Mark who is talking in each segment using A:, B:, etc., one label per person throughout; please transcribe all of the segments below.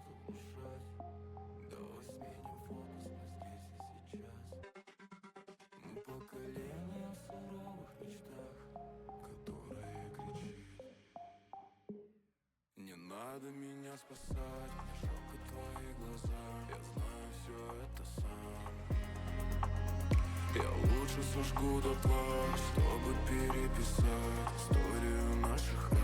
A: заглушать. Давай сменим фокус на здесь и сейчас. Мы поколение в суровых мечтах, которое кричит: не надо меня спасать, мне жалко твои глаза. Я знаю все это сам. Я лучше сожгу дотла, чтобы переписать историю наших ран.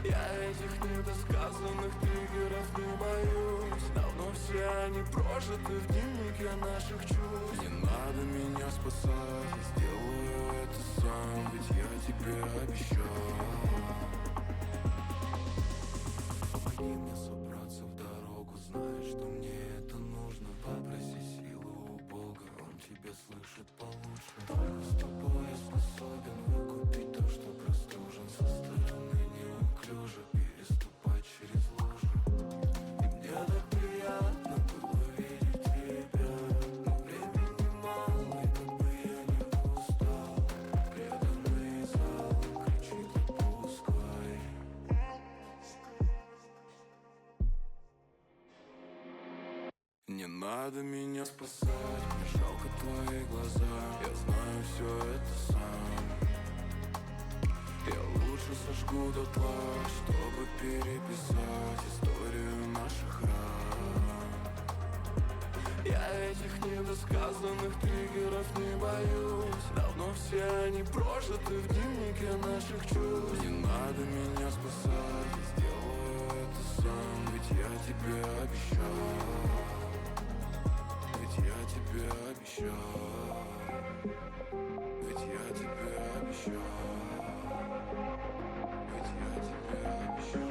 A: Я этих недосказанных триггеров не боюсь. Давно все они прожиты в дневнике наших чувств. Не надо меня спасать, я сделаю это сам, ведь я тебе обещал. Помоги мне собраться в дорогу, знаешь, что мне это нужно. Попроси силу у Бога, он тебя слышит получше. Только с тобой я способен выкупить то, что простужен. Со стороны неуклюже переступать через лужу. И мне так приятно было видеть тебя, но времени мало, и как бы я не устал. Преданный зал кричит: отпускай. Не надо меня спасать, мне жалко твои глаза. Я знаю все это сам. Я лучше сожгу дотла, чтобы переписать историю наших ран. Я этих недосказанных триггеров не боюсь. Давно все они прожиты в дневнике наших чувств. Не надо меня спасать, я сделаю это сам, ведь я тебе обещал. Ведь я тебе обещал. Ведь я тебе обещал. Ведь я тебе обещал.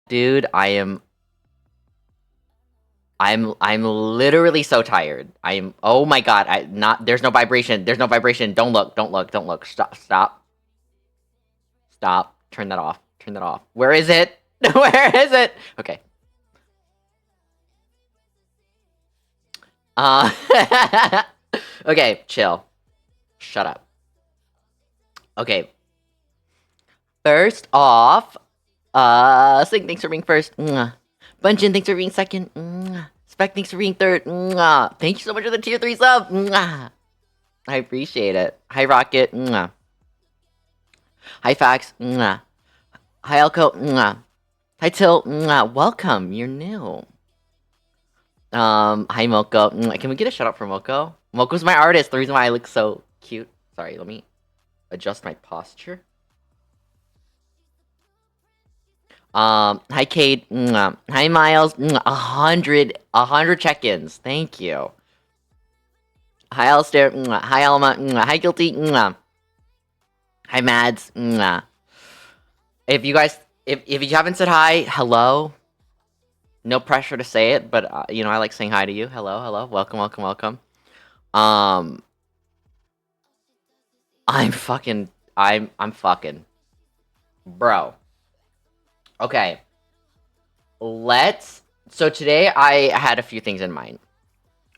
B: Dude, I'm literally so tired. Oh my god, there's no vibration. There's no vibration. Don't look. Don't look. Don't look. Stop. Turn that off. Turn that off. Where is it? Where is it? Okay. Okay, chill. Shut up. Okay. First off, Sing, thanks for being first. Bunchen, thanks for being second. Spec, thanks for being third. Thank you so much for the tier 3 sub. I appreciate it. Hi, Rocket. Hi, Fax. Hi, Elko. Hi, Till. Welcome. You're new. Hi, Moko. Can we get a shout out for Moko? Moko's my artist. The reason why I look so cute. Sorry, let me adjust my posture. Hi, Kate. Hi, Miles. 100 check-ins. Thank you. Hi, Alistair. Hi, Alma. Hi, Guilty. Hi, Mads. If you guys, if you haven't said hi, hello. No pressure to say it, but you know, I like saying hi to you. Hello. Welcome. I'm fucking, bro. Okay. So today I had a few things in mind.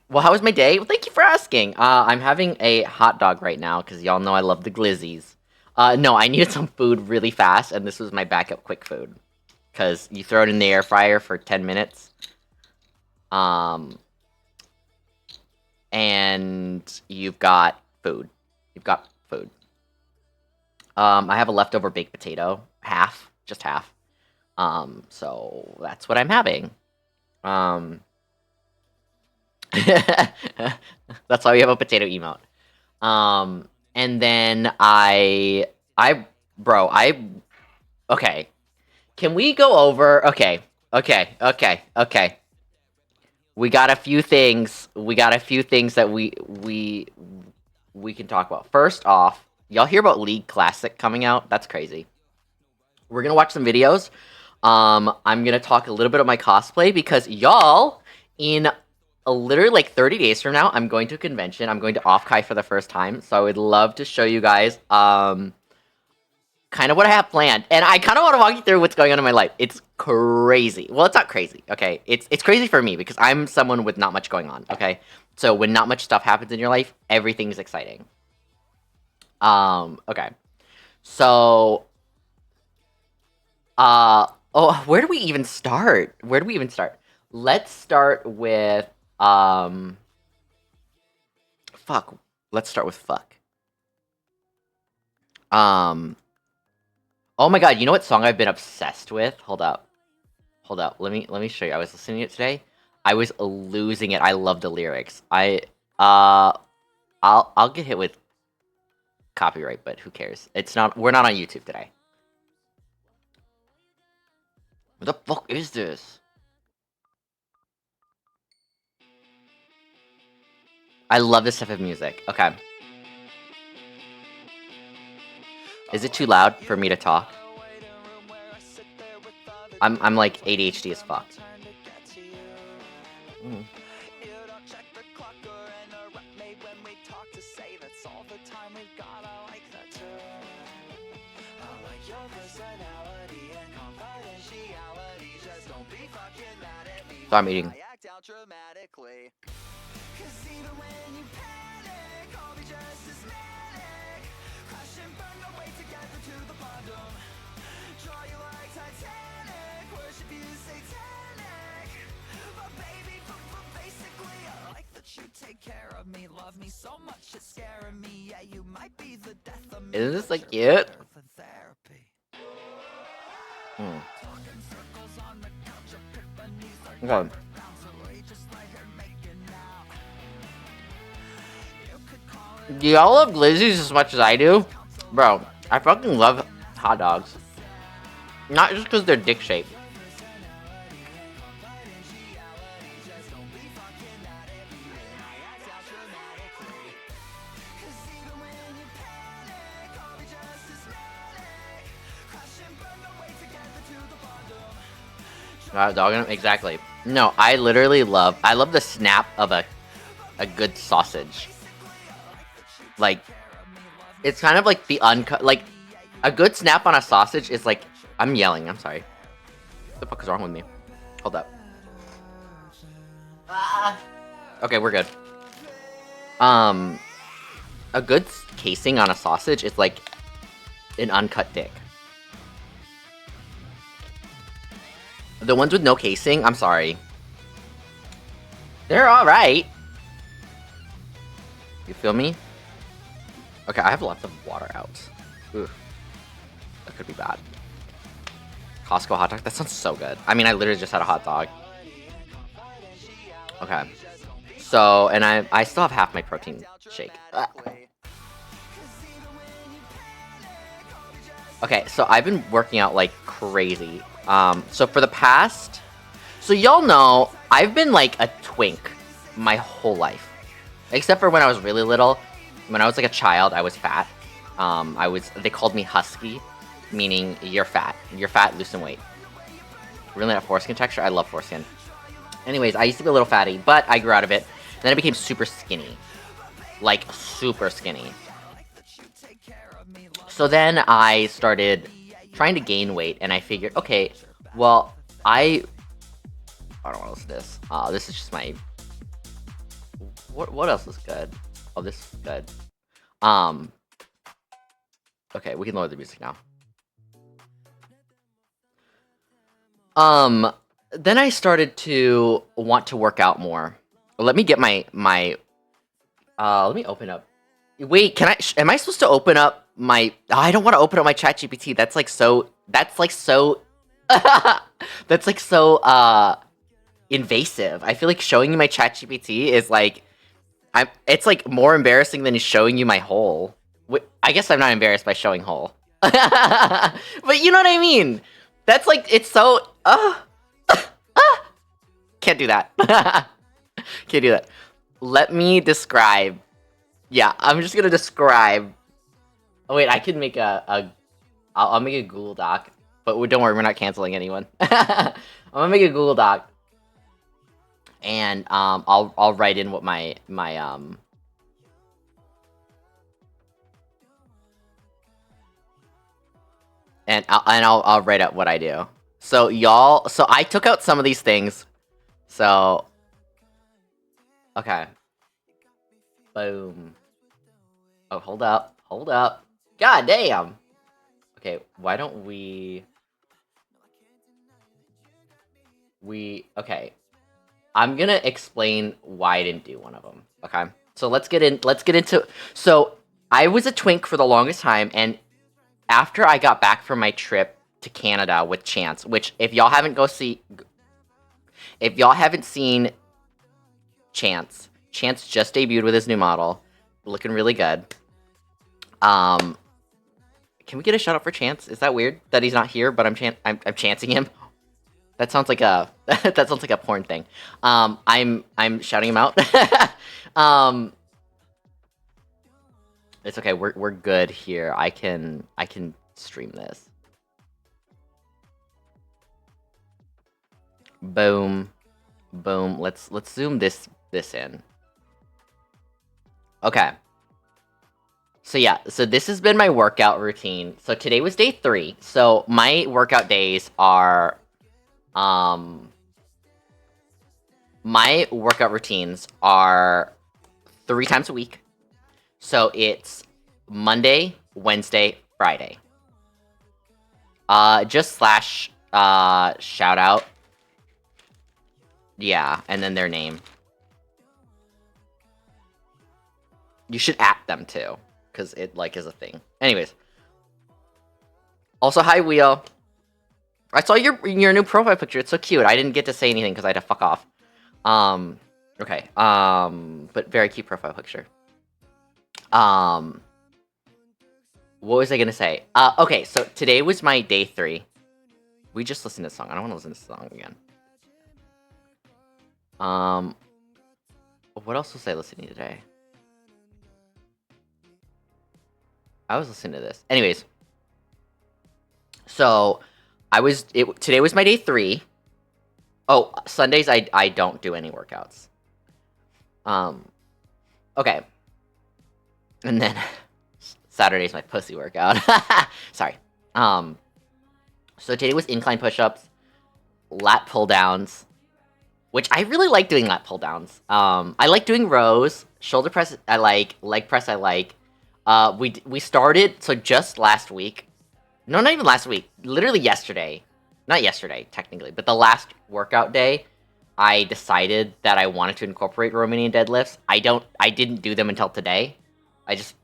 B: Well, how was my day? Well, thank you for asking. I'm having a hot dog right now, because y'all know I love the glizzies. No, I needed some food really fast, and this was my backup quick food. Because you throw it in the air fryer for 10 minutes. And you've got food. I have a leftover baked potato. Just half. So that's what I'm having. That's why we have a potato emote. And then okay. Can we go over? Okay. We got a few things. That we can talk about. First off, y'all hear about League Classic coming out? That's crazy. We're gonna watch some videos. I'm gonna talk a little bit of my cosplay because y'all, in literally like 30 days from now, I'm going to a convention. I'm going to Offkai for the first time, so I would love to show you guys kind of what I have planned. And I kind of want to walk you through what's going on in my life. It's crazy. Well, it's not crazy, okay? It's crazy for me because I'm someone with not much going on, okay? So when not much stuff happens in your life, everything's exciting. Okay. So where do we even start? Let's start with fuck. Let's start with fuck. Oh my god, you know what song I've been obsessed with? Hold up. Let me show you. I was listening to it today. I was losing it. I love the lyrics. I'll get hit with copyright, but who cares? We're not on YouTube today. What the fuck is this? I love this type of music. Okay. Is it too loud for me to talk? I'm like ADHD as fuck. So I'm eating. Isn't this like cute? Okay. Do y'all love glizzies as much as I do? Bro, I fucking love hot dogs. Not just because they're dick shaped. Dog, exactly. No, I literally love the snap of a good sausage. Like, it's kind of like the uncut, like, a good snap on a sausage is like, I'm yelling, I'm sorry. What the fuck is wrong with me? Hold up. Okay, we're good. A good casing on a sausage is like an uncut dick. The ones with no casing, I'm sorry. They're alright. You feel me? Okay, I have lots of water out. Ooh. That could be bad. Costco hot dog? That sounds so good. I mean, I literally just had a hot dog. Okay. So, and I still have half my protein shake. Okay, so I've been working out like crazy. So for the past... So y'all know, I've been like a twink my whole life. Except for when I was really little. When I was like a child, I was fat. They called me husky, meaning you're fat. You're fat, lose some weight. Really that foreskin texture? I love foreskin. Anyways, I used to be a little fatty, but I grew out of it. Then I became super skinny. Like, super skinny. So then I started trying to gain weight, and I figured, okay, well, I don't know what else this is. This is just my... What else is good? Oh, this is good. Okay, we can lower the music now. Then I started to want to work out more. Let me get my let me open up. Wait, can I? Am I supposed to open up my? Oh, I don't want to open up my ChatGPT. That's like so. That's like so. That's like so invasive. I feel like showing you my ChatGPT is like, It's like more embarrassing than showing you my hole. I guess I'm not embarrassed by showing hole. But you know what I mean. That's like it's so. Can't do that. Can't do that. Let me describe. Yeah, I'm just gonna describe. Oh wait, I can make I'll make a Google Doc, but don't worry, we're not canceling anyone. I'm gonna make a Google Doc, and I'll write in what my and I'll write out what I do. So y'all, so I took out some of these things. So okay. Boom. Oh, hold up. Hold up. God damn. Okay, why don't we... Okay. I'm gonna explain why I didn't do one of them, okay? So let's get into... So, I was a twink for the longest time, and after I got back from my trip to Canada with Chance, which, if y'all haven't seen Chance just debuted with his new model. Looking really good. Can we get a shout out for Chance? Is that weird that he's not here, but I'm chancing him? That sounds like a that sounds like a porn thing. I'm shouting him out. It's okay. We're good here. I can stream this. Boom. Boom. Let's zoom this in. Okay. So yeah, so this has been my workout routine. So today was day 3. So my workout days are my workout routines are 3 times a week. So it's Monday, Wednesday, Friday. Just slash shout out. Yeah, and then their name. You should at them too, because it like is a thing. Anyways. Also, hi Wheel. I saw your new profile picture. It's so cute. I didn't get to say anything because I had to fuck off. Okay. But very cute profile picture. What was I gonna say? Okay, so today was my day 3. We just listened to this song. I don't want to listen to this song again. What else was I listening to today? I was listening to this. Anyways. So, today was my day 3. Oh, Sundays I don't do any workouts. Okay. And then Saturday's my pussy workout. Sorry. So today was incline push-ups, lat pull-downs, which I really like doing lat pull-downs. I like doing rows, shoulder press I like, leg press I like. We started, so just last week. No, not even last week. Literally yesterday. Not yesterday, technically, but the last workout day, I decided that I wanted to incorporate Romanian deadlifts. I didn't do them until today. I just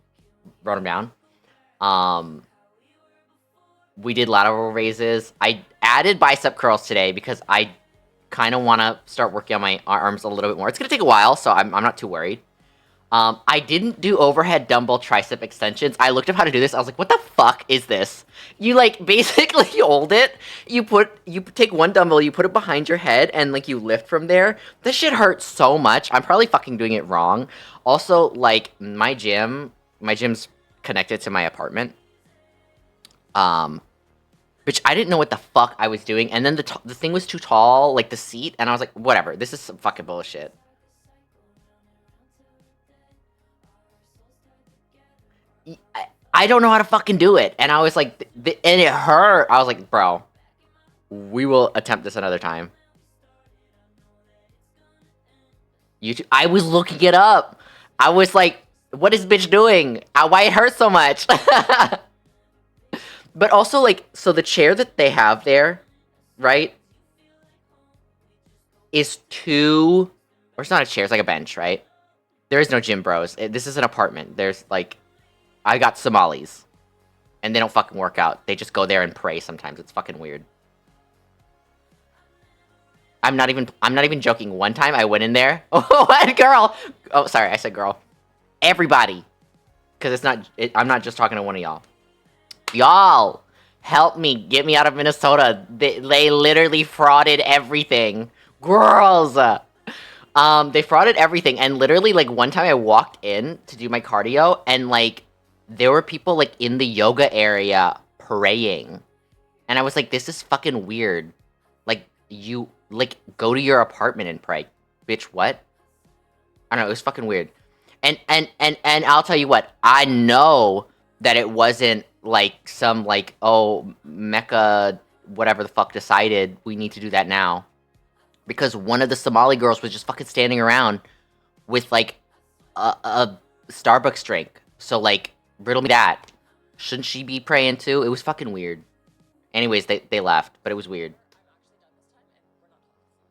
B: wrote them down. We did lateral raises. I added bicep curls today because I kind of want to start working on my arms a little bit more. It's going to take a while, so I'm not too worried. I didn't do overhead dumbbell tricep extensions. I looked up how to do this. I was like, what the fuck is this? You, like, basically hold it. You take one dumbbell, you put it behind your head, and, like, you lift from there. This shit hurts so much. I'm probably fucking doing it wrong. Also, like, my gym's connected to my apartment. Which I didn't know what the fuck I was doing. And then the thing was too tall, like, the seat. And I was like, whatever. This is some fucking bullshit. I don't know how to fucking do it. And I was like, and it hurt. I was like, bro, we will attempt this another time. YouTube. I was looking it up. I was like, what is bitch doing? Why it hurts so much? But also, like, so the chair that they have there, right, is or it's not a chair, it's like a bench, right? There is no gym bros. This is an apartment. There's, like, I got Somalis. And they don't fucking work out. They just go there and pray sometimes. It's fucking weird. I'm not even joking. One time I went in there. Oh, what girl? Oh, sorry, I said girl. Everybody. Because I'm not just talking to one of y'all. Y'all, help me. Get me out of Minnesota. They literally frauded everything. Girls. They frauded everything. And literally, like, one time I walked in to do my cardio, and, like, there were people, like, in the yoga area praying. And I was like, this is fucking weird. Like, you, like, go to your apartment and pray. Bitch, what? I don't know, it was fucking weird. And I'll tell you what, I know that it wasn't, like, some, like, oh, Mecca, whatever the fuck decided we need to do that now. Because one of the Somali girls was just fucking standing around with, like, a Starbucks drink. So, like, riddle me that. Shouldn't she be praying too? It was fucking weird. Anyways, they left, but it was weird.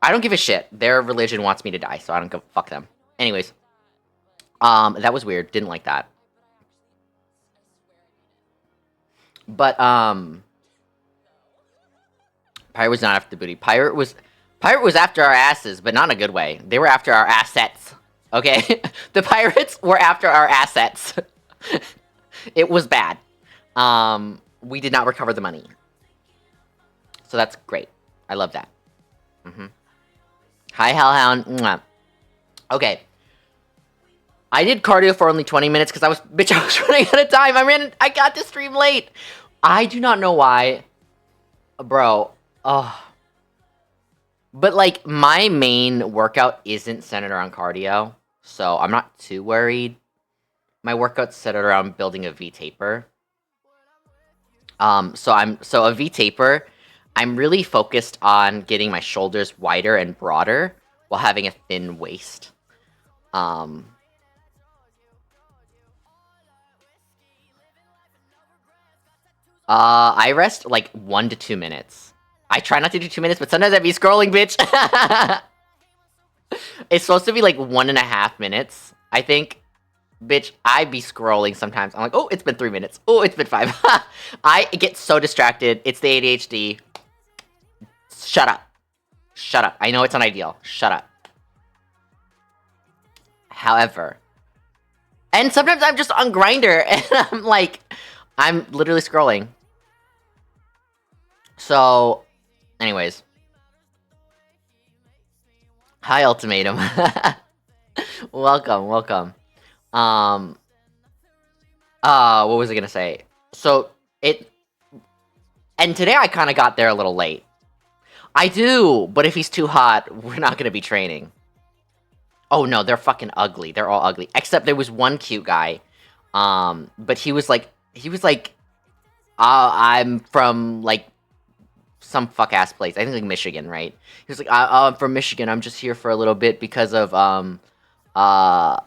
B: I don't give a shit. Their religion wants me to die, so I don't go fuck them. Anyways. That was weird. Didn't like that. But, Pirate was not after the booty. Pirate was after our asses, but not in a good way. They were after our assets. Okay? The pirates were after our assets. It was bad. We did not recover the money. So that's great. I love that. Hi, Hellhound. Mwah. Okay. I did cardio for only 20 minutes because I was running out of time. I got to stream late. I do not know why. Bro. Oh. But, like, my main workout isn't centered around cardio. So I'm not too worried. My workout's centered around building a V-taper. So a V-taper, I'm really focused on getting my shoulders wider and broader while having a thin waist. I rest, like, 1 to 2 minutes. I try not to do 2 minutes, but sometimes I be scrolling, bitch! It's supposed to be, like, 1.5 minutes, I think. Bitch, I be scrolling sometimes. I'm like, oh, it's been 3 minutes. Oh, it's been 5. I get so distracted. It's the ADHD. Shut up. Shut up. I know it's unideal. Shut up. However, and sometimes I'm just on Grindr, and I'm like, I'm literally scrolling. So, anyways. Hi, Ultimatum. Welcome, welcome. What was I gonna say? So, and today I kind of got there a little late. I do, but if he's too hot, we're not gonna be training. Oh no, they're fucking ugly. They're all ugly. Except there was one cute guy. But he was like, I'm from like some fuck ass place. I think like Michigan, right? He was like, I'm from Michigan. I'm just here for a little bit because of uh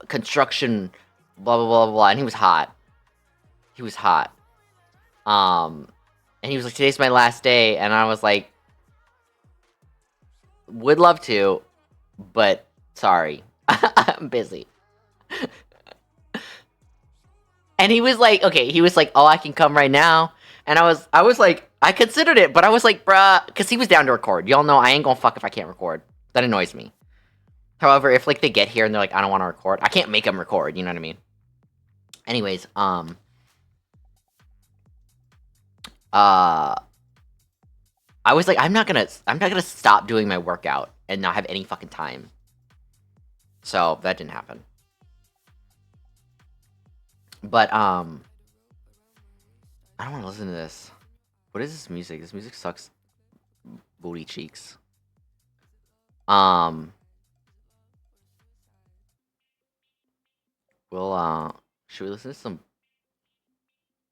B: construction, blah blah blah blah. And he was hot. He was hot. And he was like, today's my last day, and I was like, would love to, but sorry, I'm busy. And he was like, okay, he was like, oh, I can come right now. And I was like, I considered it, but I was like, bruh, because he was down to record. Y'all know I ain't gonna fuck if I can't record. That annoys me. However, if like they get here and they're like, I don't want to record, I can't make them record. You know what I mean? Anyways, I was like, I'm not gonna stop doing my workout and not have any fucking time. So that didn't happen. But I don't want to listen to this. What is this music? This music sucks. Booty cheeks. We'll should we listen to some?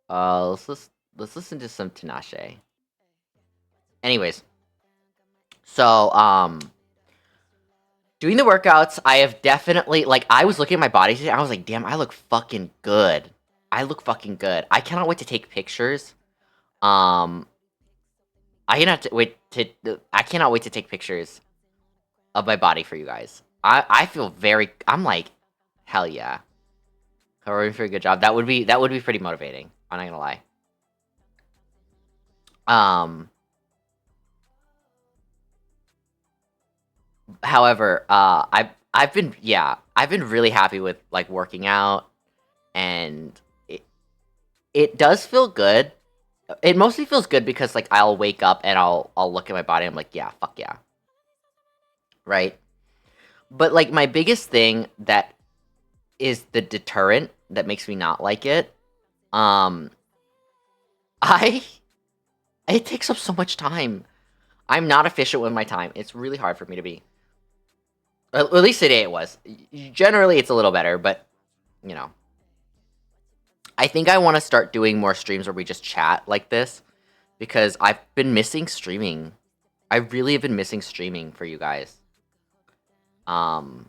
B: Let's listen to some Tinashe. Anyways, so doing the workouts, I have definitely, like, I was looking at my body today, I was like, damn, I look fucking good. I look fucking good. I cannot wait to take pictures. I cannot wait to take pictures of my body for you guys. I feel very, I'm like, hell yeah. We're for a good job. That would be pretty motivating. I'm not gonna lie. However, I've been really happy with like working out, and it does feel good. It mostly feels good because like I'll wake up and I'll look at my body and I'm like, yeah, fuck yeah. Right? But like my biggest thing that is the deterrent that makes me not like it, it takes up so much time. I'm not efficient with my time. It's really hard for me to be. At least today it was. Generally, it's a little better, but, you know. I think I want to start doing more streams where we just chat like this, because I've been missing streaming. I really have been missing streaming for you guys. And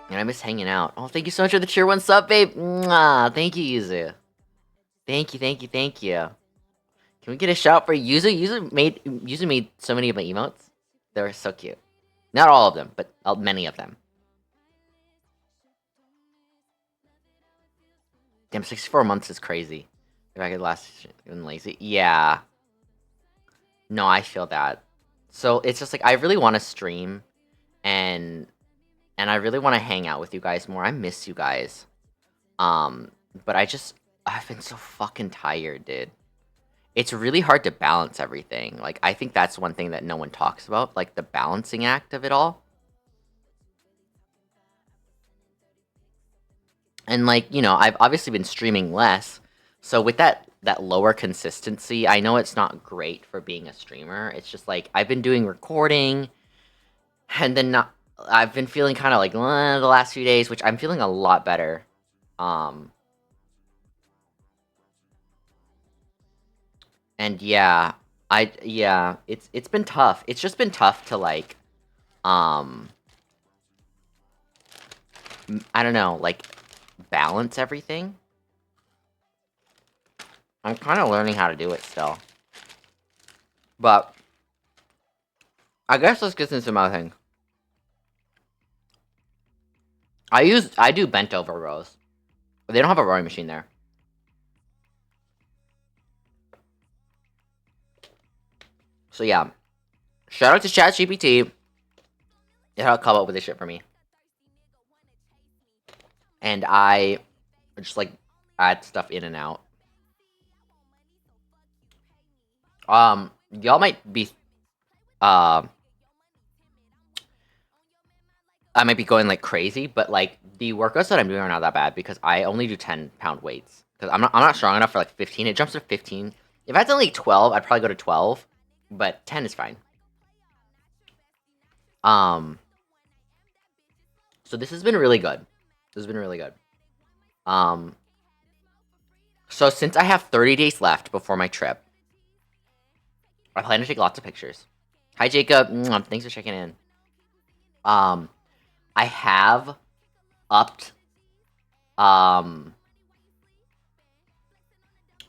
B: I miss hanging out. Oh, thank you so much for the tier 1 sub, babe. Mwah, thank you, Yuzu. Thank you, thank you, thank you. Can we get a shout for Yuzu? Yuzu made so many of my emotes. They were so cute. Not all of them, but many of them. Damn, 64 months is crazy. If I could last even lazy. Yeah. No, I feel that. So it's just like I really want to stream, and I really want to hang out with you guys more. I miss you guys. But I've been so fucking tired, dude. It's really hard to balance everything. Like, I think that's one thing that no one talks about, like the balancing act of it all. And like, you know, I've obviously been streaming less, so with that lower consistency, I know it's not great for being a streamer. It's just like I've been doing recording, and then I've been feeling kind of like the last few days, which I'm feeling a lot better. And yeah, it's been tough. It's just been tough to like, I don't know, like balance everything. I'm kind of learning how to do it still. But I guess let's get into some other things. I do bent over rows. But they don't have a rowing machine there. So yeah. Shout out to ChatGPT. It helped come up with this shit for me. And I just like add stuff in and out. Y'all might be I might be going like crazy, but like the workouts that I'm doing are not that bad because I only do 10-pound weights. Because I'm not strong enough for like 15. It jumps to 15 If I had only 12, I'd probably go to 12, but 10 is fine. So this has been really good. This has been really good. So since I have 30 days left before my trip, I plan to take lots of pictures. Hi, Jacob. Thanks for checking in. I have upped,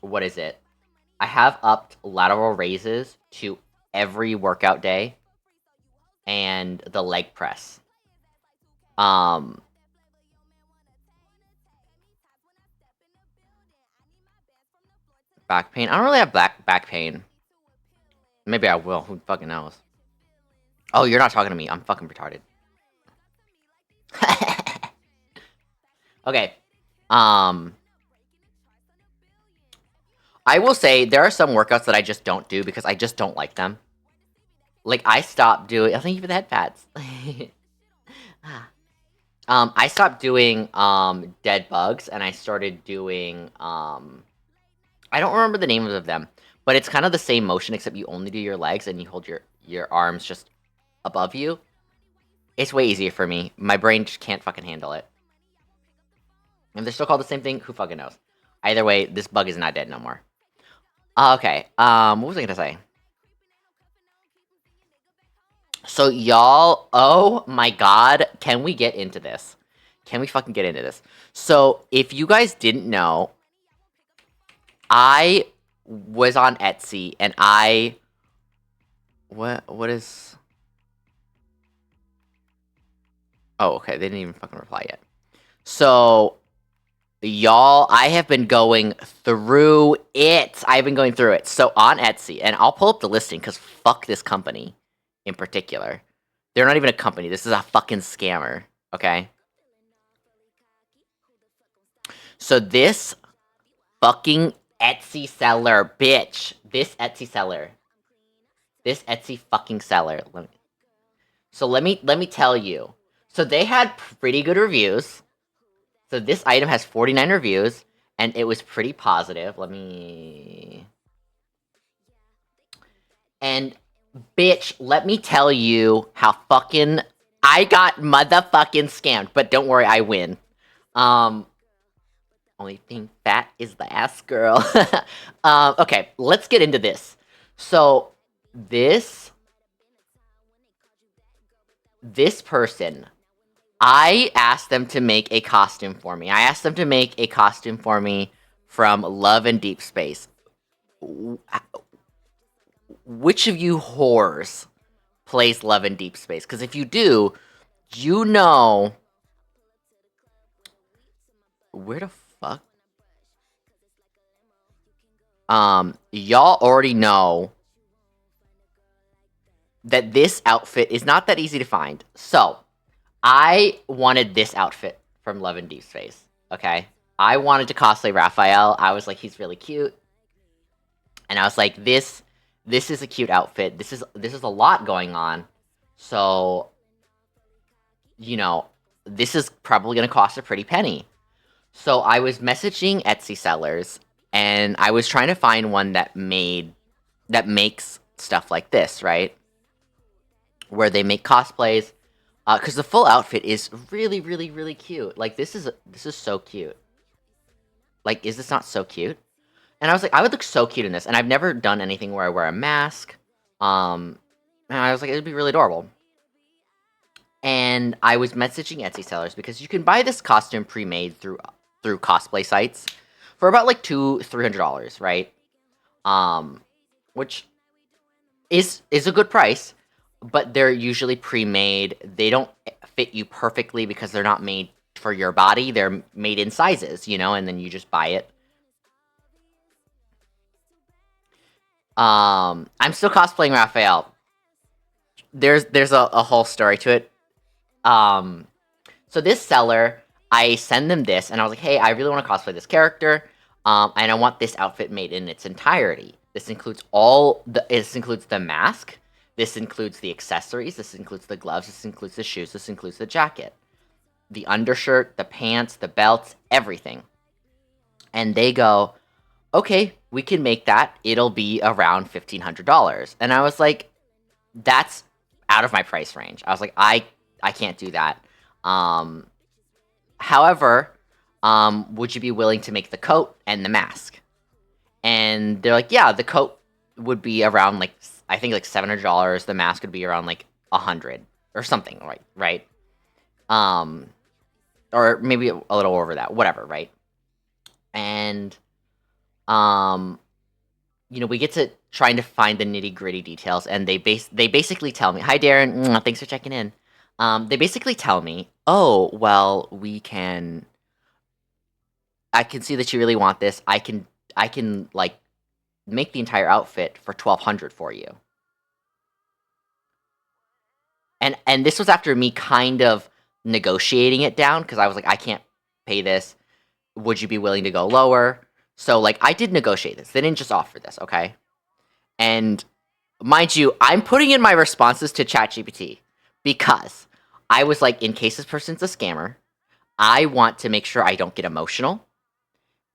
B: what is it? I have upped lateral raises to every workout day and the leg press. Back pain. I don't really have back pain. Maybe I will. Who fucking knows? Oh, you're not talking to me. I'm fucking retarded. Okay. I will say there are some workouts that I just don't do because I just don't like them. Like, I stopped doing... thank you for the head pats. I stopped doing, dead bugs, and I started doing, I don't remember the names of them, but it's kind of the same motion, except you only do your legs, and you hold your arms just above you. It's way easier for me. My brain just can't fucking handle it. If they're still called the same thing, who fucking knows? Either way, this bug is not dead no more. Okay, what was I gonna say? So, y'all, oh my god, can we get into this? Can we fucking get into this? So, if you guys didn't know, I was on Etsy, and what is... Oh, okay, they didn't even fucking reply yet. So, y'all, I have been going through it. I've been going through it. So, on Etsy, and I'll pull up the listing, because fuck this company in particular. They're not even a company. This is a fucking scammer, okay? So, this fucking Etsy seller, bitch. This Etsy seller. This Etsy fucking seller. Let me tell you. So, they had pretty good reviews. So this item has 49 reviews, and it was pretty positive. And, bitch, let me tell you how fucking... I got motherfucking scammed, but don't worry, I win. Only thing fat is the ass girl. Okay, let's get into this. So, this person... I asked them to make a costume for me. I asked them to make a costume for me from Love and Deep Space. Which of you whores plays Love and Deep Space? Because if you do, you know... Where the fuck? Y'all already know that this outfit is not that easy to find. So... I wanted this outfit from Love and Deep Space, okay? I wanted to cosplay Raphael. I was like, he's really cute. And I was like, this is a cute outfit. This is a lot going on. So, you know, this is probably going to cost a pretty penny. So I was messaging Etsy sellers, and I was trying to find one that makes stuff like this, right? Where they make cosplays. Because the full outfit is really, really, really cute. Like, this is so cute. Like, is this not so cute? And I was like, I would look so cute in this. And I've never done anything where I wear a mask. And I was like, it'd be really adorable. And I was messaging Etsy sellers because you can buy this costume pre-made through cosplay sites for about like $200-$300, right? Which is a good price. But they're usually pre-made. They don't fit you perfectly because they're not made for your body. They're made in sizes, you know, and then you just buy it. I'm still cosplaying Raphael. There's a whole story to it. So this seller, I send them this, and I was like, hey, I really want to cosplay this character, and I want this outfit made in its entirety. This includes the mask. This includes the accessories, this includes the gloves, this includes the shoes, this includes the jacket. The undershirt, the pants, the belts, everything. And they go, okay, we can make that. It'll be around $1,500. And I was like, that's out of my price range. I was like, I can't do that. However, would you be willing to make the coat and the mask? And they're like, yeah, the coat would be around like, I think like $700. The mask would be around like 100 or something, right? Or maybe a little over that, whatever, right? And we get to trying to find the nitty gritty details, and they basically tell me, "Hi, Darren, thanks for checking in." They basically tell me, "Oh, well, I can see that you really want this. I can like make the entire outfit for 1,200 for you." And this was after me kind of negotiating it down because I was like, I can't pay this. Would you be willing to go lower? So like I did negotiate this. They didn't just offer this, okay? And mind you, I'm putting in my responses to ChatGPT because I was like, in case this person's a scammer, I want to make sure I don't get emotional.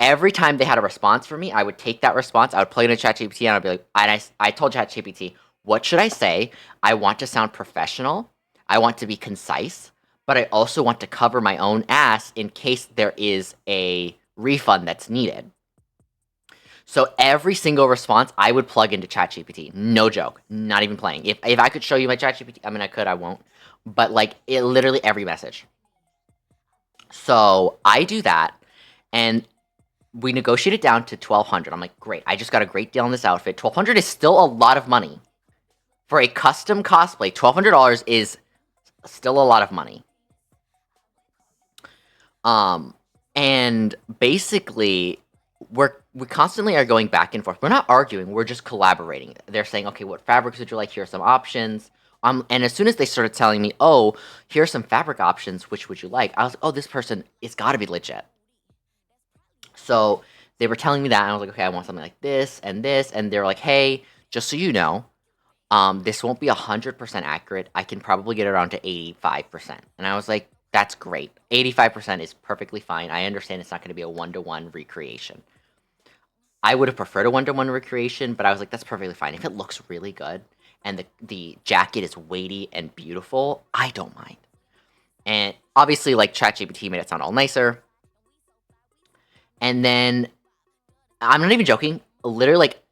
B: Every time they had a response for me, I would take that response, I would plug it into ChatGPT, and I'd be like, and I told ChatGPT, what should I say? I want to sound professional. I want to be concise, but I also want to cover my own ass in case there is a refund that's needed. So every single response I would plug into ChatGPT. No joke. Not even playing. If I could show you my ChatGPT, I mean I could, I won't. But like it literally every message. So I do that, and we negotiate it down to 1,200. I'm like, great. I just got a great deal on this outfit. 1,200 is still a lot of money. For a custom cosplay, $1,200 is still a lot of money. And basically we constantly are going back and forth. We're not arguing, we're just collaborating. They're saying, okay, what fabrics would you like? Here are some options. And as soon as they started telling me, oh, here are some fabric options, which would you like? I was like, oh, this person, it's gotta be legit. So they were telling me that, and I was like, okay, I want something like this, and they were like, hey, just so you know, this won't be 100% accurate. I can probably get it around to 85%. And I was like, that's great. 85% is perfectly fine. I understand it's not going to be a one-to-one recreation. I would have preferred a one-to-one recreation, but I was like, that's perfectly fine. If it looks really good and the jacket is weighty and beautiful, I don't mind. And obviously, like, ChatGPT made it sound all nicer. And then, I'm not even joking, literally, like,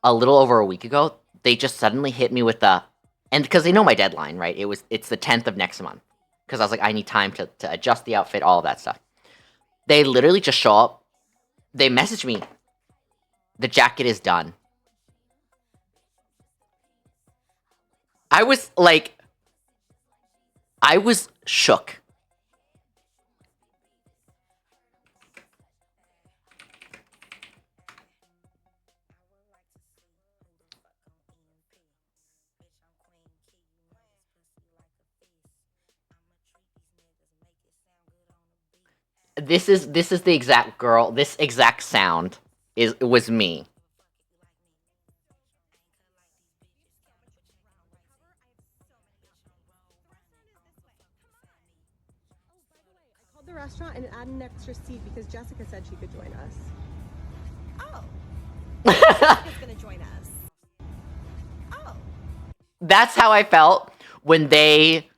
B: a little over a week ago, they just suddenly hit me with and because they know my deadline, right? It's the 10th of next month. Because I was like, I need time to adjust the outfit, all of that stuff. They literally just show up. They message me. The jacket is done. I was like, I was shook. This is the exact girl. This exact sound was me.
C: The restaurant and add an extra seat because Jessica said she could join us.
D: Oh. Jessica's gonna join us. Oh.
B: That's how I felt when they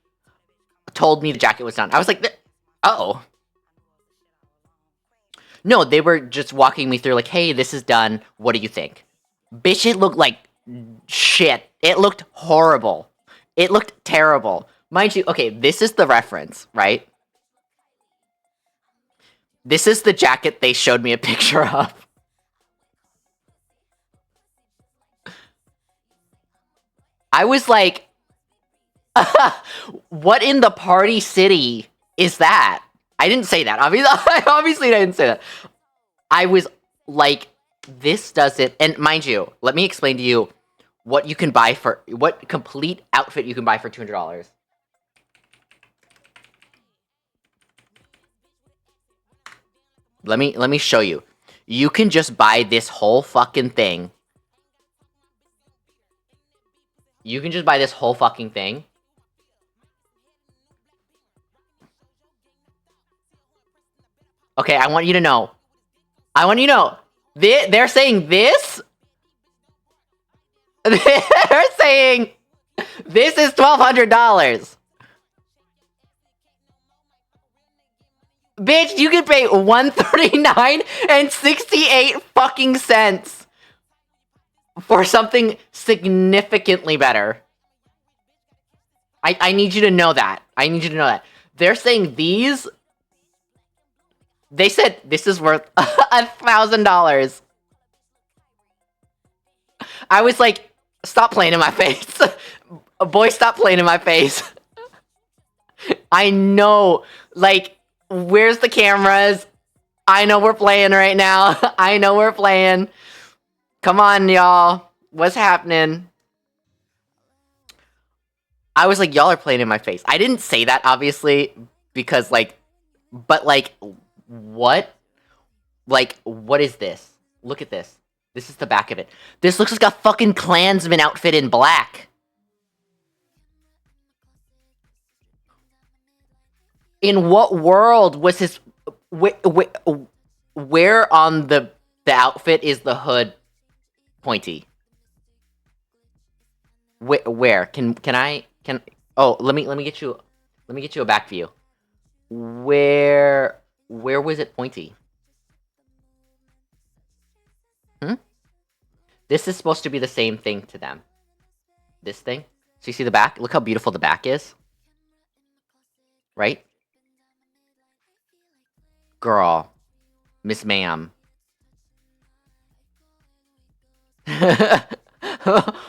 B: told me the jacket was done. I was like, oh. No, they were just walking me through like, hey, this is done. What do you think? Bitch, it looked like shit. It looked horrible. It looked terrible. Mind you, okay, this is the reference, right? This is the jacket they showed me a picture of. I was like, what in the party city is that? I didn't say that. Obviously, I didn't say that. I was like, this doesn't... And mind you, let me explain to you what you can buy for... What complete outfit you can buy for $200. Let me show you. You can just buy this whole fucking thing. You can just buy this whole fucking thing. Okay, I want you to know. They're saying this? They're saying this is $1,200. Bitch, you can pay $139 and 68 fucking cents for something significantly better. I need you to know that. I need you to know that. They're saying these... They said this is worth $1,000. I was like, stop playing in my face. Boy, stop playing in my face. I know, like, where's the cameras? I know we're playing right now. I know we're playing. Come on, y'all. What's happening? I was like, y'all are playing in my face. I didn't say that, obviously, because, like, but, like, what? Like, what is this? Look at this. This is the back of it. This looks like a fucking Klansman outfit in black. In what world was his... Where on the outfit is the hood pointy? Where? Can I... Oh, let me get you a back view. Where was it pointy? This is supposed to be the same thing to them. This thing. So you see the back? Look how beautiful the back is. Right? Girl. Miss Ma'am.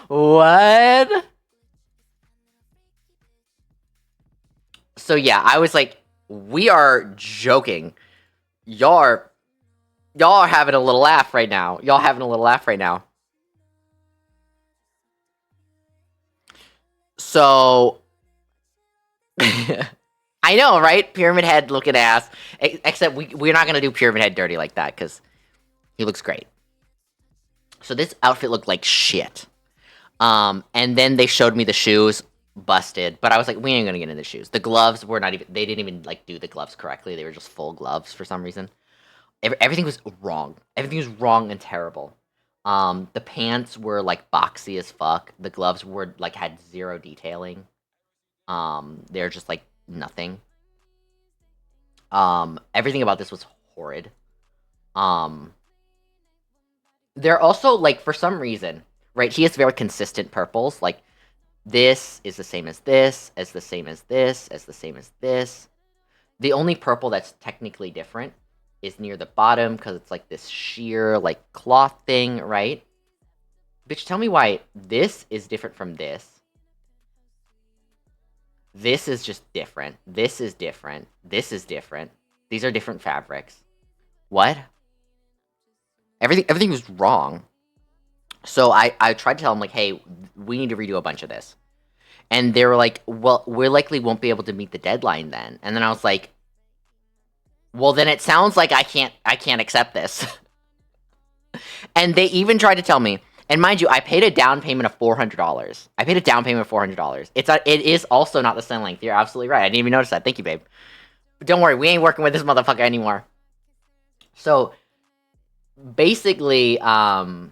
B: What? So yeah, I was like, we are joking. Y'all are having a little laugh right now. Y'all having a little laugh right now. So, I know, right? Pyramid Head looking ass. Except we're not gonna do Pyramid Head dirty like that, because he looks great. So this outfit looked like shit. And then they showed me the shoes, busted. But I was like, we ain't gonna get into the shoes. The gloves were not even, they didn't even, like, do the gloves correctly. They were just full gloves for some reason. Everything was wrong. Everything was wrong and terrible. The pants were, like, boxy as fuck. The gloves were, like, had zero detailing. They're just, like, nothing. Everything about this was horrid. They're also, like, for some reason, right, he has very consistent purples. Like, this is the same as this, as the same as this, as the same as this. The only purple that's technically different is near the bottom, because it's like this sheer, like, cloth thing, right? Bitch, tell me why this is different from this. This is just different. This is different. This is different. These are different fabrics. What? Everything was wrong. So I tried to tell them, like, hey, we need to redo a bunch of this. And they were like, well, we likely won't be able to meet the deadline then. And then I was like, well, then it sounds like I can't accept this. And they even tried to tell me, and mind you, I paid a down payment of $400. I paid a down payment of $400. It is also not the same length. You're absolutely right. I didn't even notice that. Thank you, babe. But don't worry, we ain't working with this motherfucker anymore. So, basically, and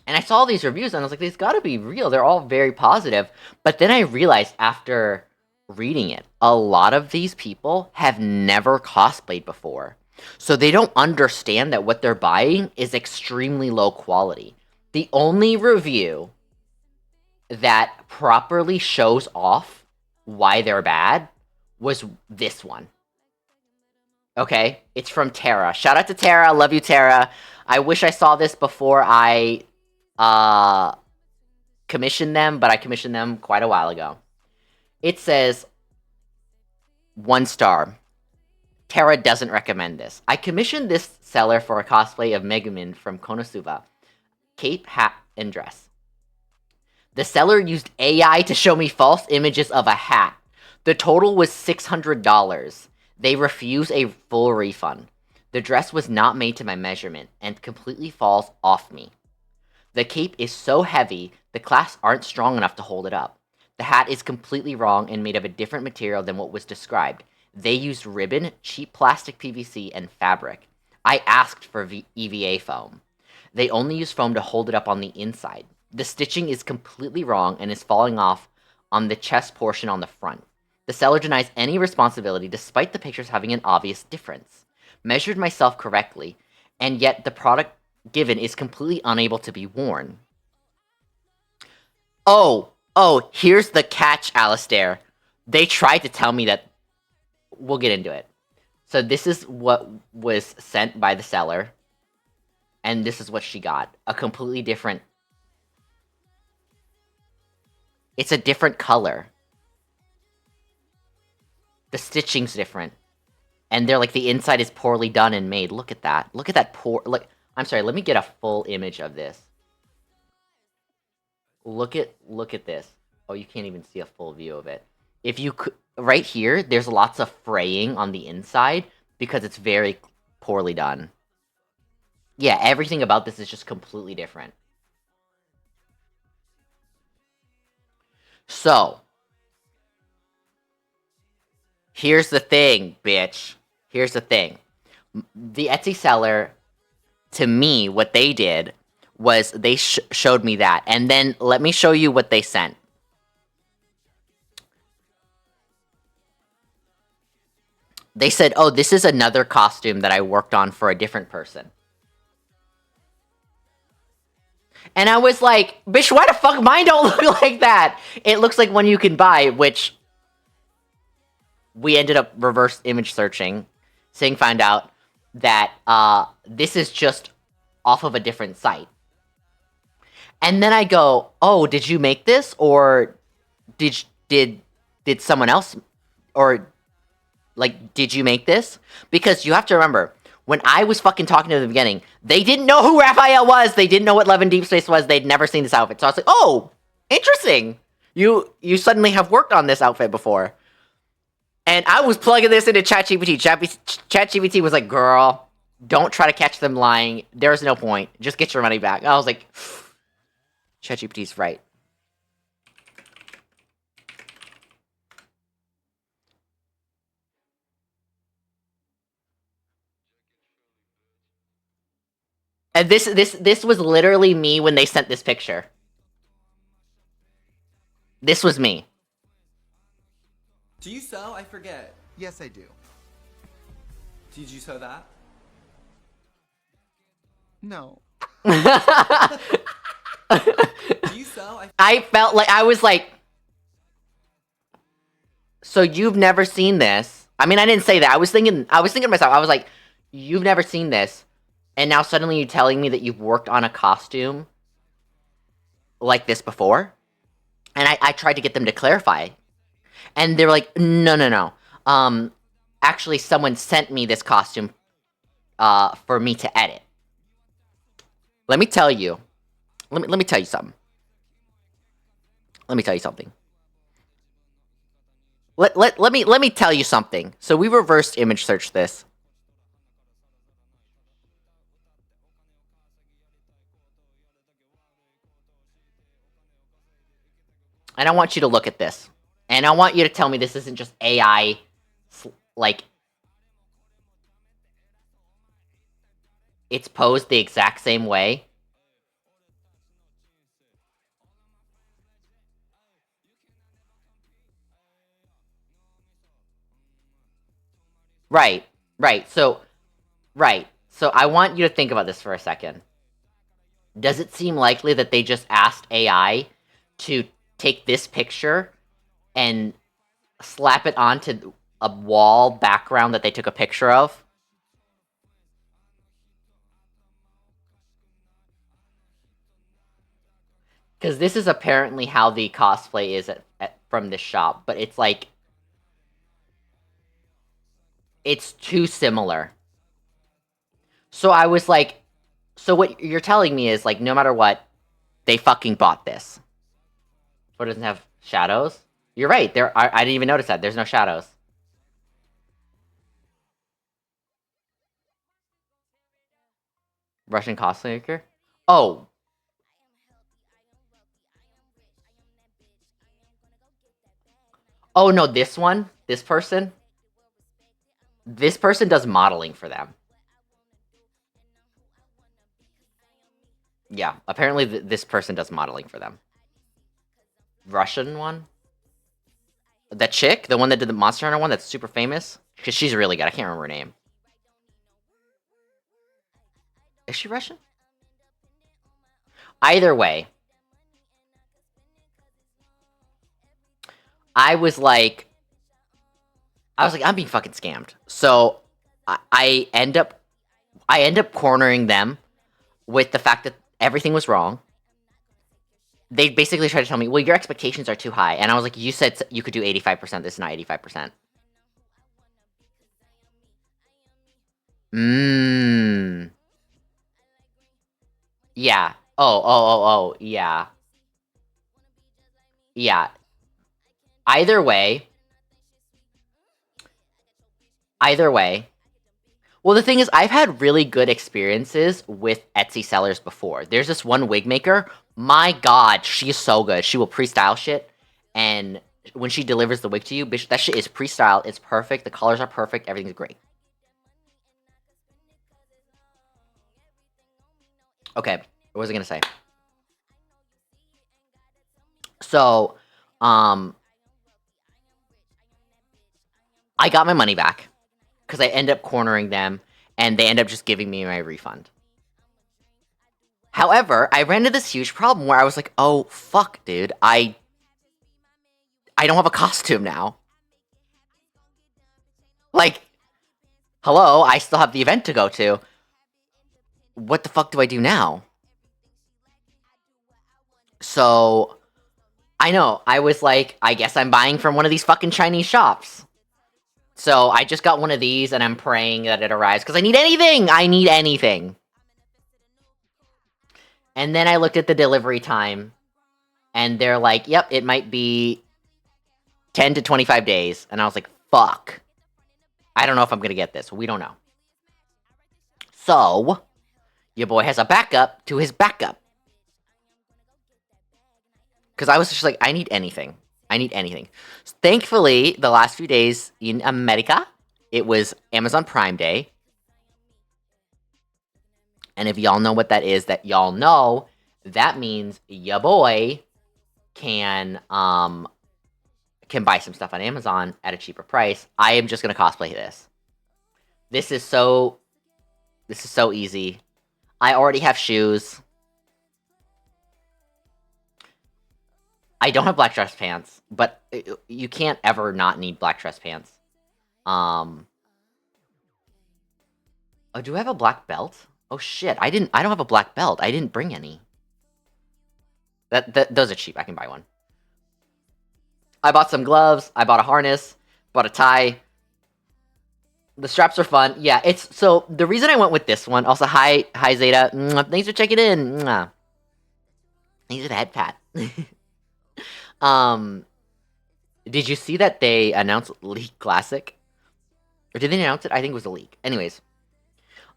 B: I saw these reviews, and I was like, these gotta be real. They're all very positive. But then I realized after reading it, a lot of these people have never cosplayed before. So they don't understand that what they're buying is extremely low quality. The only review that properly shows off why they're bad was this one. Okay? It's from Tara. Shout out to Tara. I love you, Tara. I wish I saw this before I commissioned them, but I commissioned them quite a while ago. It says, 1 star. Tara doesn't recommend this. I commissioned this seller for a cosplay of Megumin from Konosuba. Cape, hat, and dress. The seller used AI to show me false images of a hat. The total was $600. They refuse a full refund. The dress was not made to my measurement and completely falls off me. The cape is so heavy, the clasps aren't strong enough to hold it up. The hat is completely wrong and made of a different material than what was described. They used ribbon, cheap plastic PVC, and fabric. I asked for EVA foam. They only use foam to hold it up on the inside. The stitching is completely wrong and is falling off on the chest portion on the front. The seller denies any responsibility despite the pictures having an obvious difference. Measured myself correctly, and yet the product given is completely unable to be worn. Oh, here's the catch, Alistair. They tried to tell me that... We'll get into it. So this is what was sent by the seller, and this is what she got. A completely different... It's a different color. The stitching's different. And they're like, the inside is poorly done and made. Look at that. Look at that poor... Look, I'm sorry, let me get a full image of this. Look at this. Oh, you can't even see a full view of it. If you could... Right here, there's lots of fraying on the inside because it's very poorly done. Yeah, everything about this is just completely different. So, here's the thing, bitch. Here's the thing. The Etsy seller, to me, what they did was they showed me that. And then let me show you what they sent. They said, oh, this is another costume that I worked on for a different person. And I was like, bitch, why the fuck mine don't look like that? It looks like one you can buy, which we ended up reverse image searching, found out that this is just off of a different site. And then I go, oh, did you make this? Or did someone else, or like, did you make this? Because you have to remember, when I was fucking talking to them in the beginning, they didn't know who Raphael was. They didn't know what Love in Deep Space was. They'd never seen this outfit. So I was like, oh, interesting. You suddenly have worked on this outfit before. And I was plugging this into ChatGPT. ChatGPT was like, girl, don't try to catch them lying. There's no point. Just get your money back. I was like, ChatGPT's right. And this was literally me when they sent this picture. This was me.
E: Do you sew? I forget.
F: Yes, I do.
E: Did you sew that?
F: No.
E: Do you sew?
B: I felt like I was like, so you've never seen this? I mean, I didn't say that. I was thinking to myself. I was like, you've never seen this, and now suddenly you're telling me that you've worked on a costume like this before? And I tried to get them to clarify. And they were like, no. Actually, someone sent me this costume for me to edit. Let me tell you. Let me tell you something. Let me tell you something. Let me tell you something. So we reversed image search this. And I want you to look at this. And I want you to tell me this isn't just AI, like, it's posed the exact same way. Right. So I want you to think about this for a second. Does it seem likely that they just asked AI to take this picture and slap it onto a wall background that they took a picture of? Because this is apparently how the cosplay is from this shop, but it's like, it's too similar. So I was like, so what you're telling me is, like, no matter what, they fucking bought this. What, doesn't have shadows? You're right, I didn't even notice that. There's no shadows. Russian cosplay maker? Oh. Oh, no, this one? This person? This person does modeling for them. Yeah, apparently this person does modeling for them. Russian one? That chick? The one that did the Monster Hunter one that's super famous? Because she's really good. I can't remember her name. Is she Russian? Either way. I was like, I'm being fucking scammed. So, I end up cornering them with the fact that everything was wrong. They basically tried to tell me, well, your expectations are too high. And I was like, you said you could do 85%. This is not 85%. Yeah. Oh. Yeah. Yeah. Either way. Well, the thing is, I've had really good experiences with Etsy sellers before. There's this one wig maker. My god, she's so good. She will pre-style shit. And when she delivers the wig to you, bitch, that shit is pre-styled. It's perfect. The colors are perfect. Everything's great. Okay, what was I gonna say? So, I got my money back because I end up cornering them, and they end up just giving me my refund. However, I ran into this huge problem where I was like, oh, fuck, dude, I don't have a costume now. Like, hello, I still have the event to go to. What the fuck do I do now? So, I know, I was like, I guess I'm buying from one of these fucking Chinese shops. So, I just got one of these, and I'm praying that it arrives, because I need anything! I need anything! And then I looked at the delivery time, and they're like, yep, it might be 10 to 25 days. And I was like, fuck. I don't know if I'm gonna get this. We don't know. So, your boy has a backup to his backup. Because I was just like, I need anything. I need anything. Thankfully, the last few days in America, it was Amazon Prime Day. And if y'all know what that is, that y'all know, that means your boy can buy some stuff on Amazon at a cheaper price. I am just gonna cosplay this. This is so easy. I already have shoes. I don't have black dress pants, but you can't ever not need black dress pants. Oh, do I have a black belt? Oh shit, I don't have a black belt. I didn't bring any. Those are cheap. I can buy one. I bought some gloves. I bought a harness. Bought a tie. The straps are fun. Yeah, it's... So, the reason I went with this one... Also, hi Zeta. Mwah, thanks for checking in. Mwah. Thanks for the head pat. Did you see that they announced League Classic? Or did they announce it? I think it was a leak. Anyways.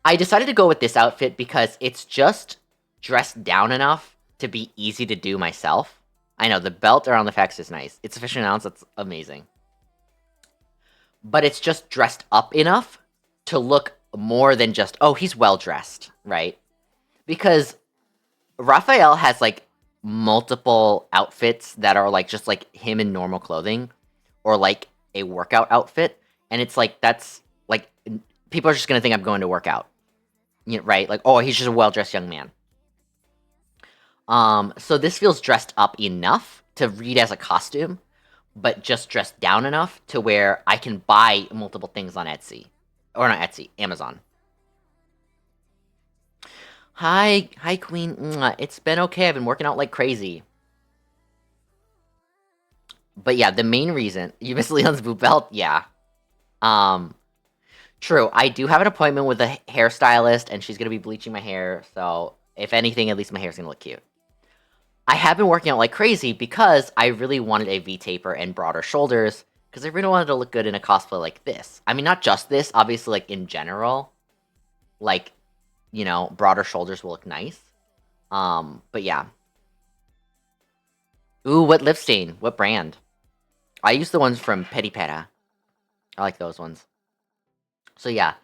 B: I decided to go with this outfit because it's just dressed down enough to be easy to do myself. I know, the belt around the facts is nice. It's officially announced, that's amazing. But it's just dressed up enough to look more than just, oh, he's well-dressed, right? Because Raphael has, like, multiple outfits that are, like, just, like, him in normal clothing. Or, like, a workout outfit. And it's, like, that's, like, people are just gonna think I'm going to work out. You know, right? Like, oh, he's just a well-dressed young man. So this feels dressed up enough to read as a costume, but just dressed down enough to where I can buy multiple things on Etsy. Or not Etsy, Amazon. Hi Queen. Mwah. It's been okay. I've been working out like crazy. But yeah, the main reason... You miss Leon's boot belt? Yeah. True. I do have an appointment with a hairstylist, and she's gonna be bleaching my hair, so... If anything, at least my hair's gonna look cute. I have been working out like crazy because I really wanted a V-taper and broader shoulders, because I really wanted to look good in a cosplay like this. I mean, not just this, obviously, like, in general. Like, you know, broader shoulders will look nice. But yeah. Ooh, what lip stain? What brand? I use the ones from Petty Peta. I like those ones. So yeah.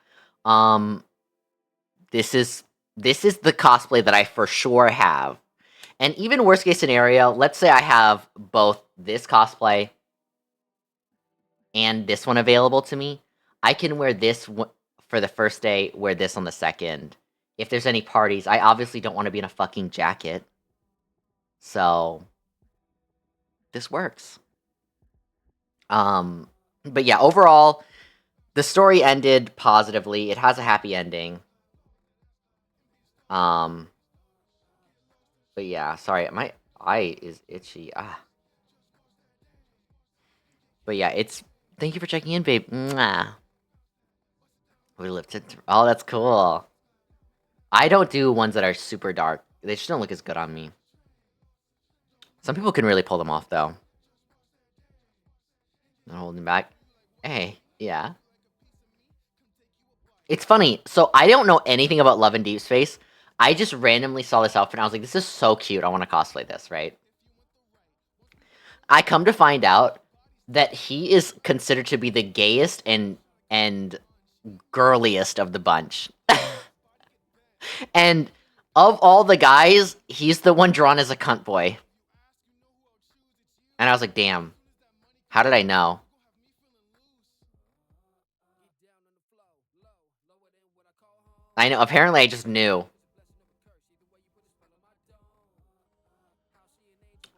B: This is this is the cosplay that I for sure have. And even worst case scenario, let's say I have both this cosplay and this one available to me. I can wear this for the first day, wear this on the second. If there's any parties, I obviously don't want to be in a fucking jacket. So, this works. But yeah, overall, the story ended positively. It has a happy ending. But yeah, sorry, my eye is itchy. But yeah, thank you for checking in, babe. Mwah. We lived it. Oh, that's cool. I don't do ones that are super dark. They just don't look as good on me. Some people can really pull them off, though. Not holding back. Hey, yeah. It's funny. So I don't know anything about Love and Deep Space. I just randomly saw this outfit and I was like, this is so cute. I want to cosplay this, right? I come to find out that he is considered to be the gayest and girliest of the bunch. And of all the guys, he's the one drawn as a cunt boy. And I was like, damn. How did I know? I know, apparently I just knew.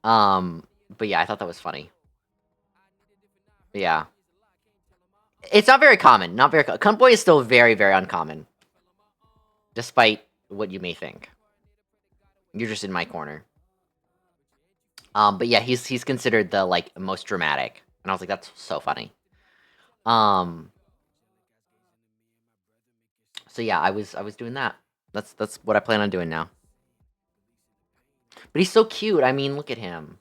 B: But yeah, I thought that was funny. Yeah. It's not very common. Not very cunt boy is still very, very uncommon. Despite what you may think. You're just in my corner. But yeah, he's considered the, like, most dramatic. And I was like, that's so funny. So yeah, I was doing that. That's what I plan on doing now. But he's so cute. I mean, look at him.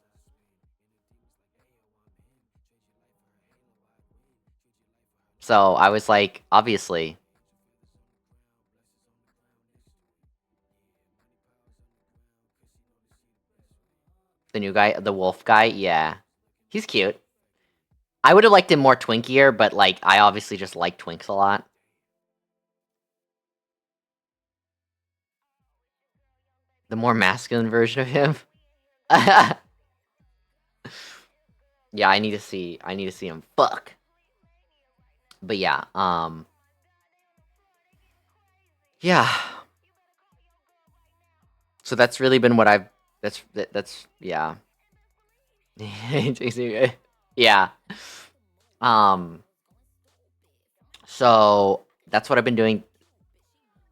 B: So I was like, obviously. The new guy, the wolf guy, yeah. He's cute. I would have liked him more twinkier, but, like, I obviously just like twinks a lot. The more masculine version of him. Yeah, I need to see him. Fuck. But yeah, yeah. So that's really been what I've that's yeah. Yeah. So that's what I've been doing.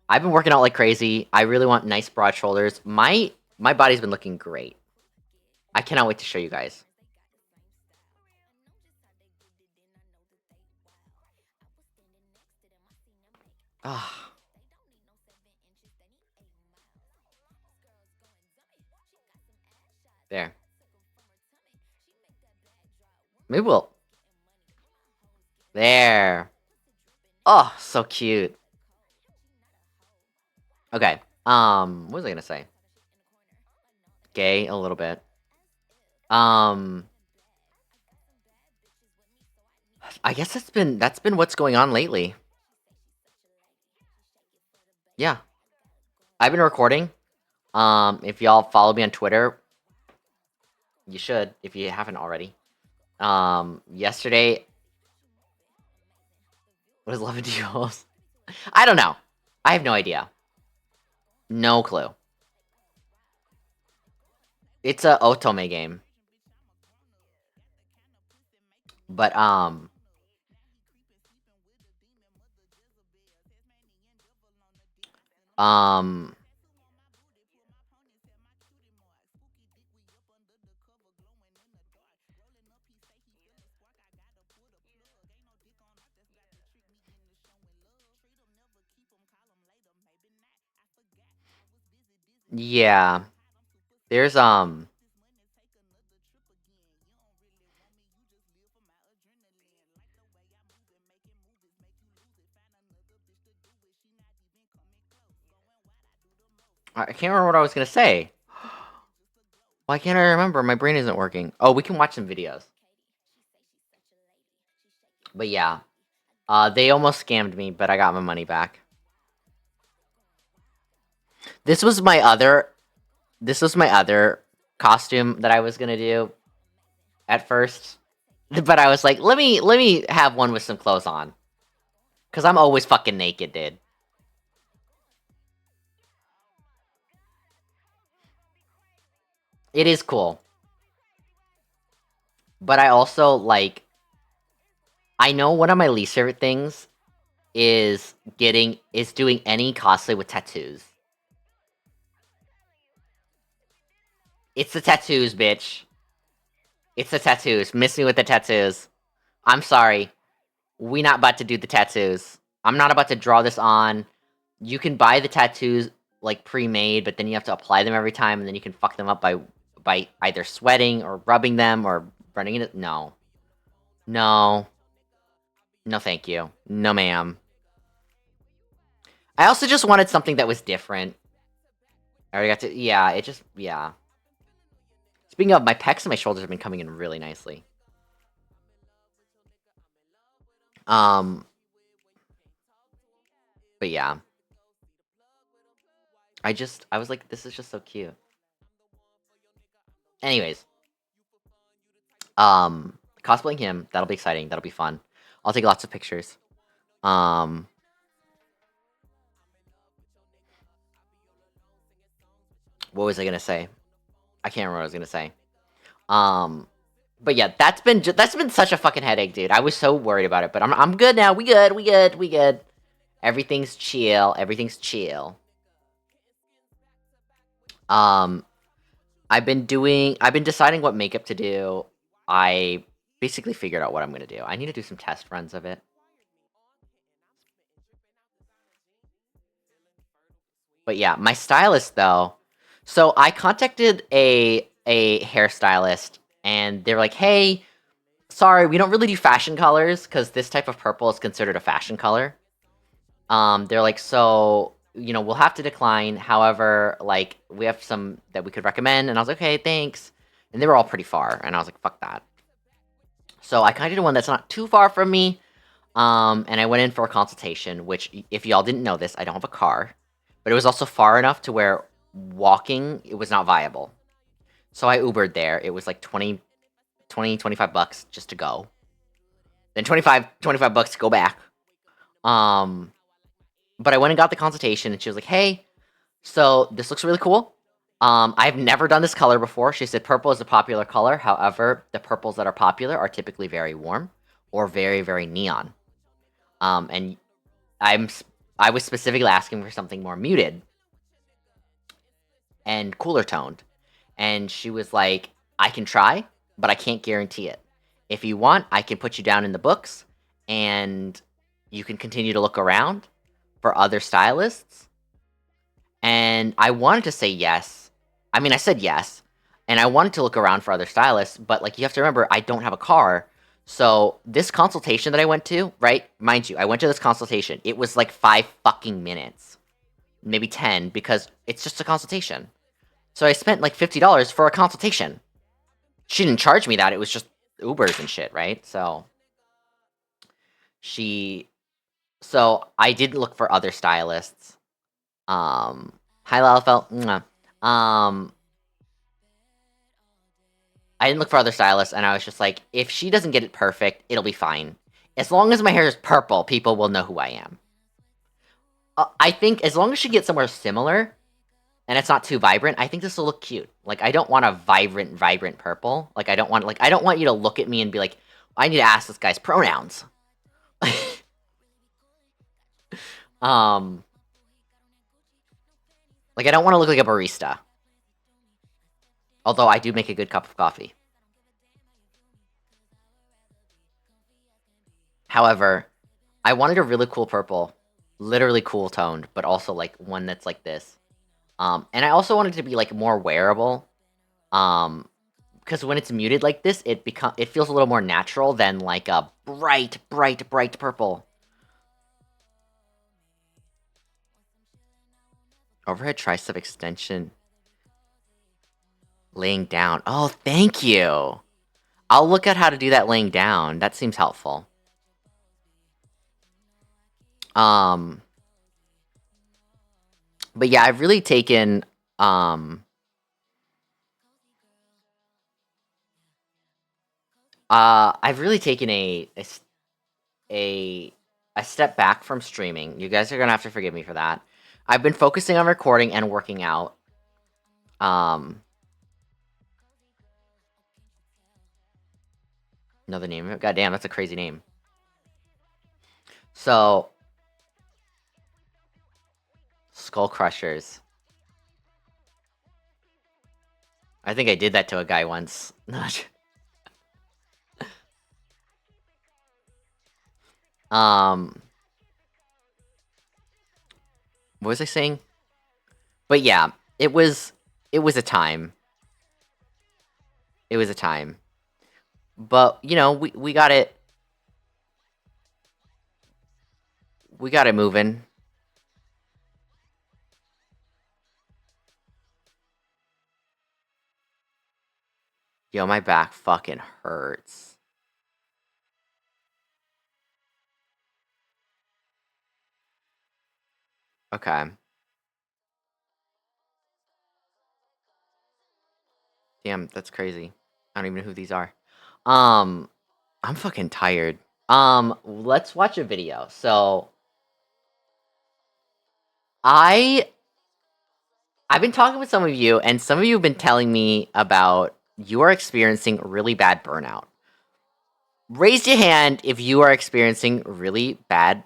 B: I've been working out like crazy. I really want nice broad shoulders. My body's been looking great. I cannot wait to show you guys. Ah. There. Maybe we'll... There. Oh, so cute. Okay. What was I gonna say? Gay, a little bit. I guess that's been what's going on lately. Yeah. I've been recording. If y'all follow me on Twitter, you should, if you haven't already. Yesterday... What is Love and Duels? I don't know. I have no idea. No clue. It's a otome game. But, yeah. There's, I can't remember what I was gonna say. Why can't I remember? My brain isn't working. Oh, we can watch some videos. But yeah. They almost scammed me, but I got my money back. This was my other costume that I was gonna do at first. But I was like, let me have one with some clothes on. Cause I'm always fucking naked, dude. It is cool. But I also, like... I know one of my least favorite things is doing any cosplay with tattoos. It's the tattoos, bitch. It's the tattoos. Miss me with the tattoos. I'm sorry. We not about to do the tattoos. I'm not about to draw this on. You can buy the tattoos, like, pre-made, but then you have to apply them every time, and then you can fuck them up by either sweating or rubbing them or running it. No. No. No, thank you. No, ma'am. I also just wanted something that was different. I already got to... Yeah, it just... Yeah. Speaking of, my pecs and my shoulders have been coming in really nicely. But yeah. I was like, this is just so cute. Anyways. Cosplaying him, that'll be exciting, that'll be fun. I'll take lots of pictures. What was I gonna say? I can't remember what I was gonna say. But yeah, that's been such a fucking headache, dude. I was so worried about it, but I'm good now. We good. Everything's chill. I've been deciding what makeup to do. I basically figured out what I'm gonna do. I need to do some test runs of it. But yeah, my stylist though. So I contacted a hairstylist, and they were like, "Hey, sorry, we don't really do fashion colors because this type of purple is considered a fashion color." They're like, "So, you know, we'll have to decline. However, like, we have some that we could recommend." And I was like, "Okay, thanks." And they were all pretty far, and I was like, "Fuck that." So I kind of did one that's not too far from me. And I went in for a consultation, which, if y'all didn't know this, I don't have a car. But it was also far enough to where walking, it was not viable. So I Ubered there. It was like 25 bucks just to go. Then 25 bucks to go back. But I went and got the consultation, and she was like, "Hey, so this looks really cool. I've never done this color before." She said purple is a popular color. However, the purples that are popular are typically very warm or very, very neon. And I was specifically asking for something more muted and cooler toned. And she was like, "I can try, but I can't guarantee it. If you want, I can put you down in the books, and you can continue to look around for other stylists." And I wanted to say yes. I mean, I said yes, and I wanted to look around for other stylists, but, like, you have to remember, I don't have a car. So this consultation that I went to, right? Mind you, I went to this consultation. It was like 5 fucking minutes. Maybe 10, because it's just a consultation. So I spent like $50 for a consultation. She didn't charge me that. It was just Ubers and shit, right? So I did look for other stylists. Hi Lalafel. I didn't look for other stylists, and I was just like, if she doesn't get it perfect, it'll be fine. As long as my hair is purple, people will know who I am. I think as long as she gets somewhere similar, and it's not too vibrant, I think this will look cute. Like, I don't want a vibrant purple. Like, I don't want you to look at me and be like, I need to ask this guy's pronouns. Like, I don't want to look like a barista. Although I do make a good cup of coffee. However, I wanted a really cool purple. Literally cool toned, but also, like, one that's like this. And I also wanted it to be, like, more wearable. Because when it's muted like this, it feels a little more natural than, like, a bright purple. Overhead tricep extension. Laying down. Oh, thank you! I'll look at how to do that laying down. That seems helpful. But yeah, I've really taken a step back from streaming. You guys are gonna have to forgive me for that. I've been focusing on recording and working out. Another name. God damn, that's a crazy name. So, Skull Crushers. I think I did that to a guy once. What was I saying? But yeah, it was a time. It was a time. But, you know, we got it. We got it moving. Yo, my back fucking hurts. Okay. Damn, that's crazy. I don't even know who these are. I'm fucking tired. Let's watch a video. So, I've been talking with some of you, and some of you have been telling me about you are experiencing really bad burnout. Raise your hand if you are experiencing really bad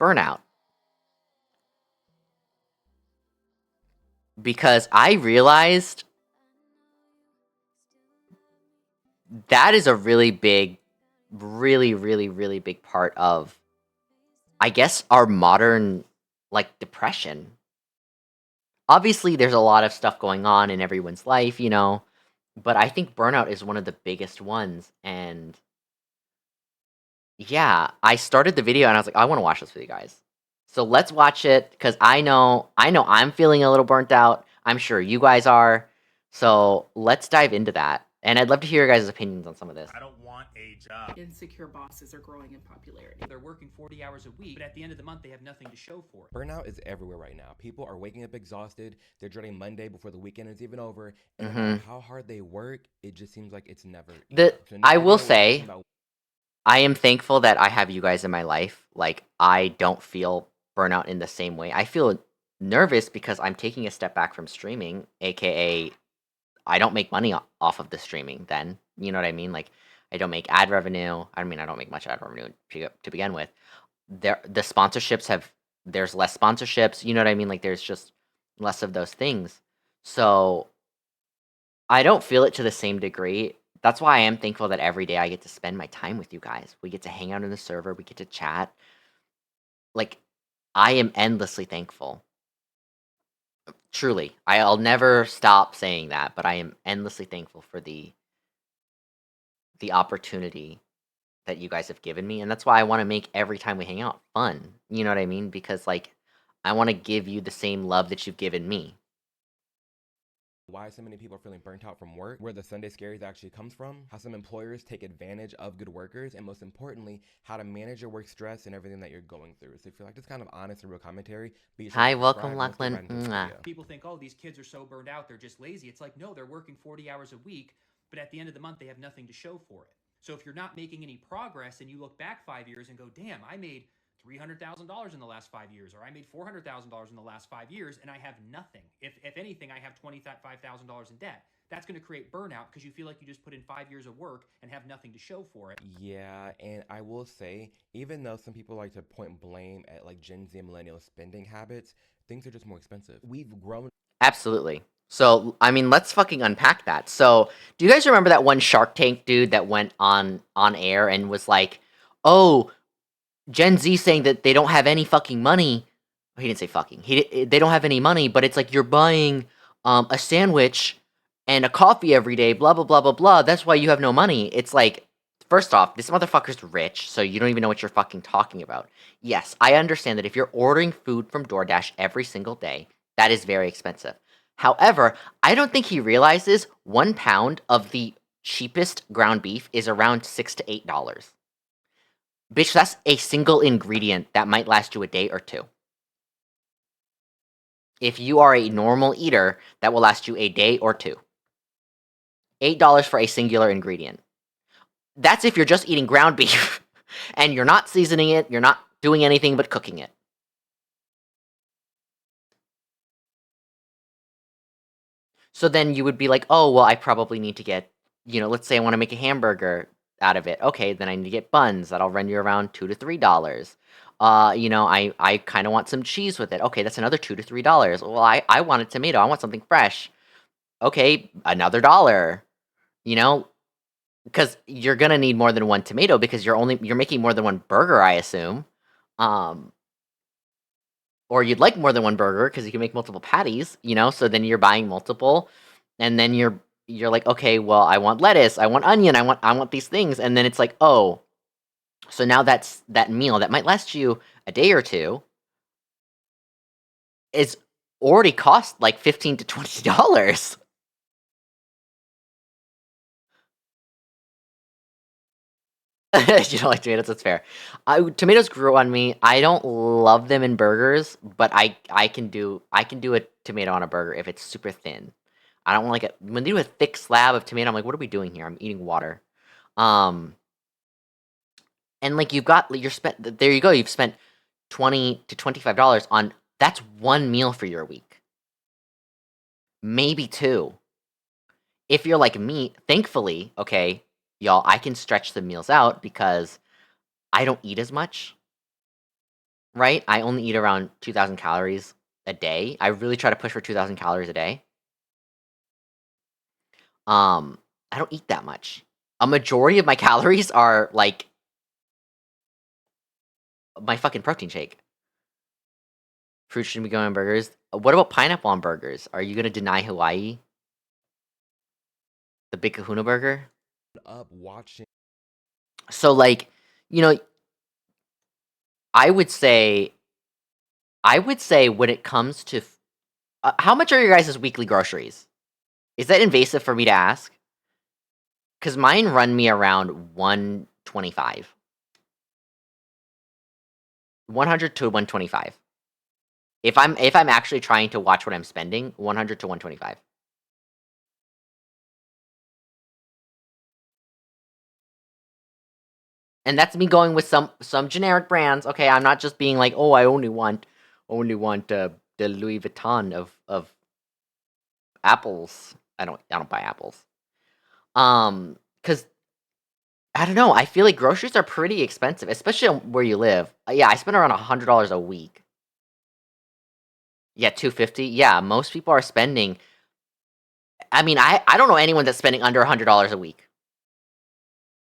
B: burnout. Because I realized that is a really big, really big part of, I guess, our modern, like, depression. Obviously, there's a lot of stuff going on in everyone's life, you know, but I think burnout is one of the biggest ones, and yeah, I started the video and I was like, I want to watch this with you guys. So let's watch it, because I know I'm feeling a little burnt out. I'm sure you guys are. So let's dive into that. And I'd love to hear your guys' opinions on some of this.
F: I don't want a job.
G: Insecure bosses are growing in popularity.
H: They're working 40 hours a week, but at the end of the month, they have nothing to show for it.
I: Burnout is everywhere right now. People are waking up exhausted. They're dreading Monday before the weekend is even over. And no matter how hard they work, it just seems like it's never enough. So
B: I will say, I am thankful that I have you guys in my life. Like, I don't feel burnout in the same way. I feel nervous because I'm taking a step back from streaming, aka I don't make money off of the streaming then. You know what I mean? Like, I don't make ad revenue. I mean, I don't make much ad revenue to begin with. The sponsorships there's less sponsorships. You know what I mean? Like, there's just less of those things. So I don't feel it to the same degree. That's why I am thankful that every day I get to spend my time with you guys. We get to hang out in the server. We get to chat. Like, I am endlessly thankful. Truly. I'll never stop saying that, but I am endlessly thankful for the opportunity that you guys have given me. And that's why I want to make every time we hang out fun. You know what I mean? Because, like, I want to give you the same love that you've given me.
I: Why so many people are feeling burnt out from work, where the Sunday scaries actually comes from, how some employers take advantage of good workers, and most importantly, how to manage your work stress and everything that you're going through. So if you like this kind of honest and real commentary, be sure
B: Hi,
I: to
B: welcome,
I: subscribe. Let's get
B: Lachlan.
I: right into this video.
H: People think, oh, these kids are so burned out, they're just lazy. It's like, no, they're working 40 hours a week, but at the end of the month, they have nothing to show for it. So if you're not making any progress and you look back 5 years and go, damn, I made $300,000 in the last 5 years, or I made $400,000 in the last 5 years, and I have nothing. If anything, I have $25,000 in debt. That's going to create burnout because you feel like you just put in 5 years of work and have nothing to show for it.
I: Yeah, and I will say, even though some people like to point blame at like Gen Z and millennial spending habits, things are just more expensive. We've grown.
B: Absolutely. So, I mean, let's fucking unpack that. So, do you guys remember that one Shark Tank dude that went on air and was like, oh, Gen Z saying that they don't have any fucking money. He didn't say fucking. They don't have any money, but it's like you're buying a sandwich and a coffee every day, blah, blah, blah, blah, blah. That's why you have no money. It's like, first off, this motherfucker's rich, so you don't even know what you're fucking talking about. Yes, I understand that if you're ordering food from DoorDash every single day, that is very expensive. However, I don't think he realizes 1 pound of the cheapest ground beef is around $6 to $8. Bitch, that's a single ingredient that might last you a day or two. If you are a normal eater, that will last you a day or two. $8 for a singular ingredient. That's if you're just eating ground beef and you're not seasoning it, you're not doing anything but cooking it. So then you would be like, oh, well, I probably need to get, let's say I want to make a hamburger out of it. Okay, then I need to get buns. That'll run you around $2 to $3. I kind of want some cheese with it. Okay, that's another $2 to $3. Well, I want a tomato. I want something fresh. Okay, another dollar. Because you're gonna need more than one tomato because you're making more than one burger, I assume. Or you'd like more than one burger because you can make multiple patties, so then you're buying multiple, and then you're like, okay, well, I want lettuce, I want onion, I want these things, and then it's like, oh, so now that meal that might last you a day or two is already cost like $15 to $20. You don't like tomatoes? That's fair. Tomatoes grew on me. I don't love them in burgers, but I can do a tomato on a burger if it's super thin. I don't like it when they do a thick slab of tomato. I'm like, what are we doing here? I'm eating water. And like there you go. You've spent $20 to $25 on that's one meal for your week, maybe two. If you're like me, thankfully, okay, y'all, I can stretch the meals out because I don't eat as much, right? I only eat around 2,000 calories a day. I really try to push for 2,000 calories a day. I don't eat that much. A majority of my calories are like my fucking protein shake. Fruit shouldn't be going on burgers. What about pineapple on burgers? Are you gonna deny Hawaii? The Big Kahuna burger?
I: Up watching.
B: So like, I would say when it comes to how much are your guys' weekly groceries? Is that invasive for me to ask? Because mine run me around 125. 100 to 125. If I'm actually trying to watch what I'm spending, 100 to 125. And that's me going with some generic brands. Okay, I'm not just being like, oh, I only want the Louis Vuitton of apples. I don't buy apples. Because I don't know. I feel like groceries are pretty expensive, especially where you live. Yeah, I spend around $100 a week. Yeah, 250. Yeah, most people are spending. I mean, I don't know anyone that's spending under $100 a week.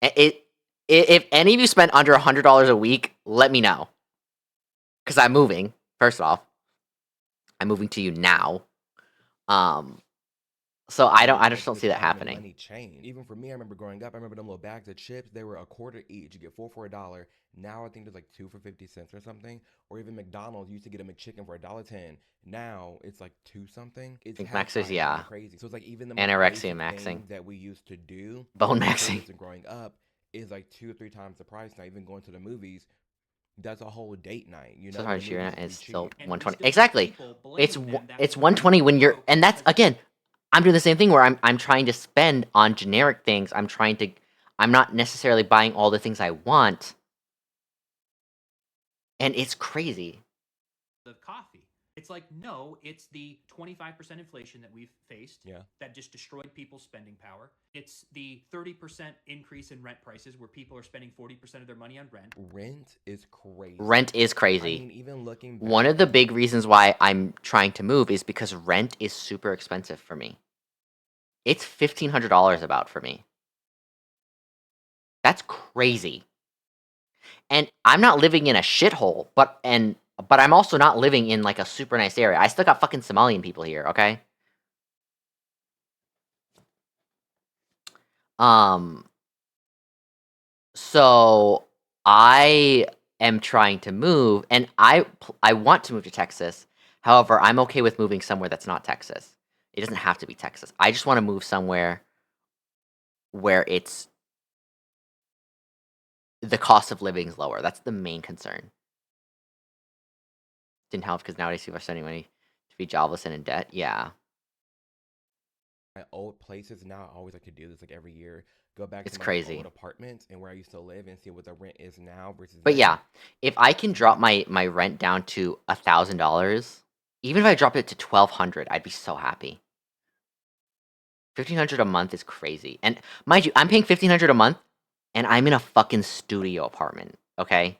B: If any of you spend under $100 a week, let me know. Because I'm moving. First off, I'm moving to you now. So I just don't see that happening.
I: Money change. Even for me, I remember growing up, I remember them little bags of chips, they were a quarter each. You get four for $1. Now I think there's like 2 for 50 cents or something. Or even McDonald's used to get a McChicken for $1.10. Now it's like 2 something. It's
B: Maxers, yeah.
I: Crazy. So it's like even the
B: Anorexia maxing
I: that we used to do,
B: bone maxing,
I: growing up is like 2 or 3 times the price now. Even going to the movies, that's a whole date night.
B: So hard to it's still
H: And
B: 120.
H: still
B: Exactly. It's
H: blame them that
B: it's
H: we're
B: 120 when you're,
H: broke
B: and that's
H: because
B: again, I'm doing the same thing where I'm trying to spend on generic things. I'm not necessarily buying all the things I want, and it's crazy.
H: of coffee. It's like, no, it's the 25% inflation that we've faced that just destroyed people's spending power. It's the 30% increase in rent prices where people are spending 40% of their money on rent.
I: Rent is crazy.
B: Rent is crazy.
I: I mean, even looking back,
B: one of the big reasons why I'm trying to move is because rent is super expensive for me. It's $1,500 about for me. That's crazy. And I'm not living in a shithole, but I'm also not living in like a super nice area. I still got fucking Somalian people here, okay? So I am trying to move, and I want to move to Texas. However, I'm okay with moving somewhere that's not Texas. It doesn't have to be Texas. I just want to move somewhere where the cost of living is lower. That's the main concern. Didn't help because nowadays people are spending money Be jobless and in debt. Yeah,
I: My old places now, I always like to do this like every year. Go back
B: it's
I: to my like
B: crazy.
I: old apartments and where I used to live and see what the rent is now versus
B: But
I: then.
B: yeah, if I can drop my rent down to $1,000, even if I drop it to 1,200, I'd be so happy. 1,500 a month is crazy, and mind you, I'm paying 1,500 a month, and I'm in a fucking studio apartment. Okay,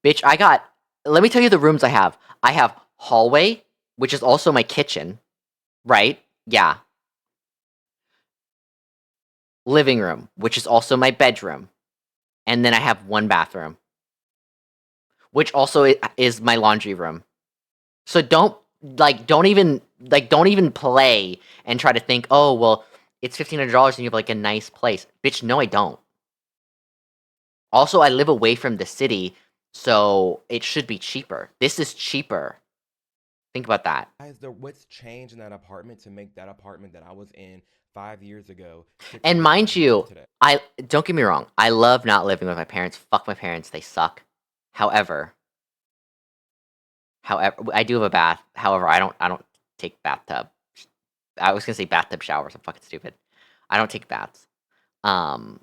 B: bitch, I got. Let me tell you the rooms I have. I have hallway, which is also my kitchen, right? Yeah. Living room, which is also my bedroom, and then I have one bathroom, which also is my laundry room. So don't even play and try to think, oh well, it's $1,500 and you have like a nice place. Bitch, no, I don't. Also, I live away from the city, so it should be cheaper. This is cheaper. Think about that.
I: What's changed in that apartment to make that apartment that I was in 5 years ago
B: And mind you,
I: today?
B: I don't get me wrong. I love not living with my parents. Fuck my parents, they suck. However, I do have a bath. However, I don't take bathtub. I was gonna say bathtub showers. I'm fucking stupid. I don't take baths. Um,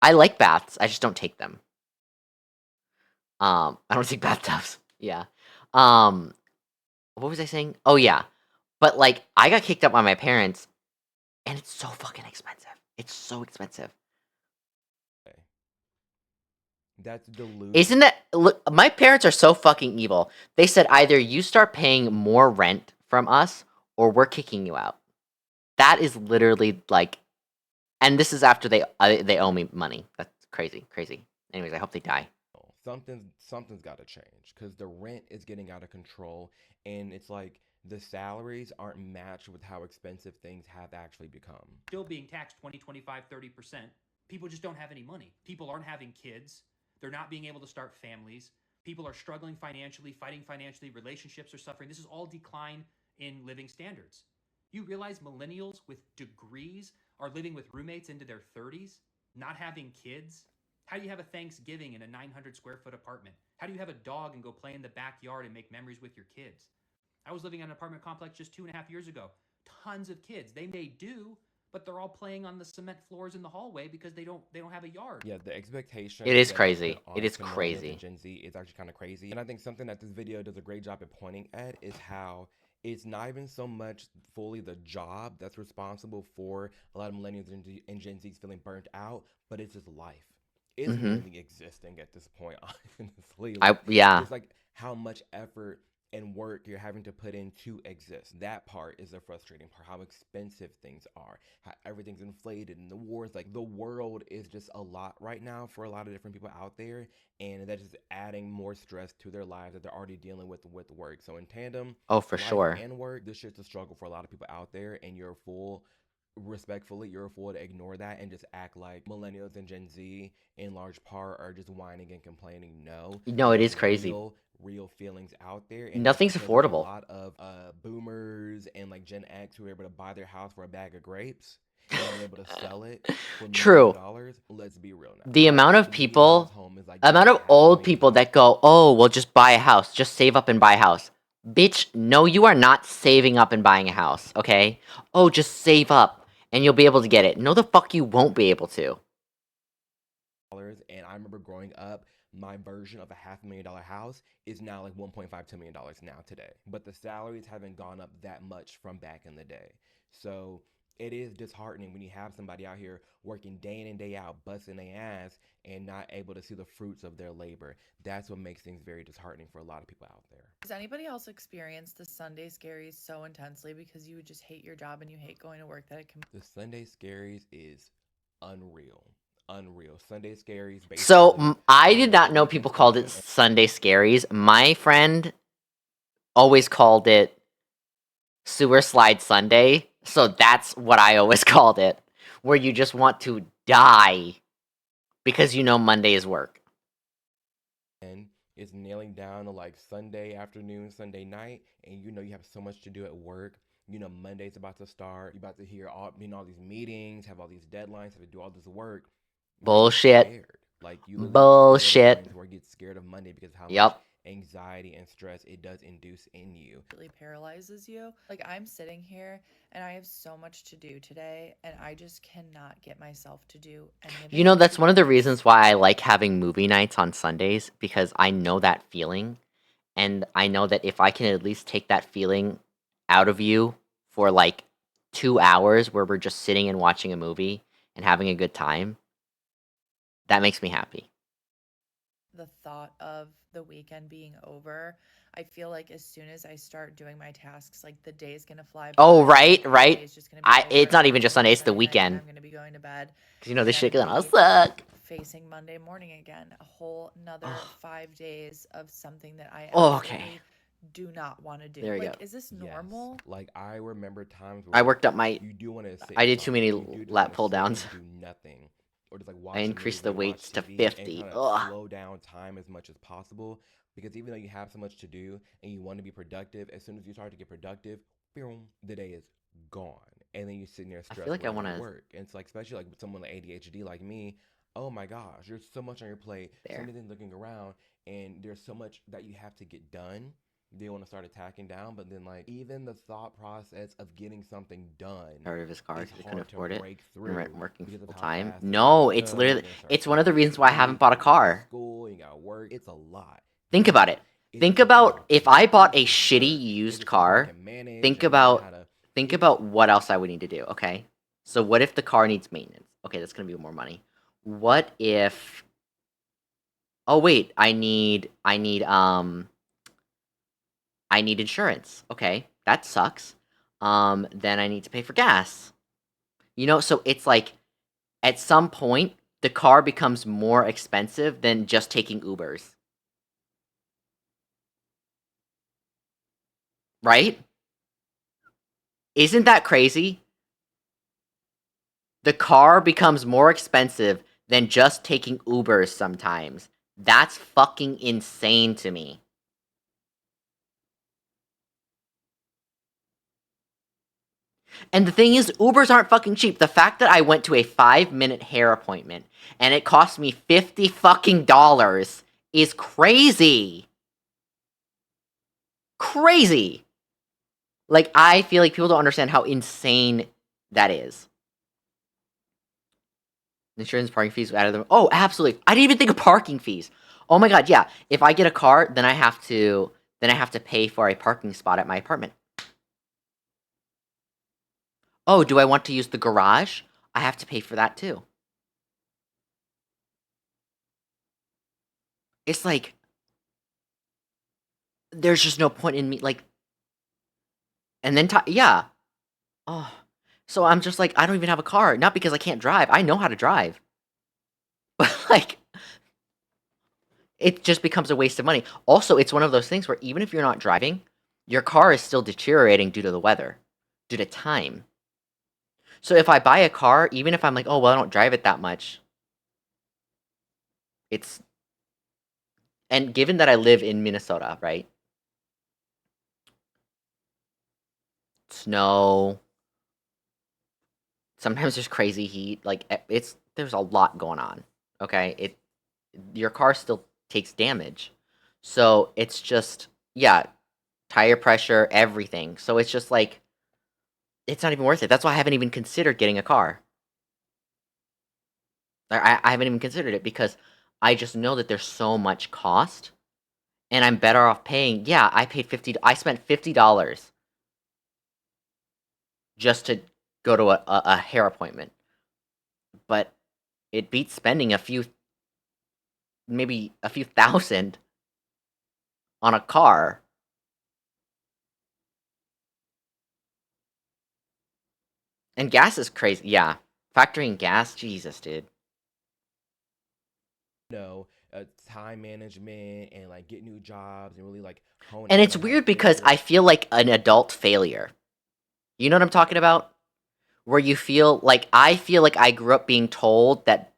B: I like baths. I just don't take them. I don't take bathtubs. Yeah. Um, what was I saying? Oh yeah. But like, I got kicked out by my parents, and it's so fucking expensive. It's so expensive.
I: That's delusional.
B: Isn't that look? My parents are so fucking evil. They said either you start paying more rent from us, or we're kicking you out. That is literally like, and this is after they owe me money. That's crazy, crazy. Anyways, I hope they die.
I: Something's got to change because the rent is getting out of control, and it's like the salaries aren't matched with how expensive things have actually become.
H: Still being taxed 20, 25, 30%. People just don't have any money. People aren't having kids. They're not being able to start families. People are struggling financially, fighting financially. Relationships are suffering. This is all decline in living standards. You realize millennials with degrees are living with roommates into their 30s, not having kids? How do you have a Thanksgiving in a 900 square foot apartment? How do you have a dog and go play in the backyard and make memories with your kids? I was living in an apartment complex just 2.5 years ago. Tons of kids. They may do, but they're all playing on the cement floors in the hallway because they don't have a yard.
I: Yeah, the expectation.
B: It is
I: that
B: crazy.
I: put
B: It is
I: onto millennials
B: crazy.
I: and Gen Z is actually kind of crazy. And I think something that this video does a great job at pointing at is how it's not even so much fully the job that's responsible for a lot of millennials and Gen Zs feeling burnt out, but it's just life. It's really existing at this point, honestly.
B: Yeah.
I: It's like how much effort and work you're having to put in to exist. That part is the frustrating part, how expensive things are, how everything's inflated, and the wars. Like, the world is just a lot right now for a lot of different people out there, and that's just adding more stress to their lives that they're already dealing with work. So in tandem,
B: Oh, for
I: life
B: sure.
I: and work, this shit's a struggle for a lot of people out there, and you're a fool to ignore that and just act like millennials and Gen Z in large part are just whining and complaining.
B: No, it is
I: There's
B: crazy.
I: real feelings out there, and
B: Nothing's
I: because there's
B: affordable.
I: a lot of boomers and like Gen X who are able to buy their house for a bag of grapes and they're able to sell it for millions
B: True.
I: of dollars. Let's be real now.
B: The amount of people, amount of old people that go, oh, well, just buy a house, just save up and buy a house. Bitch, no, you are not saving up and buying a house, okay? Oh, just save up and you'll be able to get it. No, the fuck you won't be able to.
I: And I remember growing up, my version of a $500,000 house is now like $1.5-2 million now today. But the salaries haven't gone up that much from back in the day. So it is disheartening when you have somebody out here working day in and day out, busting their ass, and not able to see the fruits of their labor. That's what makes things very disheartening for a lot of people out there.
F: Does anybody else experience the Sunday scaries so intensely because you would just hate your job and you hate going to work that it can...
I: The Sunday scaries is unreal. Sunday scaries.
B: So I did not know people called it Sunday scaries. My friend always called it Sewer Slide Sunday. So that's what I always called it. Where you just want to die because you know Monday is work.
I: And it's nailing down to like Sunday afternoon, Sunday night, and you know you have so much to do at work. You know Monday's about to start. You're about to hear all these meetings, have all these deadlines, have to do all this work.
B: Bullshit.
I: Like you
B: bullshit.
I: Where you get scared of Monday because of how
B: Yep.
I: much anxiety and stress it does induce in you.
F: Really paralyzes you. Like, I'm sitting here and I have so much to do today, and I just cannot get myself to do any of it.
B: You know, that's one of the reasons why I like having movie nights on Sundays, because I know that feeling. And I know that if I can at least take that feeling out of you for like 2 hours where we're just sitting and watching a movie and having a good time, that makes me happy.
F: The thought of the weekend being over, I feel like as soon as I start doing my tasks, like the day's gonna fly by.
B: Oh, right,
F: the
B: right.
F: day's just gonna be over,
B: It's not
F: and
B: even just Sunday, it's the
F: Saturday night, and
B: weekend.
F: I'm gonna be going to bed.
B: Because you know this
F: and
B: shit
F: then
B: gonna
F: be
B: suck.
F: Facing Monday morning again, a whole another 5 days of something that I
B: Oh,
F: absolutely
B: okay.
F: do not want to do.
B: There we
F: Like,
B: go.
F: is this
I: Yes.
F: normal?
I: Like I remember times where
B: I worked up my.
I: you do want to sit
B: I
I: in
B: did too many
I: comfort, you do just
B: lat
I: wanna
B: pull
I: sit and
B: downs.
I: do nothing, or just like watch
B: I
I: a
B: increased
I: movie
B: the
I: or watch
B: weights to
I: TV
B: 50.
I: and kind of
B: Ugh.
I: slow down time as much as possible. Because even though you have so much to do and you want to be productive, as soon as you start to get productive, boom, the day is gone, and then you're sitting there
B: I
I: stressed
B: feel like I
I: waiting to
B: want to.
I: work. And it's like, especially like with someone like ADHD like me, oh my gosh, there's so much on your plate, so
B: There.
I: many things looking around, and there's so much that you have to get done. They want to start attacking down, but then like even the thought process of getting something done
B: Got rid of his car
I: is
B: because he couldn't
I: hard to
B: afford it.
I: break
B: And
I: through
B: working
I: because of
B: full
I: how
B: time.
I: fast it's
B: No,
I: gotta
B: it's
I: go.
B: literally.
I: You gotta start
B: It's one of the
I: planning
B: reasons why I
I: your
B: haven't
I: week,
B: bought a
I: you gotta go to
B: car.
I: school, you gotta work. It's a lot.
B: Think
I: But
B: about it.
I: it's
B: Think
I: fucking
B: about
I: worth
B: if
I: it.
B: I bought a
I: It's
B: shitty
I: worth it.
B: used
I: It's something you
B: car.
I: can manage
B: Think
I: and learn how
B: about
I: to.
B: think
I: It,
B: about what else I would need to do. Okay, so what if the car needs maintenance? Okay, that's gonna be more money. What if? Oh wait, I need insurance. Okay, that sucks. Then I need to pay for gas. You know, so it's like at some point the car becomes more expensive than just taking Ubers. Right? Isn't that crazy? The car becomes more expensive than just taking Ubers sometimes. That's fucking insane to me. And the thing is, Ubers aren't fucking cheap. The fact that I went to a 5-minute hair appointment and it cost me $50 fucking dollars is crazy. Crazy. Like, I feel like people don't understand how insane that is. Insurance, parking fees, added them. Oh, absolutely. I didn't even think of parking fees. Oh my god, yeah. If I get a car, then I have to pay for a parking spot at my apartment. Oh, do I want to use the garage? I have to pay for that too. It's like there's just no point in me like and then yeah. Oh. So I'm just like I don't even have a car, not because I can't drive. I know how to drive. But like it just becomes a waste of money. Also, it's one of those things where even if you're not driving, your car is still deteriorating due to the weather, due to time. So if I buy a car, even if I'm like, oh, well, I don't drive it that much, it's. And given that I live in Minnesota, right? Snow. Sometimes there's crazy heat. Like, there's a lot going on. Okay? Your car still takes damage. So it's just, yeah, tire pressure, everything. So it's just like, it's not even worth it. That's why I haven't even considered getting a car. I haven't even considered it because I just know that there's so much cost, and I'm better off paying. Yeah, I spent $50 just to go to a hair appointment, but it beats spending maybe a few thousand on a car. And gas is crazy. Yeah, factoring gas, Jesus, dude.
I: know, time management and like get new jobs and really like hone
B: And
I: in
B: it's
I: on how to
B: weird because
I: focus.
B: I feel like an adult failure. You know what I'm talking about? Where you feel like I feel like I grew up being told that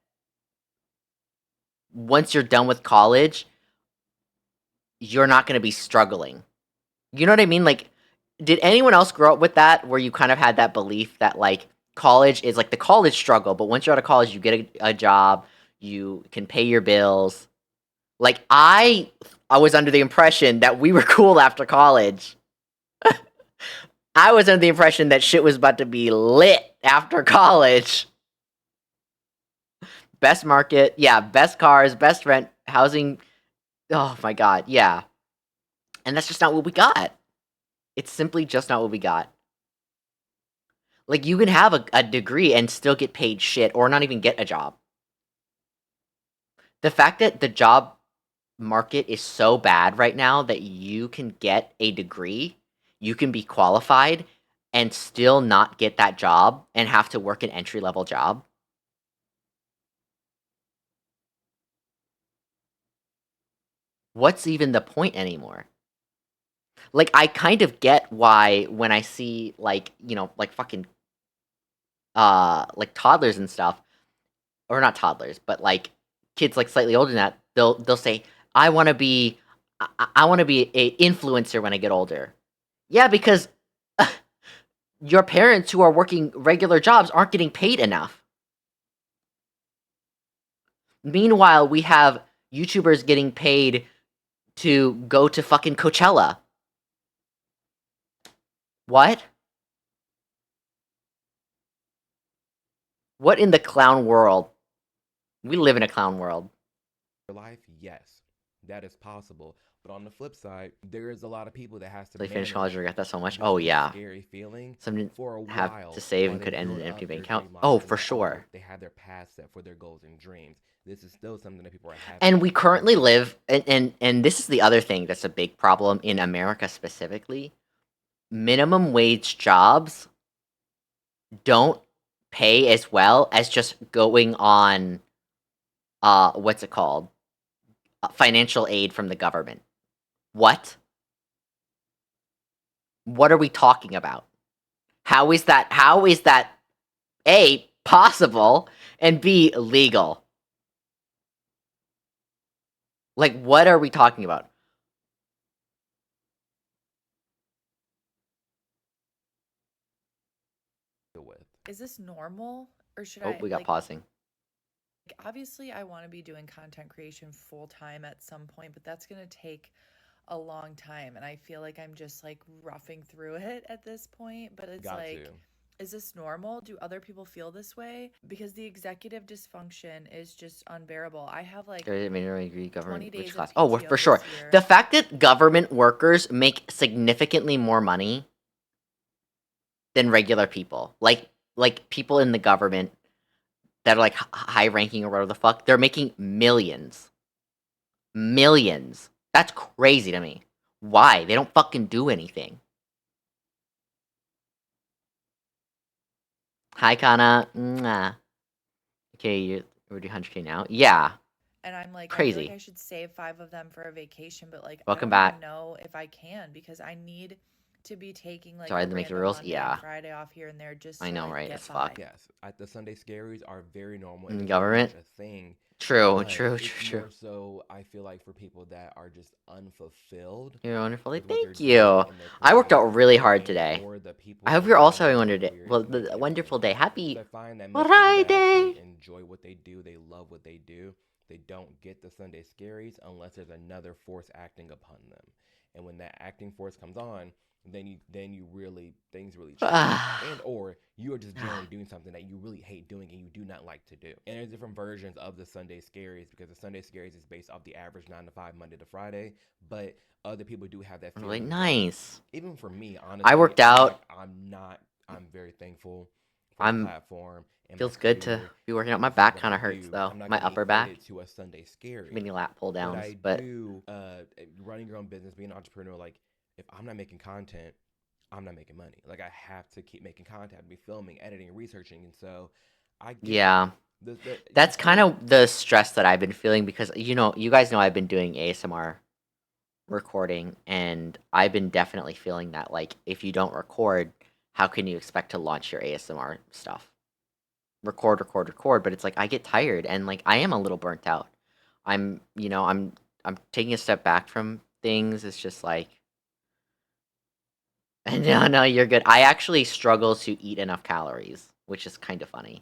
B: once you're done with college, you're not going to be struggling. You know what I mean? Like, did anyone else grow up with that where you kind of had that belief that like college is like the college struggle, but once you're out of college, you get a job, you can pay your bills. Like I was under the impression that we were cool after college. I was under the impression that shit was about to be lit after college. Best market, yeah, best cars, best rent, housing. Oh my god, yeah. And that's just not what we got. It's simply just not what we got. Like, you can have a degree and still get paid shit or not even get a job. The fact that the job market is so bad right now that you can get a degree, you can be qualified, and still not get that job and have to work an entry-level job. What's even the point anymore? Like, I kind of get why when I see, like, you know, like, fucking, like, toddlers and stuff, or not toddlers, but, like, kids, like, slightly older than that, they'll say, I wanna be a influencer when I get older. Yeah, because your parents who are working regular jobs aren't getting paid enough. Meanwhile, we have YouTubers getting paid to go to fucking Coachella. What? What in the clown world? We live in a clown world.
I: Your life, yes, that is possible. But on the flip side, there is a lot of people that has to
B: They finish
I: manage
B: college, regret that so much.
I: this
B: Oh yeah.
I: scary feeling
B: Some didn't
I: for a
B: have
I: while
B: to save
I: while
B: and
I: they
B: could end in
I: build
B: an empty
I: up
B: bank
I: their
B: account.
I: dream
B: Oh,
I: lives, and
B: for
I: that
B: sure.
I: also they have their path set for their goals and dreams. This is still something that people are having.
B: And we
I: to
B: currently
I: deal with.
B: live, and this is the other thing that's a big problem in America specifically. Minimum wage jobs don't pay as well as just going on, what's it called? Financial aid from the government. What? What are we talking about? How is that A, possible, and B, legal? Like, what are we talking about?
I: With.
F: Is this normal, or should
B: Oh,
F: I
B: we got
F: like?
B: pausing.
F: Obviously, I want to be doing content creation full time at some point, but that's gonna take a long time, and I feel like I'm just like roughing through it at this point. But it's
I: Got
F: like,
I: to.
F: is this normal? Do other people feel this way? Because the executive dysfunction is just unbearable. I have like
B: Agree, government
F: 20
B: which
F: days of
B: class? Oh, for
F: PTO
B: sure.
F: this year.
B: The fact that government workers make significantly more money than regular people, like people in the government that are like high ranking or whatever the fuck, they're making millions. Millions. That's crazy to me. Why? They don't fucking do anything. Hi, Kana. Mwah. Okay, we're doing 100K now. Yeah.
F: And I'm like, I feel
B: Crazy.
F: like I should save 5 of them for a vacation, but like,
B: Welcome
F: I don't
B: back.
F: even know if I can because I need to be taking like
B: Sorry,
F: a
B: to make the
F: random
B: rules.
F: Monday
B: Yeah.
F: and Friday off here and there just
B: I
F: to
B: know,
F: like
B: right?
F: get
B: As
F: by.
B: fuck.
I: Yes, the Sunday scaries are very normal
B: In
I: and it's
B: government?
I: very much a thing.
B: True,
I: But
B: true,
I: it's
B: true, true.
I: more so, I feel like, for people that are just unfulfilled
B: You're wonderful.
I: with what they're
B: Thank
I: doing
B: you.
I: in their
B: I worked out
I: creative
B: really hard
I: lane,
B: today.
I: or the people
B: I hope
I: that
B: you're
I: are
B: also
I: in
B: having a
I: their
B: wonderful day.
I: careers
B: Well,
I: making
B: the
I: it
B: wonderful
I: big.
B: day. Happy
I: So I find that most people that
B: Friday.
I: actually enjoy what they do, they love what they do, they don't get the Sunday scaries unless there's another force acting upon them. And when that acting force comes on, then you really, things really change. And or you are just generally doing something that you really hate doing and you do not like to do. And there's different versions of the Sunday scaries because the Sunday scaries is based off the average 9 to 5 Monday to Friday, but other people do have that
B: I'm
I: feeling
B: like,
I: as
B: nice.
I: well. Even for me, honestly,
B: I worked out.
I: I'm very thankful for the platform and
B: Feels
I: my
B: good to
I: career
B: be working out.
I: and
B: My
I: the things
B: back
I: that
B: kind
I: I
B: of hurts
I: do.
B: though.
I: I'm not
B: My
I: gonna
B: upper
I: equate
B: back.
I: it to a Sunday scary.
B: Many lat pull
I: But
B: downs,
I: I
B: but
I: do running your own business, being an entrepreneur. Like, if I'm not making content, I'm not making money. Like, I have to keep making content, I have to be filming, editing, researching, and so I get
B: yeah. That's kind of the stress that I've been feeling because you guys know I've been doing ASMR recording and I've been definitely feeling that like if you don't record, how can you expect to launch your ASMR stuff? Record, but it's like I get tired and like I am a little burnt out. I'm taking a step back from things. It's just like no, you're good. I actually struggle to eat enough calories, which is kind of funny.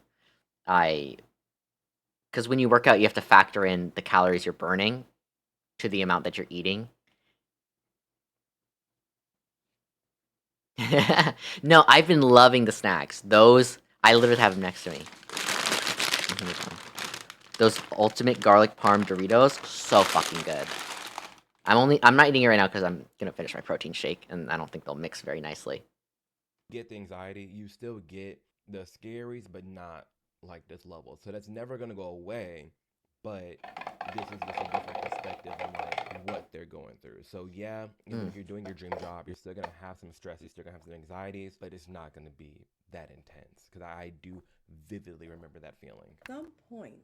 B: Because when you work out, you have to factor in the calories you're burning to the amount that you're eating. No, I've been loving the snacks. Those, I literally have them next to me. Those ultimate garlic parm Doritos, so fucking good. I'm not eating it right now because I'm gonna finish my protein shake, and I don't think they'll mix very nicely.
I: Get the anxiety, you still get the scaries, but not like this level. So that's never gonna go away, but this is just a different perspective on like what they're going through. So yeah, even if you're doing your dream job, you're still gonna have some stress, you're still gonna have some anxieties, but it's not gonna be that intense. Because I do vividly remember that feeling.
C: Some point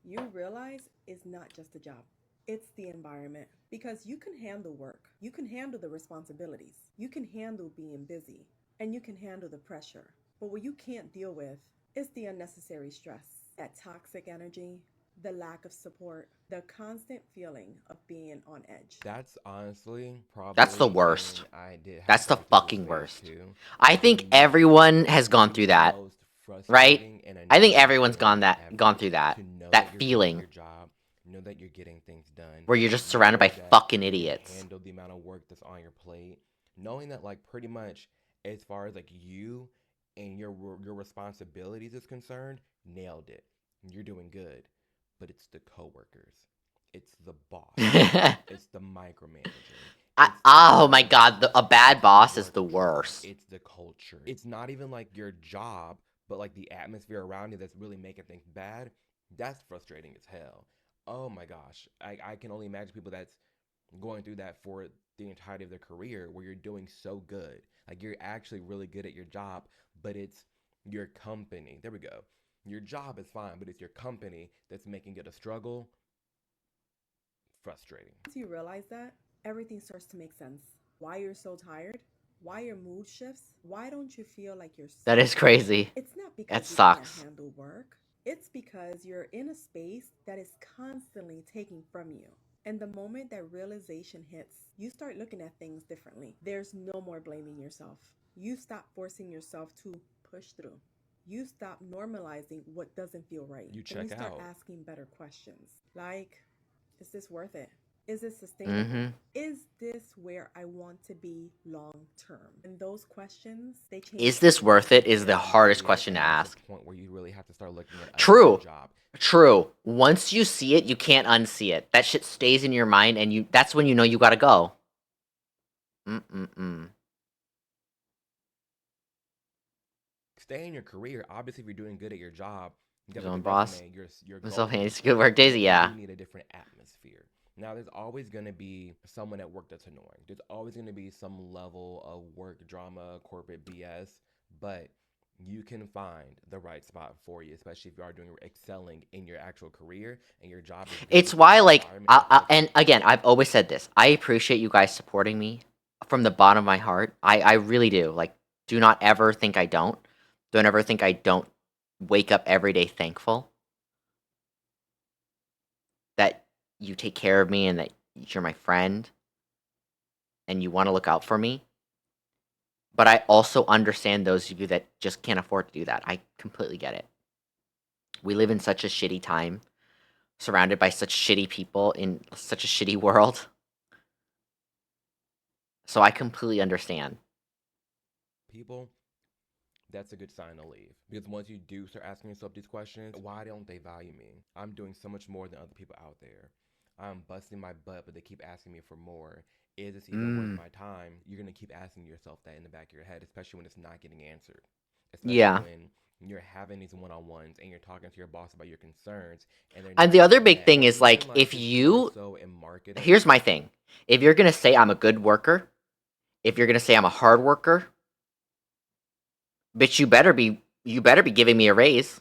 C: you realize it's not just a job. It's the environment. Because you can handle work. You can handle the responsibilities. You can handle being busy. And you can handle the pressure. But what you can't deal with is the unnecessary stress, that toxic energy, the lack of support, the constant feeling of being on edge.
I: That's honestly probably
B: That's the worst.
I: when I did
B: That's the
I: have to go through
B: fucking
I: this phase
B: worst.
I: too.
B: I think everyone has gone through that, right? I think everyone's gone through that. That feeling
I: your job, know that you're getting things done,
B: where you're just surrounded by
I: know that
B: fucking
I: you can
B: idiots.
I: handle the amount of work that's on your plate, knowing that like pretty much as far as like you and your responsibilities is concerned, nailed it. You're doing good, but it's the coworkers, it's the boss, it's the micromanager.
B: Oh my god, a bad boss is the worst.
I: It's the culture. It's not even like your job, but like the atmosphere around you that's really making things bad. That's frustrating as hell. Oh my gosh. I can only imagine people that's going through that for the entirety of their career where you're doing so good. Like you're actually really good at your job, but it's your company. There we go. Your job is fine, but it's your company that's making it a struggle. Frustrating.
C: Once you realize that, everything starts to make sense. Why you're so tired, why your mood shifts, why don't you feel like you're so
B: That is crazy.
C: It's not because
B: That
C: you
B: sucks.
C: can't handle work. It's because you're in a space that is constantly taking from you. And the moment that realization hits, you start looking at things differently. There's no more blaming yourself. You stop forcing yourself to push through. You stop normalizing what doesn't feel right.
I: You
C: and
I: check
C: you start
I: out.
C: asking better questions. Like, is this worth it? Is it sustainable? Is this where I want to be long term? And those questions, they change.
B: Is this worth it is the hardest question to
I: That's
B: ask.
I: the point where you really have to start looking at
B: True.
I: your job.
B: True. Once you see it, you can't unsee it. That shit stays in your mind, and that's when you know you gotta go.
I: Stay in your career. Obviously, if you're doing good at your job, you got
B: Your
I: a
B: own
I: good
B: boss.
I: resume, you're
B: So
I: golden.
B: it's good work days,
I: But
B: yeah.
I: You need a different atmosphere. Now, there's always going to be someone at work that's annoying. There's always going to be some level of work drama, corporate BS, but you can find the right spot for you, especially if you are doing excelling in your actual career and your job is
B: It's why, like, and again, I've always said this. I appreciate you guys supporting me from the bottom of my heart. I really do. Like, do not ever think I don't. Don't ever think I don't wake up every day thankful that you take care of me and that you're my friend and you want to look out for me. But I also understand those of you that just can't afford to do that. I completely get it. We live in such a shitty time, surrounded by such shitty people in such a shitty world. So I completely understand.
I: People, that's a good sign to leave. Because once you do start asking yourself these questions, why don't they value me? I'm doing so much more than other people out there. I'm busting my butt, but they keep asking me for more. Is this even worth my time? You're going to keep asking yourself that in the back of your head, especially when it's not getting answered. Especially when you're having these one-on-ones and you're talking to your boss about your concerns. And
B: the other big thing is, like, if you... Here's my thing. If you're going to say I'm a good worker, if you're going to say I'm a hard worker, bitch, you better be giving me a raise.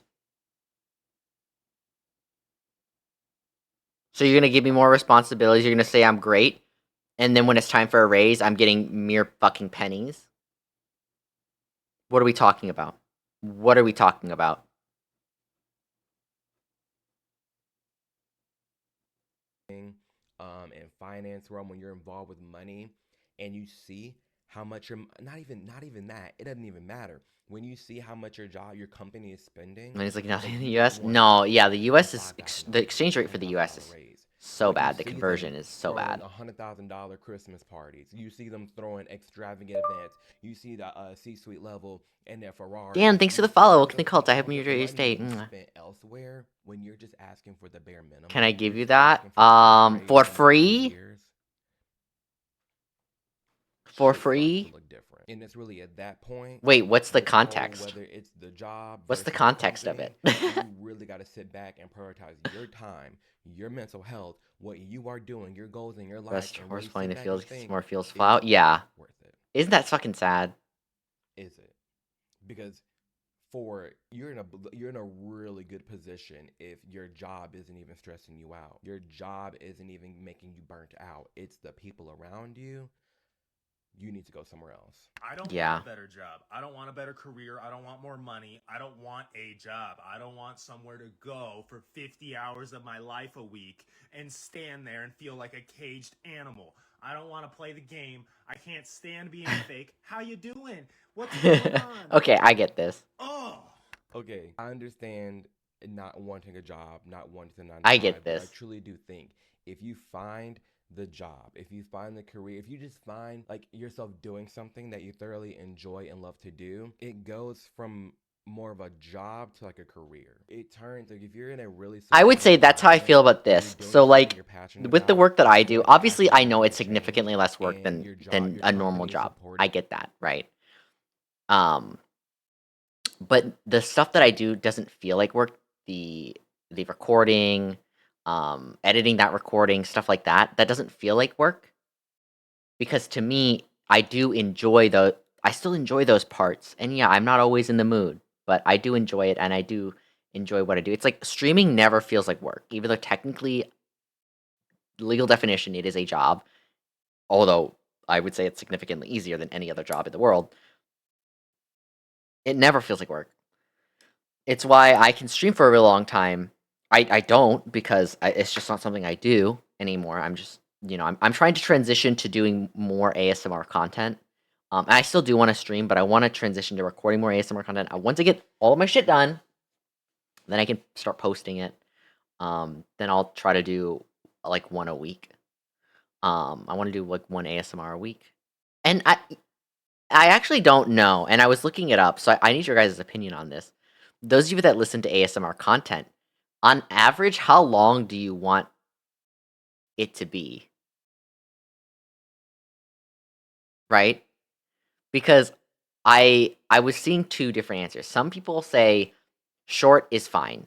B: So you're gonna give me more responsibilities, you're gonna say I'm great, and then when it's time for a raise, I'm getting mere fucking pennies? What are we talking about? What are we talking about?
I: In finance realm, when you're involved with money and you see how much not even that. It doesn't even matter. When you see how much your company is spending,
B: And he's like, nothing in the
I: you
B: U.S.
I: want
B: No, yeah, the
I: a
B: U.S. is
I: $5,000
B: the exchange rate for the U.S.
I: $10,000
B: is
I: raise.
B: so
I: But you
B: bad. The
I: see
B: conversion
I: them
B: is so
I: throwing
B: bad.
I: $100,000 Christmas parties. You see them throwing extravagant events. You see the C-suite level and their Ferrari.
B: Dan, thanks for the follow. Welcome to the cult. I have your state.
I: Spent elsewhere when you're just asking for the bare minimum.
B: Can I give
I: You're
B: you
I: just
B: that?
I: asking for the raise
B: For
I: in the next 2
B: free?
I: years.
B: For
I: Shit starts to
B: free?
I: look different. And it's really at that point.
B: Wait, what's the
I: With all,
B: context?
I: whether it's the job,
B: What's the
I: versus
B: context of
I: company,
B: it?
I: you really got to sit back and prioritize your time, your mental health, what you are doing, your goals in your life,
B: Best
I: and
B: horse
I: really
B: playing
I: sit
B: the
I: back
B: fields
I: and
B: gets
I: think,
B: more fields
I: is
B: flout.
I: it
B: Yeah.
I: worth it?
B: Isn't that fucking sad?
I: Is it? Because you're in a really good position if your job isn't even stressing you out. Your job isn't even making you burnt out. It's the people around you. You need to go somewhere else.
J: I don't
B: Yeah.
J: want a better job. I don't want a better career. I don't want more money. I don't want a job. I don't want somewhere to go for 50 hours of my life a week and stand there and feel like a caged animal. I don't want to play the game. I can't stand being fake. How you doing? What's going on?
B: Okay, I get this.
J: Oh.
I: Okay, I understand not wanting a job, not wanting to 9 to
B: I
I: 5,
B: get
I: but I
B: this.
I: truly do think if you find the job, if you find the career, if you just find like yourself doing something that you thoroughly enjoy and love to do, it goes from more of a job to like a career. It turns like if you're in a really
B: I would say
I: supportive
B: that's how I feel
I: environment
B: about
I: and you're
B: this.
I: doing
B: So
I: something
B: like
I: you're passionate
B: with the
I: about,
B: work that I
I: you
B: do,
I: feel like
B: obviously
I: actually
B: I know
I: making
B: it's
I: a change,
B: significantly less work
I: and your
B: than a normal
I: company is
B: job.
I: supportive.
B: I get that, right? But the stuff that I do doesn't feel like work. The recording, editing that recording, stuff like that, that doesn't feel like work. Because to me, I still enjoy those parts. And yeah, I'm not always in the mood, but I do enjoy it and I do enjoy what I do. It's like streaming never feels like work, even though technically, legal definition, it is a job. Although I would say it's significantly easier than any other job in the world. It never feels like work. It's why I can stream for a real long time. I don't because it's just not something I do anymore. I'm just, I'm trying to transition to doing more ASMR content. And I still do want to stream, but I want to transition to recording more ASMR content. Once I get all of my shit done, then I can start posting it. Then I'll try to do like one a week. I want to do like one ASMR a week. And I actually don't know, and I was looking it up, so I need your guys' opinion on this. Those of you that listen to ASMR content, on average, how long do you want it to be? Right? Because I was seeing two different answers. Some people say short is fine.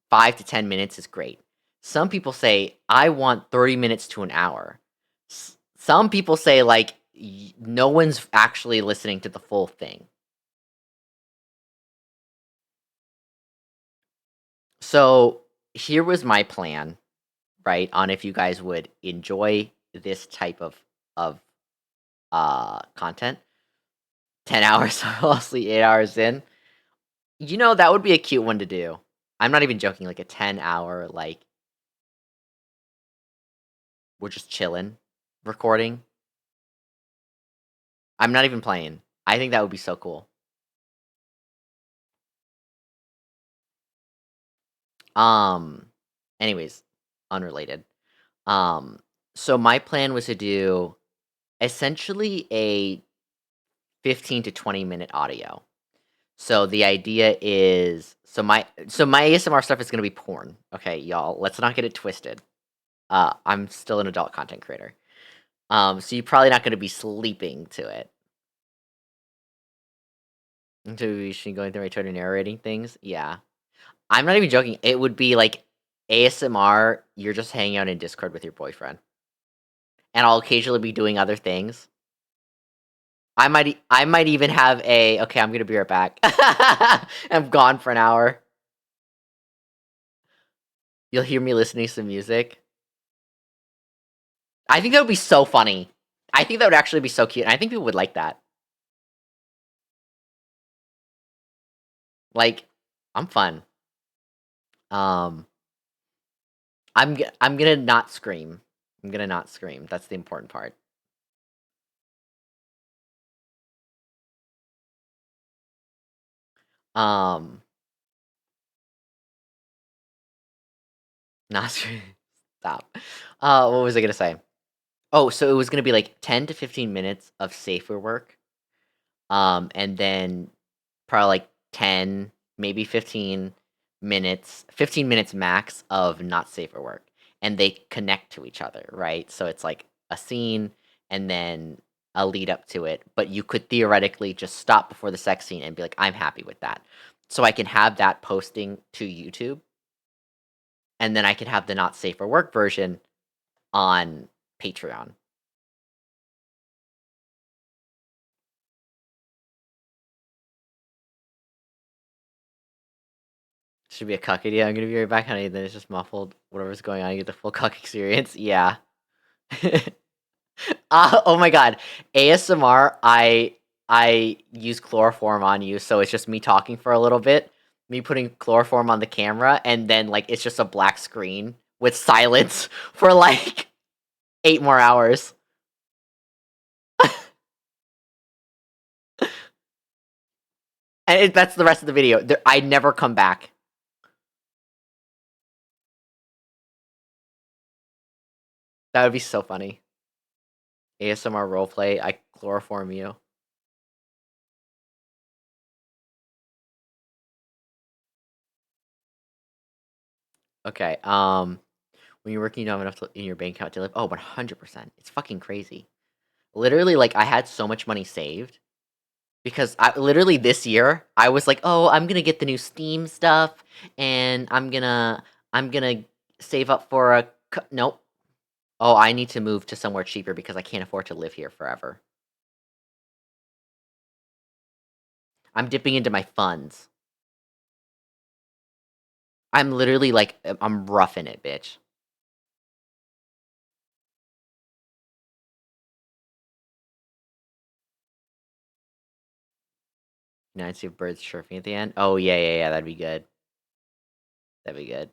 B: 5 to 10 minutes is great. Some people say I want 30 minutes to an hour. Some people say like no one's actually listening to the full thing. So here was my plan, right? On if you guys would enjoy this type of content. 10 hours fall asleep, 8 hours in. That would be a cute one to do. I'm not even joking, like a 10-hour, like we're just chilling recording. I'm not even playing. I think that would be so cool. Anyways, unrelated. So my plan was to do essentially a 15 to 20 minute audio. So the idea is my ASMR stuff is gonna be porn. Okay, y'all, let's not get it twisted. I'm still an adult content creator. So you're probably not gonna be sleeping to it. Until we should going through my Twitter narrating things. Yeah. I'm not even joking. It would be like ASMR, you're just hanging out in Discord with your boyfriend. And I'll occasionally be doing other things. I might even have okay, I'm gonna be right back. I'm gone for an hour. You'll hear me listening to some music. I think that would be so funny. I think that would actually be so cute. And I think people would like that. Like, I'm fun. I'm gonna not scream. I'm gonna not scream. That's the important part. Not stop. What was I gonna say? Oh, so it was gonna be like 10 to 15 minutes of safer work. And then probably like 10, maybe 15 minutes max of not safer work. And they connect to each other, right? So it's like a scene and then a lead up to it. But you could theoretically just stop before the sex scene and be like, I'm happy with that. So I can have that posting to YouTube. And then I can have the not safer work version on Patreon. Should be a cuck idea. I'm gonna be right back, honey. Then it's just muffled. Whatever's going on, you get the full cuck experience. Yeah. Oh my god. ASMR, I use chloroform on you, so it's just me talking for a little bit, me putting chloroform on the camera, and then like it's just a black screen with silence for like 8 more hours. And that's the rest of the video. I never come back. That would be so funny. ASMR roleplay, I chloroform you. Okay, when you're working, you don't have enough in your bank account to live. Oh, 100%. It's fucking crazy. Literally, like, I had so much money saved because literally this year I was like, oh, I'm gonna get the new Steam stuff, and I'm gonna save up for a nope. Oh, I need to move to somewhere cheaper because I can't afford to live here forever. I'm dipping into my funds. I'm literally like, I'm roughing it, bitch. You know, I see birds chirping at the end. Oh yeah, that'd be good. That'd be good.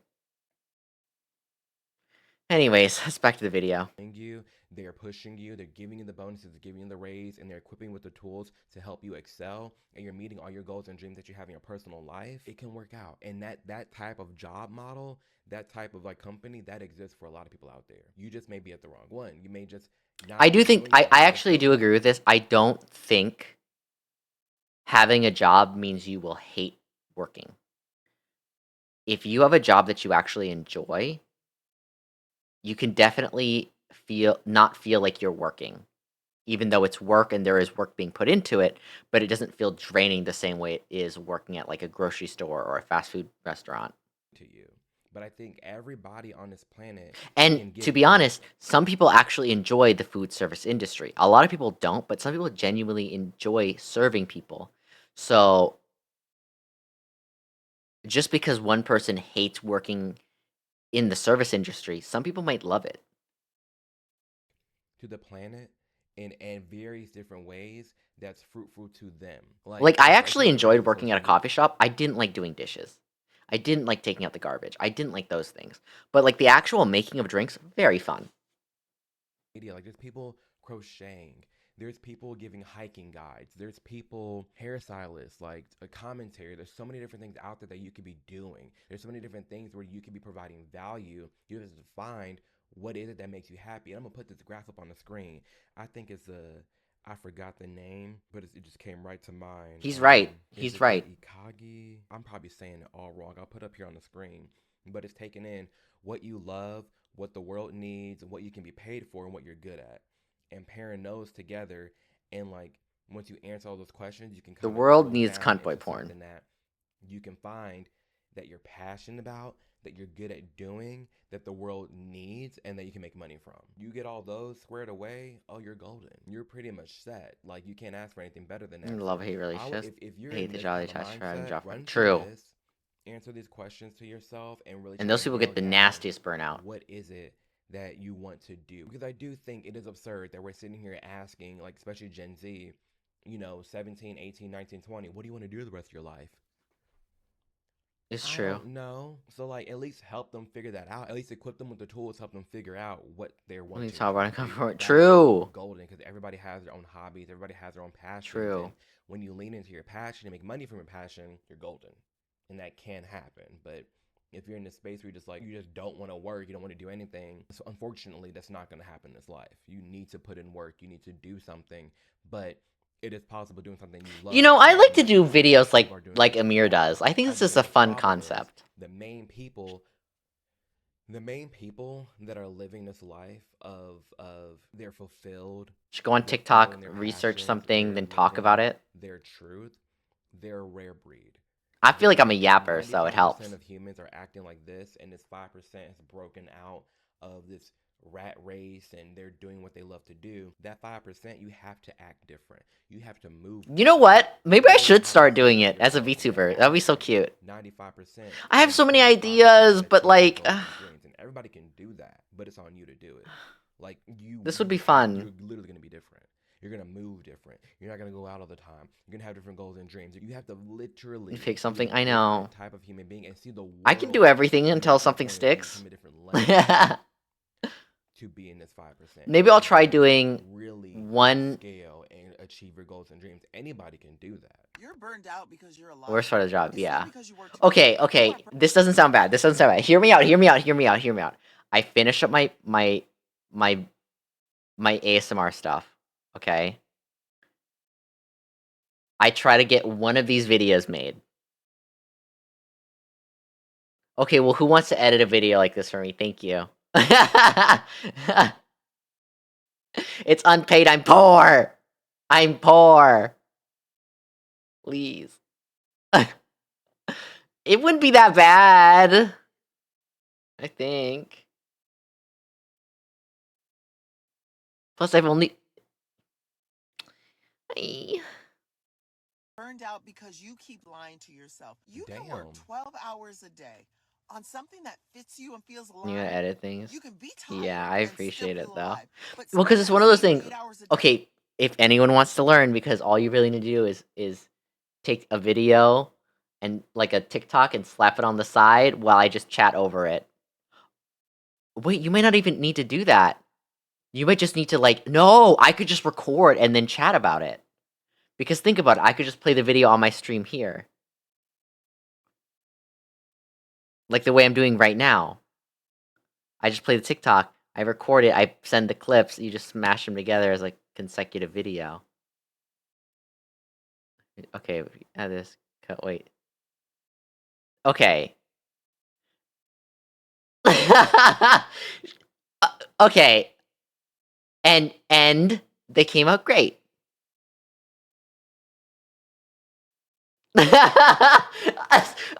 B: Anyways, let's back to the video.
I: You, they're pushing you, they're giving you the bonuses, they're giving you the raise, and they're equipping you with the tools to help you excel, and you're meeting all your goals and dreams that you have in your personal life, it can work out. And that type of job model, that type of like company, that exists for a lot of people out there. You just may be at the wrong one. You may just not
B: I do
I: be
B: think
I: doing
B: I
I: something that
B: actually do
I: fulfills
B: agree with this. I don't think having a job means you will hate working. If you have a job that you actually enjoy, you can definitely not feel like you're working, even though it's work and there is work being put into it, but it doesn't feel draining the same way it is working at like a grocery store or a fast food restaurant.
I: to you. But I think everybody on this planet
B: And
I: can
B: to
I: give
B: be honest, some people actually enjoy the food service industry. A lot of people don't, but some people genuinely enjoy serving people. So just because one person hates working in the service industry, some people might love it.
I: to the planet in various different ways that's fruitful to them.
B: Like, I
I: if
B: actually
I: you look at
B: enjoyed
I: the
B: working at a
I: social
B: coffee shop. I didn't like doing dishes. I didn't like taking out the garbage. I didn't like those things. But like the actual making of drinks, very fun.
I: media, like there's people crocheting, there's people giving hiking guides, there's people hairstylists, like a commentary. There's so many different things out there that you could be doing. There's so many different things where you could be providing value. You have to find what is it that makes you happy. And I'm gonna put this graph up on the screen. I think it's a I forgot the name, but it just came right to mind.
B: He's right.
I: Is
B: He's
I: it the
B: right.
I: Ikagi? I'm probably saying it all wrong. I'll put up here on the screen. But it's taking in what you love, what the world needs, and what you can be paid for, and what you're good at. And pairing those together, and like once you answer all those questions, you can
B: The
I: kind of
B: world
I: drill
B: needs
I: down
B: cunt boy
I: into
B: porn.
I: something that you can find that you're passionate about, that you're good at doing, that the world needs, and that you can make money from. You get all those squared away, oh, you're golden. You're pretty much set. Like, you can't ask for anything better than that.
B: Love
I: So
B: hate relationships.
I: if you're
B: Hate
I: in
B: the
I: this
B: jolly
I: type of
B: touch for having
I: mindset,
B: job.
I: run through
B: True.
I: this, answer these questions to yourself, and really
B: And
I: try
B: those
I: to
B: people
I: nail
B: get the
I: down
B: nastiest burnout.
I: what is it that you want to do. Because I do think it is absurd that we're sitting here asking, like, especially Gen Z, 17, 18, 19, 20, what do you want to do the rest of your life?
B: It's
I: I
B: true.
I: don't know. So like at least help them figure that out. At least equip them with the tools, help them figure out what they want
B: Let me
I: to
B: talk about it.
I: do. That
B: True.
I: makes golden because everybody has their own hobbies, everybody has their own passions.
B: True.
I: And when you lean into your passion and make money from your passion, you're golden. And that can happen. But if you're in this space where you just don't want to work, you don't want to do anything, so unfortunately that's not going to happen in this life. You need to put in work, you need to do something, but it is possible doing something you love.
B: You know, I like to do
I: People
B: videos
I: are doing
B: like
I: it
B: Amir
I: all the
B: does. I
I: time.
B: think
I: I
B: it's just
I: think
B: a
I: the
B: fun
I: problem is
B: concept.
I: the main people that are living this life of they're fulfilled,
B: Just go on
I: they're
B: TikTok,
I: following their
B: research
I: passions,
B: something,
I: they're
B: then talk about
I: living
B: it.
I: their truth, they're a rare breed.
B: I feel like I'm a
I: The
B: yapper, so it
I: 95%
B: helps.
I: of humans are acting like this, and this 5% is broken out of this rat race, and they're doing what they love to do. That 5%, you have to act different. You have to move.
B: You know what? Maybe I
I: You
B: should
I: have to
B: start doing
I: believe
B: it as a
I: yourself and
B: VTuber.
I: get
B: That'd be so
I: action.
B: cute.
I: 95%.
B: I have
I: is
B: so many
I: 95%
B: ideas,
I: that
B: but
I: achieve
B: like,
I: goals and dreams, and everybody can do that, but it's on you to do it. Like
B: this would be
I: you're
B: fun.
I: literally gonna be different. You're gonna move different. You're not gonna go out all the time. You're gonna have different goals and dreams. You have to literally
B: You pick something.
I: be
B: I
I: a
B: know.
I: different type of human being and see the world
B: I can do everything
I: from a
B: until
I: different
B: something
I: point of view,
B: sticks.
I: from a different lens to be in this 5%.
B: Maybe I'll
I: to
B: try
I: be able to
B: doing
I: really
B: one.
I: scale and achieve your goals and dreams. Anybody can do that.
K: You're burned out because you're alive.
B: Worst part of the job,
K: It's
B: yeah.
K: not because you work too
B: Okay,
K: hard.
B: okay. This doesn't sound bad. This doesn't sound bad. Hear me out. Hear me out. Hear me out. Hear me out. I finished up my ASMR stuff. Okay. I try to get one of these videos made. Okay, well, who wants to edit a video like this for me? Thank you. It's unpaid. I'm poor. I'm poor. Please. It wouldn't be that bad. I think. Plus, I've only.
K: Burned out because you keep lying to yourself. You can
I: Damn.
K: work 12 hours a day on something that fits you and feels alive.
B: You gonna edit things?
K: You can be tired.
B: Yeah, I
K: and
B: appreciate
K: still
B: it
K: feel
B: though.
K: alive. But
B: Well, because
K: spend
B: it's
K: that
B: one of those
K: same
B: things.
K: 8 hours a day.
B: Okay, if anyone wants to learn, because all you really need to do is take a video and like a TikTok and slap it on the side while I just chat over it. Wait, you might not even need to do that. You might just need to no, I could just record and then chat about it. Because think about it, I could just play the video on my stream here. Like the way I'm doing right now. I just play the TikTok, I record it, I send the clips, you just smash them together as like consecutive video. Okay, add this. Wait. Okay. Okay. And they came out great.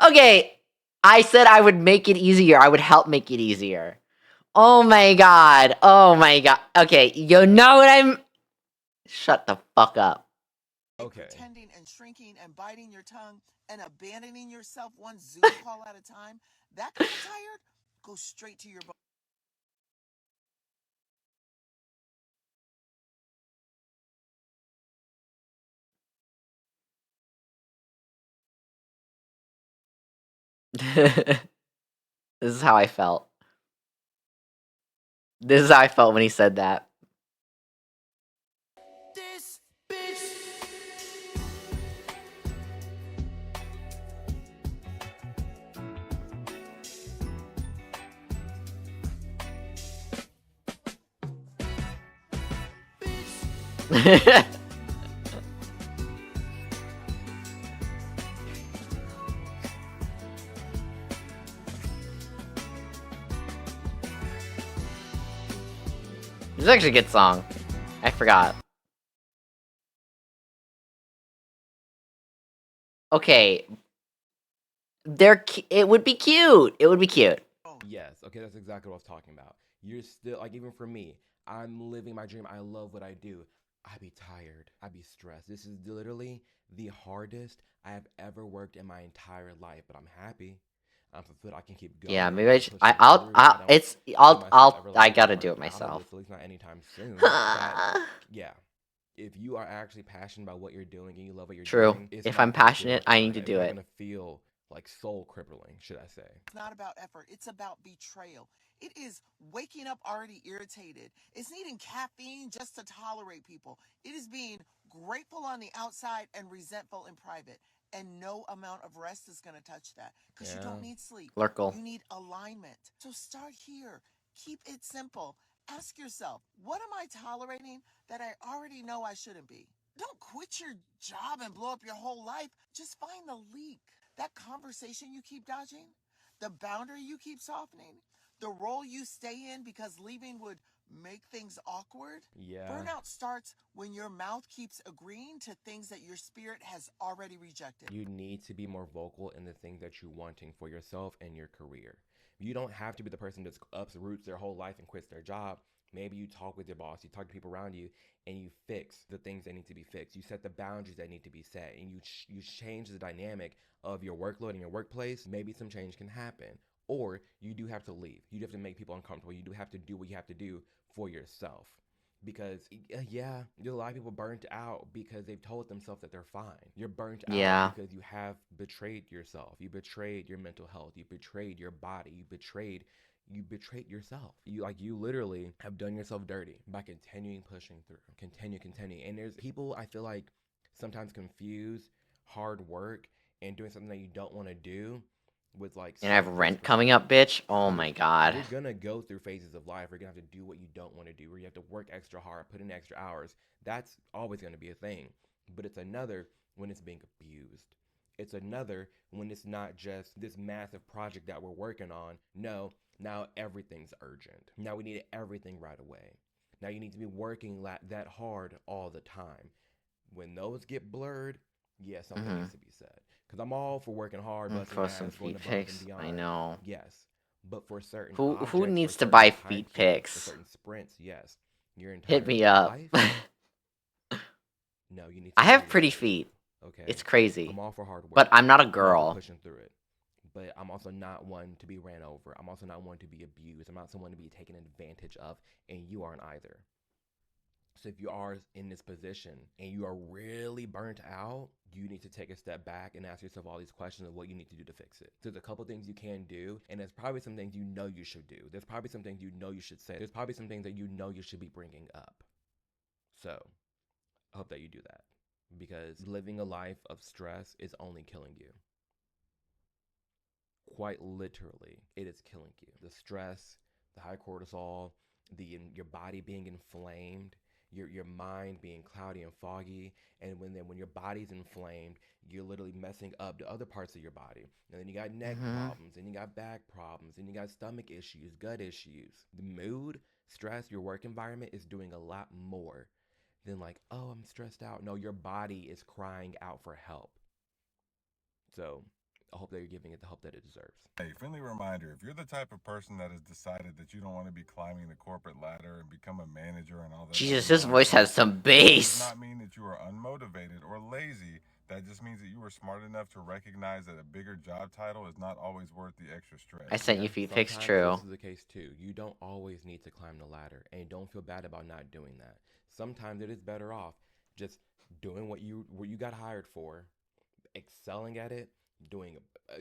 B: Okay. I said I would make it easier. I would help make it easier. Oh my god. Oh my god. Okay, you know what I'm... Shut the fuck up.
I: Okay.
K: Pretending and shrinking and biting your tongue and abandoning yourself one Zoom call at a time. That kind of tired? Go straight to your bone.
B: This is how I felt. This is how I felt when he said that.
K: This bitch.
B: This is actually a good song. I forgot. Okay. It would be cute. It would be cute.
I: Yes, okay, that's exactly what I was talking about. You're still, like, even for me, I'm living my dream. I love what I do. I be tired. I be stressed. This is literally the hardest I have ever worked in my entire life, but I'm happy. I'm fulfilled. I can keep going.
B: Yeah, maybe I should.
I: push through.
B: I gotta do it
I: out of
B: myself.
I: this, at least not anytime soon. But, yeah. If you are actually passionate about what you're doing and you love what you're
B: True.
I: doing, it's
B: If
I: gonna
B: I'm
I: feel
B: passionate, I
I: fun.
B: need to do
I: You're
B: it.
I: gonna feel like soul crippling, should I say.
K: It's not about effort, it's about betrayal. It is waking up already irritated. It's needing caffeine just to tolerate people. It is being grateful on the outside and resentful in private. And no amount of rest is going to touch that because you don't need sleep.
B: Lurkle.
K: You need alignment. So start here. Keep it simple. Ask yourself, what am I tolerating that I already know I shouldn't be? Don't quit your job and blow up your whole life. Just find the leak. That conversation you keep dodging, the boundary you keep softening, the role you stay in because leaving would make things awkward.
I: Yeah.
K: Burnout starts when your mouth keeps agreeing to things that your spirit has already rejected.
I: You need to be more vocal in the things that you're wanting for yourself and your career. You don't have to be the person that uproots their whole life and quits their job. Maybe you talk with your boss, you talk to people around you, and you fix the things that need to be fixed. You set the boundaries that need to be set, and you change the dynamic of your workload in your workplace. Maybe some change can happen. Or you do have to leave. You do have to make people uncomfortable. You do have to do what you have to do for yourself. Because, yeah, there's a lot of people burnt out because they've told themselves that they're fine. You're burnt out because you have betrayed yourself. You betrayed your mental health. You betrayed your body. You betrayed yourself. You literally have done yourself dirty by continuing pushing through. Continue. And there's people, I feel like, sometimes confuse hard work and doing something that you don't want to do with like.
B: And I have rent coming up, bitch. Oh my god.
I: You're gonna go through phases of life where you're gonna have to do what you don't want to do, where you have to work extra hard, put in extra hours. That's always gonna be a thing. But it's another when it's being abused. It's another when it's not just this massive project that we're working on. No, now everything's urgent. Now we need everything right away. Now you need to be working that hard all the time. When those get blurred, yeah, something needs to be said. Because I'm all for working hard, busting
B: for
I: ass,
B: some
I: going
B: feet
I: above and
B: pics.
I: beyond.
B: I know.
I: Yes, but for certain
B: Who
I: objects, for
B: needs to
I: certain
B: buy
I: time
B: feet
I: cubes,
B: pics?
I: for certain sprints, yes. Your entire
B: Hit me up.
I: life. No, you need to
B: I
I: do
B: have
I: it
B: pretty
I: for
B: feet.
I: you, okay,
B: It's crazy.
I: I'm all for hard work,
B: But I'm not a
I: I'm all for
B: girl.
I: pushing through it. But I'm also not one to be ran over. I'm also not one to be abused. I'm not someone to be taken advantage of, and you aren't either. So if you are in this position and you are really burnt out, you need to take a step back and ask yourself all these questions of what you need to do to fix it. There's a couple things you can do, and there's probably some things you know you should do. There's probably some things you know you should say. There's probably some things that you know you should be bringing up. So I hope that you do that, because living a life of stress is only killing you. Quite literally, it is killing you. The stress, the high cortisol, your body being inflamed, your mind being cloudy and foggy, and when your body's inflamed, you're literally messing up the other parts of your body. And then you got neck problems, and you got back problems, and you got stomach issues, gut issues. The mood, stress, your work environment is doing a lot more than like, oh, I'm stressed out. No, your body is crying out for help. So I hope that you're giving it the help that it deserves.
L: Hey, friendly reminder, if you're the type of person that has decided that you don't want to be climbing the corporate ladder and become a manager and all that.
B: Jesus, his voice has some bass.
L: Does not mean that you are unmotivated or lazy. That just means that you were smart enough to recognize that a bigger job title is not always worth the extra stress.
B: I sent you feet pics, true.
I: This is the case too. You don't always need to climb the ladder, and don't feel bad about not doing that. Sometimes it is better off just doing what you got hired for, excelling at it, doing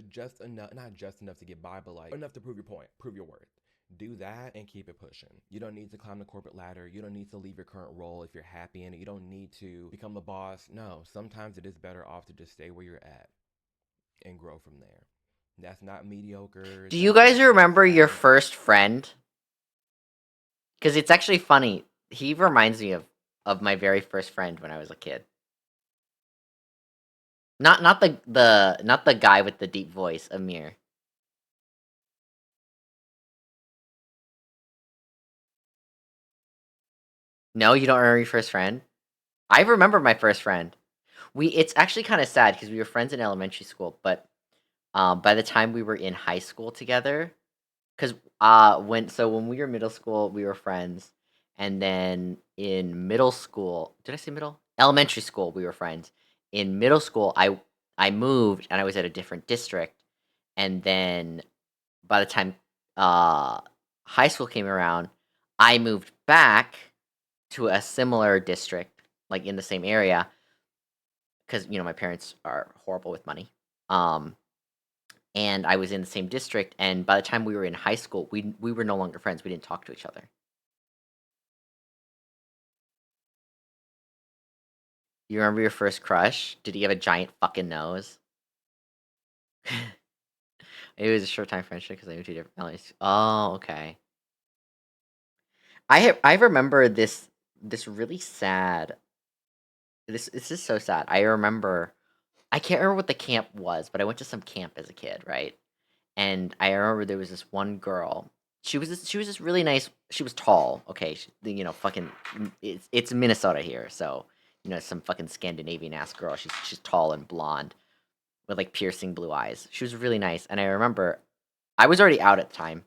I: just enough, not just enough to get by, but like enough to prove your point, prove your worth. Do that and keep it pushing. You don't need to climb the corporate ladder. You don't need to leave your current role if you're happy in it. You don't need to become the boss. No, sometimes it is better off to just stay where you're at and grow from there. That's not mediocre.
B: Do you guys remember your first friend? Because it's actually funny. He reminds me of my very first friend when I was a kid. Not the guy with the deep voice, Amir. No, you don't remember your first friend? I remember my first friend. It's actually kind of sad because we were friends in elementary school, but by the time we were in high school together, because when we were middle school, we were friends, and then in middle school, did I say middle? Elementary school, we were friends. In middle school, I moved and I was at a different district, and then by the time high school came around, I moved back to a similar district, like in the same area, because my parents are horrible with money. and I was in the same district. And by the time we were in high school, we were no longer friends. We didn't talk to each other. You remember your first crush? Did he have a giant fucking nose? It was a short time friendship because I moved to different LAs. Oh, okay. I remember this really sad. This is so sad. I remember. I can't remember what the camp was, but I went to some camp as a kid, right? And I remember there was this one girl. She was this really nice. She was tall. Okay, fucking. It's Minnesota here, so some fucking Scandinavian ass girl. She's tall and blonde with like piercing blue eyes. She was really nice, and I remember I was already out at the time,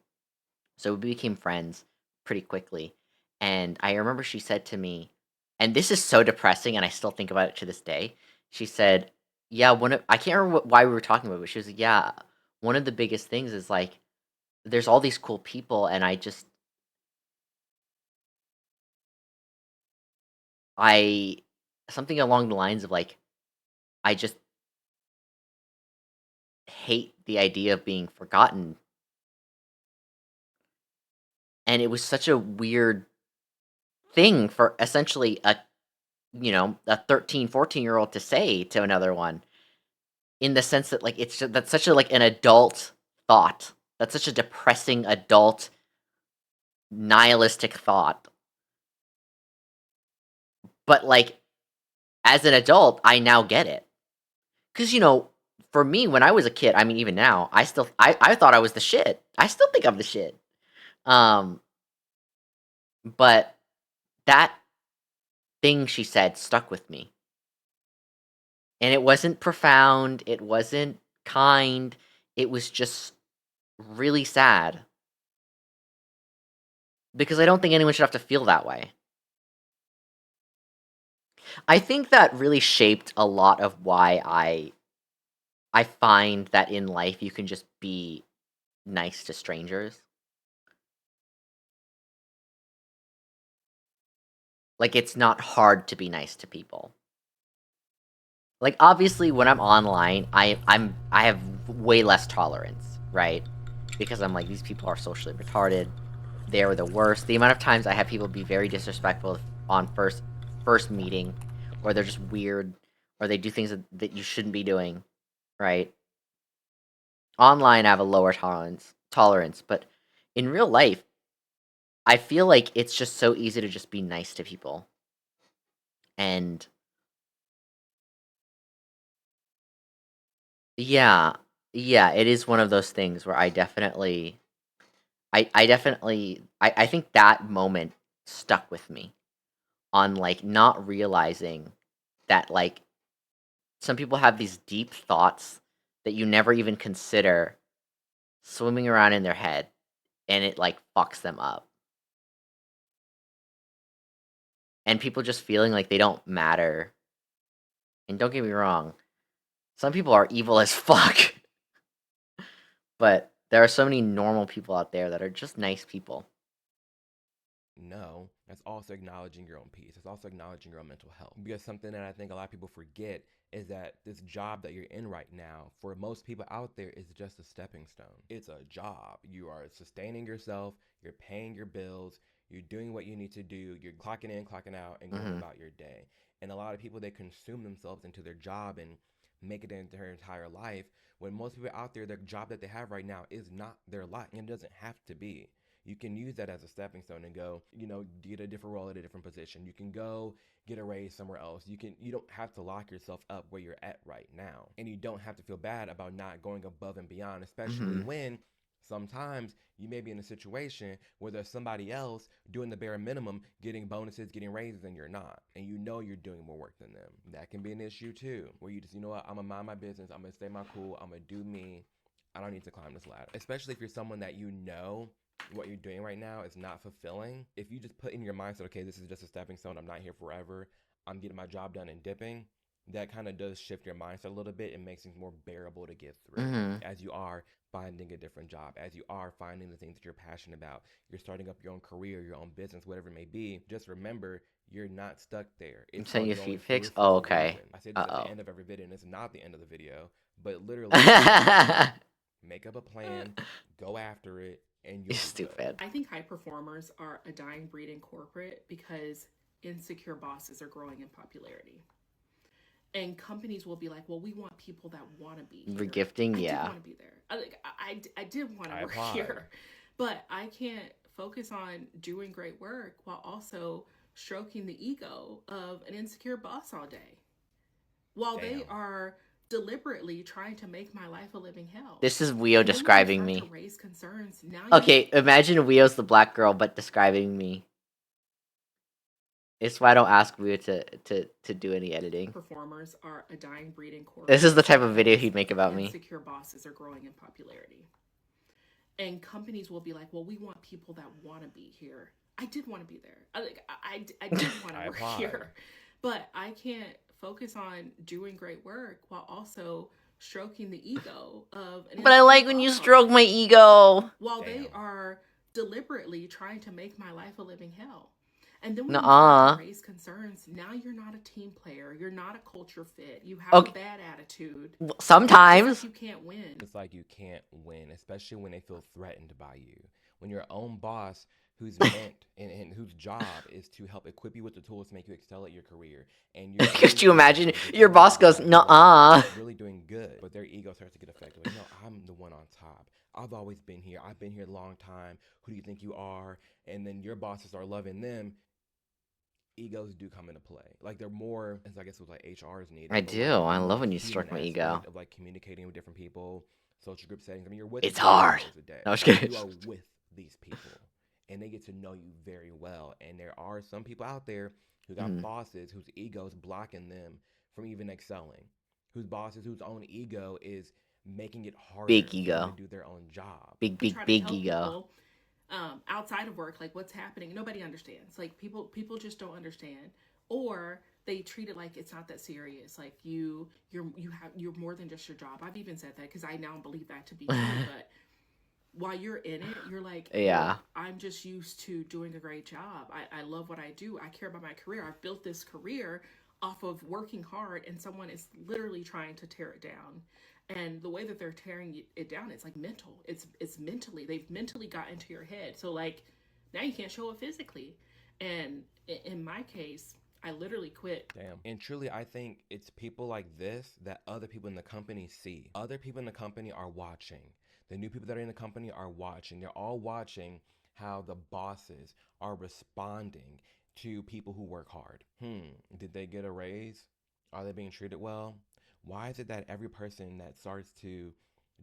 B: so we became friends pretty quickly. And I remember she said to me, and this is so depressing, and I still think about it to this day. She said, "Yeah, I can't remember why we were talking about it, but she was like, yeah, one of the biggest things is like, there's all these cool people, and I something along the lines of like, I just hate the idea of being forgotten." And it was such a weird thing for essentially a 13, 14-year-old to say to another one, in the sense that like that's such a like an adult thought. That's such a depressing adult nihilistic thought. But like as an adult, I now get it. Cuz for me when I was a kid, I mean even now, I thought I was the shit. I still think I'm the shit. Um but that thing she said stuck with me. And it wasn't profound, it wasn't kind, it was just really sad. Because I don't think anyone should have to feel that way. I think that really shaped a lot of why I find that in life you can just be nice to strangers. Like it's not hard to be nice to people. Like obviously when I'm online, I have way less tolerance, right? Because I'm like these people are socially retarded. They're the worst. The amount of times I have people be very disrespectful on first meeting, or they're just weird, or they do things that you shouldn't be doing, right? Online, I have a lower tolerance, but in real life, I feel like it's just so easy to just be nice to people. And yeah, yeah, it is one of those things where I think that moment stuck with me on like not realizing that like some people have these deep thoughts that you never even consider swimming around in their head, and it like fucks them up. And people just feeling like they don't matter. And don't get me wrong, some people are evil as fuck. But there are so many normal people out there that are just nice people.
I: No, that's also acknowledging your own peace. It's also acknowledging your own mental health. Because something that I think a lot of people forget is that this job that you're in right now, for most people out there, is just a stepping stone. It's a job. You are sustaining yourself, you're paying your bills, you're doing what you need to do, you're clocking in, clocking out, and going about your day. And a lot of people, they consume themselves into their job and make it into their entire life, when most people out there, their job that they have right now is not their life. And it doesn't have to be. You can use that as a stepping stone and go, get a different role at a different position. You can go get a raise somewhere else. You don't have to lock yourself up where you're at right now. And you don't have to feel bad about not going above and beyond, especially when sometimes you may be in a situation where there's somebody else doing the bare minimum, getting bonuses, getting raises, and you're not. And you're doing more work than them. That can be an issue too, where you just, I'm gonna mind my business, I'm gonna stay my cool, I'm gonna do me. I don't need to climb this ladder. Especially if you're someone that what you're doing right now is not fulfilling. If you just put in your mindset, okay, this is just a stepping stone, I'm not here forever, I'm getting my job done and dipping, that kind of does shift your mindset a little bit and makes things more bearable to get through as you are finding a different job, as you are finding the things that you're passionate about, you're starting up your own career, your own business, whatever it may be. Just remember, you're not stuck there.
B: It's saying your feet pics? Oh, okay.
I: I say this at the end of every video, and it's not the end of the video, but literally Make up a plan, go after it, and you'll
B: You're
I: be
B: stupid.
G: I think high performers are a dying breed in corporate because insecure bosses are growing in popularity. And companies will be like, well, we want people that want to be here.
B: Regifting,
G: I did
B: yeah.
G: want to be there. I did want to
I: I
G: work
I: applaud.
G: here. But I can't focus on doing great work while also stroking the ego of an insecure boss all day. While they
I: Damn.
G: are deliberately trying to make my life a living hell.
B: This is Weo
G: And then when you
B: describing
G: start to
B: me.
G: raise concerns, now you
B: Okay, imagine Weo's the black girl, but describing me. It's why I don't ask Weo to do any editing.
G: performers are a dying breed in corporate.
B: This is the type of video he'd make about me.
G: Insecure bosses are growing in popularity. And companies will be like, well, we want people that want to be here. I did want to be there. I did want to
I: I
G: work
I: applaud.
G: here. But I can't focus on doing great work while also stroking the ego of an
B: But I like
G: insecure
B: when you
G: boss all
B: stroke
G: day.
B: my ego.
G: While they
I: Damn.
G: are deliberately trying to make my life a living hell. And then when
B: Nuh-uh.
G: you start to raise concerns, now you're not a team player. You're not a culture fit. You have
B: Okay.
G: a bad attitude.
B: Sometimes.
G: It's like you can't win.
I: It's like you can't win, especially when they feel threatened by you. When your own boss, who's meant and whose job is to help equip you with the tools to make you excel at your career, and you're
B: Could you
I: doing
B: imagine
I: things and
B: your
I: doing
B: boss
I: things
B: goes,
I: that are
B: nuh-uh.
I: really doing good, but their ego starts to get affected. Like, no, I'm the one on top. I've always been here. I've been here a long time. Who do you think you are? And then your bosses are loving them. Egos do come into play. Like they're more, as I guess it was like HRs needed.
B: I
I: but,
B: do.
I: like,
B: I
I: the
B: love when you
I: human
B: stroke my ego.
I: aspect of like communicating with different people, social group settings. I mean, you're with
B: It's
I: them 24
B: hard.
I: hours a day.
B: No, I'm just kidding.
I: You are with these people, and they get to know you very well. And there are some people out there who got
B: Mhm.
I: bosses whose egos blocking them from even excelling, whose bosses whose own ego is making it harder
B: Big
I: for them
B: ego.
I: to do their own job.
B: Big,
G: I
B: big,
G: try to
B: big
G: tell
B: ego.
G: people outside of work, like what's happening. Nobody understands. Like people just don't understand, or they treat it like it's not that serious. Like you're more than just your job. I've even said that because I now believe that to be true. But while you're in it, you're like,
B: Yeah.
G: "Look, I'm just used to doing a great job. I love what I do. I care about my career. I've built this career off of working hard, and someone is literally trying to tear it down. And the way that they're tearing it down, it's like mental. It's mentally. They've mentally got into your head. So like now you can't show it physically. And in my case, I literally quit.
I: Damn. And truly, I think it's people like this that other people in the company see. Other people in the company are watching. The new people that are in the company are watching. They're all watching how the bosses are responding to people who work hard. Did they get a raise? Are they being treated well? Why is it that every person that starts to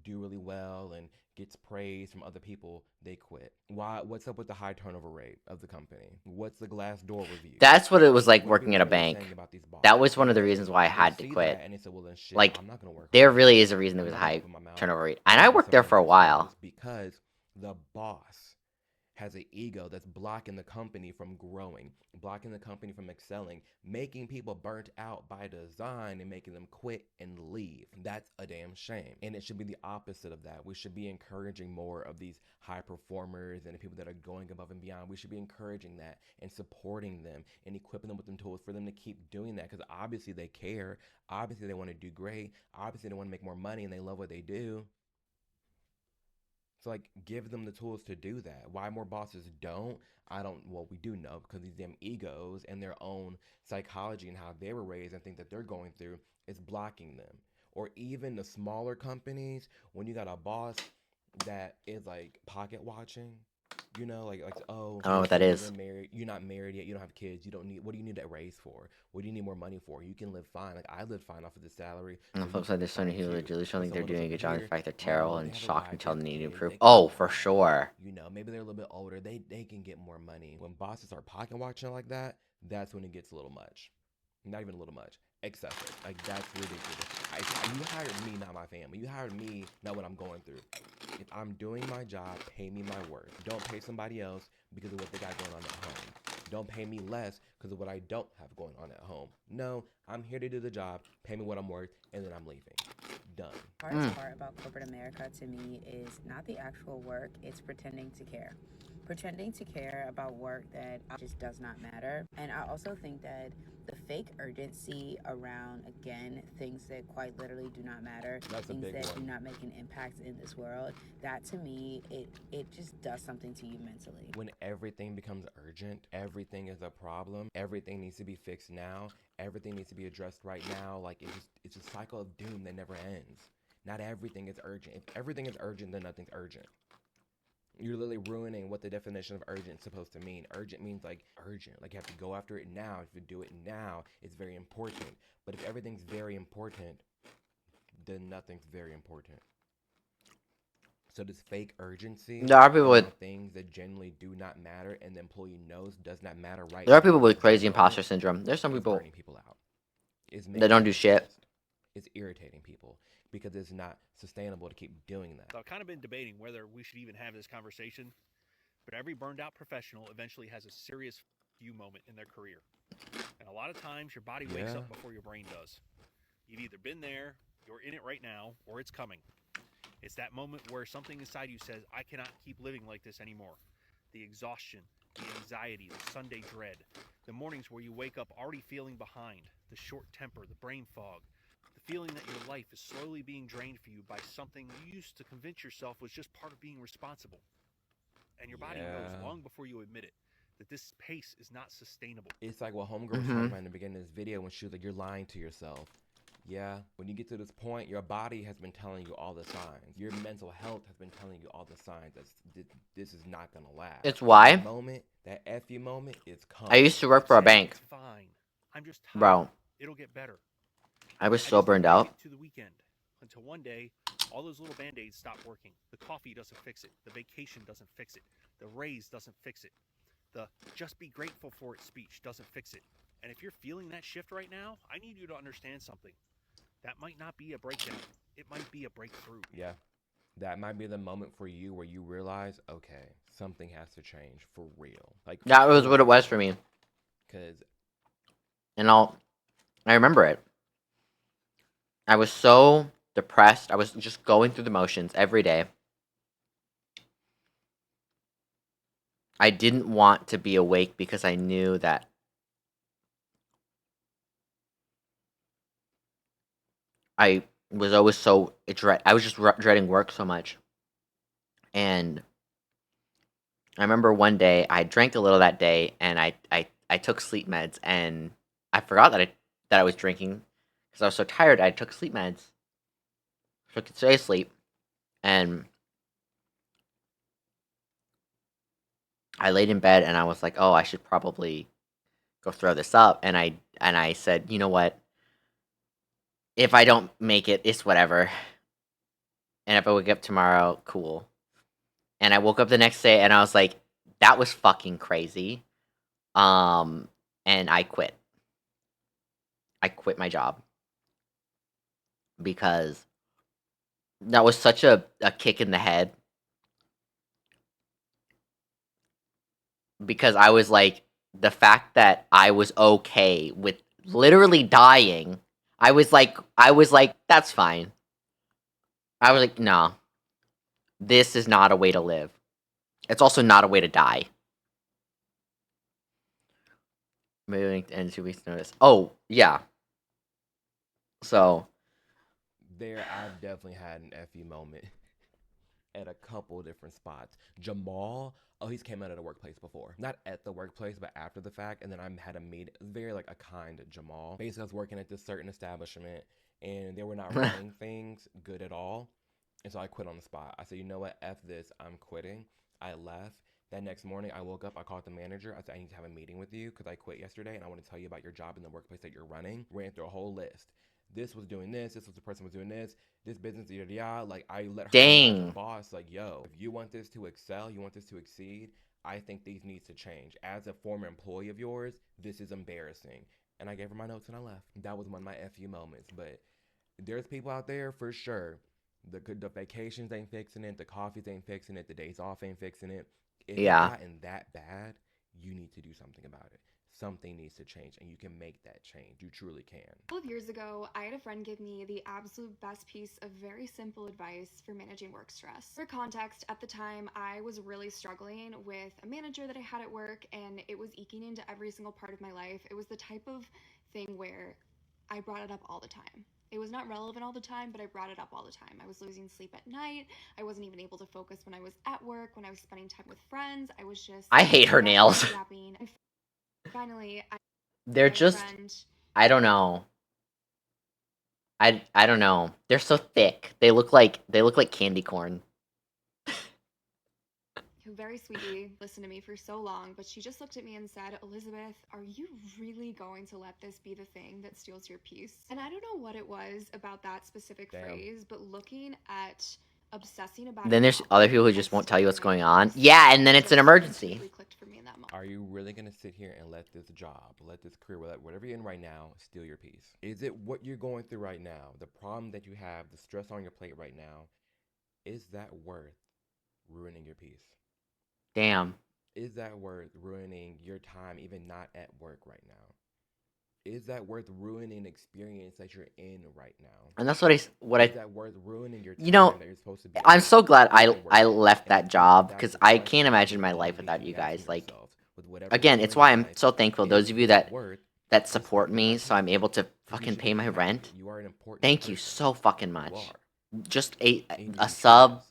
I: do really well and gets praise from other people, they quit? What's up with the high turnover rate of the company? What's the Glassdoor review?
B: That's what it was like
I: What are
B: working
I: people
B: at a
I: really
B: bank.
I: saying about these bosses?
B: That was one of the
I: Because
B: reasons why I
I: they
B: had to
I: see
B: quit.
I: that and they say, well then shit,
B: Like,
I: I'm not gonna work
B: there
I: hard.
B: really is a reason there
I: I'm
B: was a
I: not gonna
B: high
I: open my mouth.
B: turnover rate.
I: I'm
B: And I
I: gonna do
B: worked there
I: something
B: for a
I: else
B: while.
I: because the boss has an ego that's blocking the company from growing, blocking the company from excelling, making people burnt out by design and making them quit and leave. That's a damn shame. And it should be the opposite of that. We should be encouraging more of these high performers and the people that are going above and beyond. We should be encouraging that and supporting them and equipping them with the tools for them to keep doing that, because obviously they care. Obviously they want to do great. Obviously they want to make more money and they love what they do. So, like, give them the tools to do that. Why more bosses don't, I don't, well, we do know, because these damn egos and their own psychology and how they were raised and think that they're going through is blocking them. Or even the smaller companies, when you got a boss that is, like, pocket watching, you know, like oh,
B: I don't know what that
I: you're
B: is.
I: married, you're not married yet, you don't have kids, you don't need, what do you need that raise for? What do you need more money for? You can live fine. Like, I live fine off of the salary.
B: On the
I: so
B: flip
I: you
B: side,
I: can
B: there's
I: live
B: so many
I: fine
B: people
I: too.
B: that really don't
I: But
B: think they're
I: someone
B: doing a
I: else
B: good
I: over
B: job. In
I: here,
B: fact, they're
I: oh,
B: terrible
I: they
B: and
I: have a
B: shocked and
I: wife,
B: tell
I: they
B: them
I: have
B: they need to
I: kids,
B: improve.
I: they can
B: Oh,
I: live
B: for
I: fine.
B: sure.
I: You know, maybe they're a little bit older. They can get more money. When bosses are pocket watching like that, that's when it gets a little much. Not even a little much. Excessive. Like, that's ridiculous. You hired me, not my family. You hired me, not what I'm going through. If I'm doing my job, pay me my worth. Don't pay somebody else because of what they got going on at home. Don't pay me less because of what I don't have going on at home. No, I'm here to do the job, pay me what I'm worth, and then I'm leaving. Done.
M: The hardest part about corporate America to me is not the actual work, it's pretending to care. Pretending to care about work that just does not matter. And I also think that The fake urgency around, again, things that quite literally do not matter,
I: That's a
M: things
I: big
M: that
I: one.
M: do not make an impact in this world, that to me, it just does something to you mentally.
I: When everything becomes urgent, everything is a problem, everything needs to be fixed now, everything needs to be addressed right now, like it's a cycle of doom that never ends. Not everything is urgent. If everything is urgent, then nothing's urgent. You're literally ruining what the definition of urgent is supposed to mean. Urgent means like urgent, like you have to go after it now. If you do it now, it's very important. But if everything's very important, then nothing's very important. So this fake urgency
B: There are people with
I: around things that genuinely do not matter and the employee knows does not matter right
B: there are
I: now
B: people with
I: in this
B: crazy
I: moment,
B: imposter syndrome. There's some
I: is
B: people
I: burning people out. It's
B: that
I: making
B: don't do
I: people
B: shit.
I: stressed. It's irritating people because it's not sustainable to keep doing that.
N: So I've kind of been debating whether we should even have this conversation, but every burned out professional eventually has a serious you moment in their career. And a lot of times your body wakes
I: Yeah.
N: up before your brain does. You've either been there, you're in it right now, or it's coming. It's that moment where something inside you says, I cannot keep living like this anymore. The exhaustion, the anxiety, the Sunday dread, the mornings where you wake up already feeling behind, the short temper, the brain fog, the feeling that your life is slowly being drained for you by something you used to convince yourself was just part of being responsible. And your body knows
I: Yeah.
N: long before you admit it that this pace is not sustainable.
I: It's like what Homegirl was talking about in the beginning of this video when she was like, you're lying to yourself. Yeah, when you get to this point, your body has been telling you all the signs. Your mental health has been telling you all the signs that this is not going to last.
B: It's why
I: That moment, that FU moment is coming.
B: I used to work for a bank.
N: It's fine. I'm just tired.
B: Bro,
N: It'll get better.
B: I was
N: I
B: so
N: just
B: burned
N: make
B: out.
N: it to the weekend until one day, all those little band-aids stop working. The coffee doesn't fix it. The vacation doesn't fix it. The raise doesn't fix it. The just be grateful for it speech doesn't fix it. And if you're feeling that shift right now, I need you to understand something. That might not be a breakdown. It might be a breakthrough.
I: Yeah, that might be the moment for you where you realize, okay, something has to change for real. Like
B: That was what it was for me.
I: Because,
B: And I remember it. I was so depressed. I was just going through the motions every day. I didn't want to be awake because I knew that I was always so I was just dreading work so much. And I remember one day I drank a little that day, and I took sleep meds, and I forgot that I was drinking because I was so tired. I took sleep meds so I could stay asleep, and I laid in bed and I was like, oh, I should probably go throw this up. And I said, you know what? If I don't make it, it's whatever. And if I wake up tomorrow, cool. And I woke up the next day and I was like, that was fucking crazy. And I quit. I quit my job. Because that was such a kick in the head. Because I was like, the fact that I was okay with literally dying, I was like, that's fine. I was like, no. This is not a way to live. It's also not a way to die. Moving to end 2 weeks notice. Oh, yeah. So
I: I've definitely had an FU moment at a couple different spots. Jamal, he's came out of the workplace before. Not at the workplace, but after the fact. And then I had a meeting, very like a kind Jamal. Basically, I was working at this certain establishment and they were not running things good at all. And so I quit on the spot. I said, you know what? F this, I'm quitting. I left. That next morning, I woke up, I called the manager. I said, I need to have a meeting with you because I quit yesterday and I want to tell you about your job in the workplace that you're running. Ran through a whole list. This was doing this was the person was doing this business, yada yada. Like, I let her know as a boss, like, yo, if you want this to excel, you want this to exceed, I think these needs to change. As a former employee of yours, this is embarrassing. And I gave her my notes and I left. That was one of my FU moments. But there's people out there for sure. The vacations ain't fixing it. The coffees ain't fixing it. The days off ain't fixing it. If it's gotten that bad, you need to do something about it. Something needs to change, and you can make that change. You truly can.
O: A couple of years ago, I had a friend give me the absolute best piece of very simple advice for managing work stress. For context, at the time, I was really struggling with a manager that I had at work, and it was eking into every single part of my life. It was the type of thing where I brought it up all the time. It was not relevant all the time, but I brought it up all the time. I was losing sleep at night. I wasn't even able to focus when I was at work, when I was spending time with friends. I was just
B: I hate her nails.
O: yapping. And finally,
B: They're just, I don't know. I don't know. They're so thick. They look like candy corn.
O: who very sweetly listened to me for so long, but she just looked at me and said, Elizabeth, are you really going to let this be the thing that steals your peace? And I don't know what it was about that specific phrase, but looking at obsessing about
B: Then there's other people who just won't tell you what's going on. Yeah, and then it's an emergency.
I: Are you really going to sit here and let this job, let this career, whatever you're in right now, steal your peace? Is it what you're going through right now, the problem that you have, the stress on your plate right now, is that worth ruining your peace?
B: Damn.
I: Is that worth ruining your time, even not at work right now? Is that worth ruining the experience that you're in right now?
B: And that's what
I: is that worth ruining your time that you're supposed to be?
B: I'm so glad I left that job, because I can't imagine my life without you guys. Like, again, it's why I'm so thankful. Those of you that support me, so I'm able to fucking pay my rent. Thank you so fucking much. Just a sub,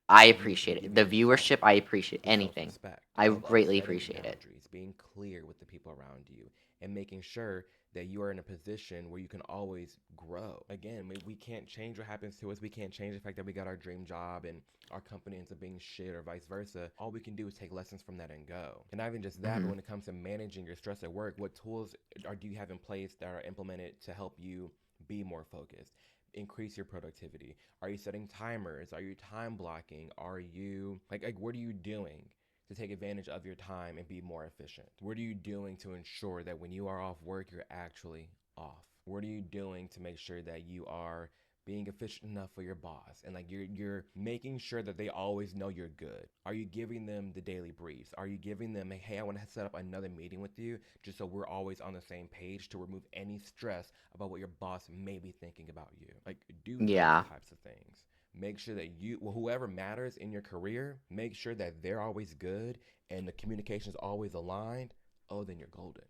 B: I appreciate it. The viewership, I appreciate anything. I greatly appreciate it.
I: Being clear with the people around you and making sure that you are in a position where you can always grow. Again, we can't change what happens to us. We can't change the fact that we got our dream job and our company ends up being shit or vice versa. All we can do is take lessons from that and go. And not even just that, but when it comes to managing your stress at work, what tools do you have in place that are implemented to help you be more focused? Increase your productivity? Are you setting timers? Are you time blocking? Are you like what are you doing to take advantage of your time and be more efficient? What are you doing to ensure that when you are off work, you're actually off? What are you doing to make sure that you are being efficient enough for your boss and like you're making sure that they always know you're good? Are you giving them the daily briefs? Are you giving them a, hey, I want to set up another meeting with you just so we're always on the same page to remove any stress about what your boss may be thinking about you? Like, do those types of things. Make sure that whoever matters in your career, make sure that they're always good and the communication is always aligned. Oh, then you're golden.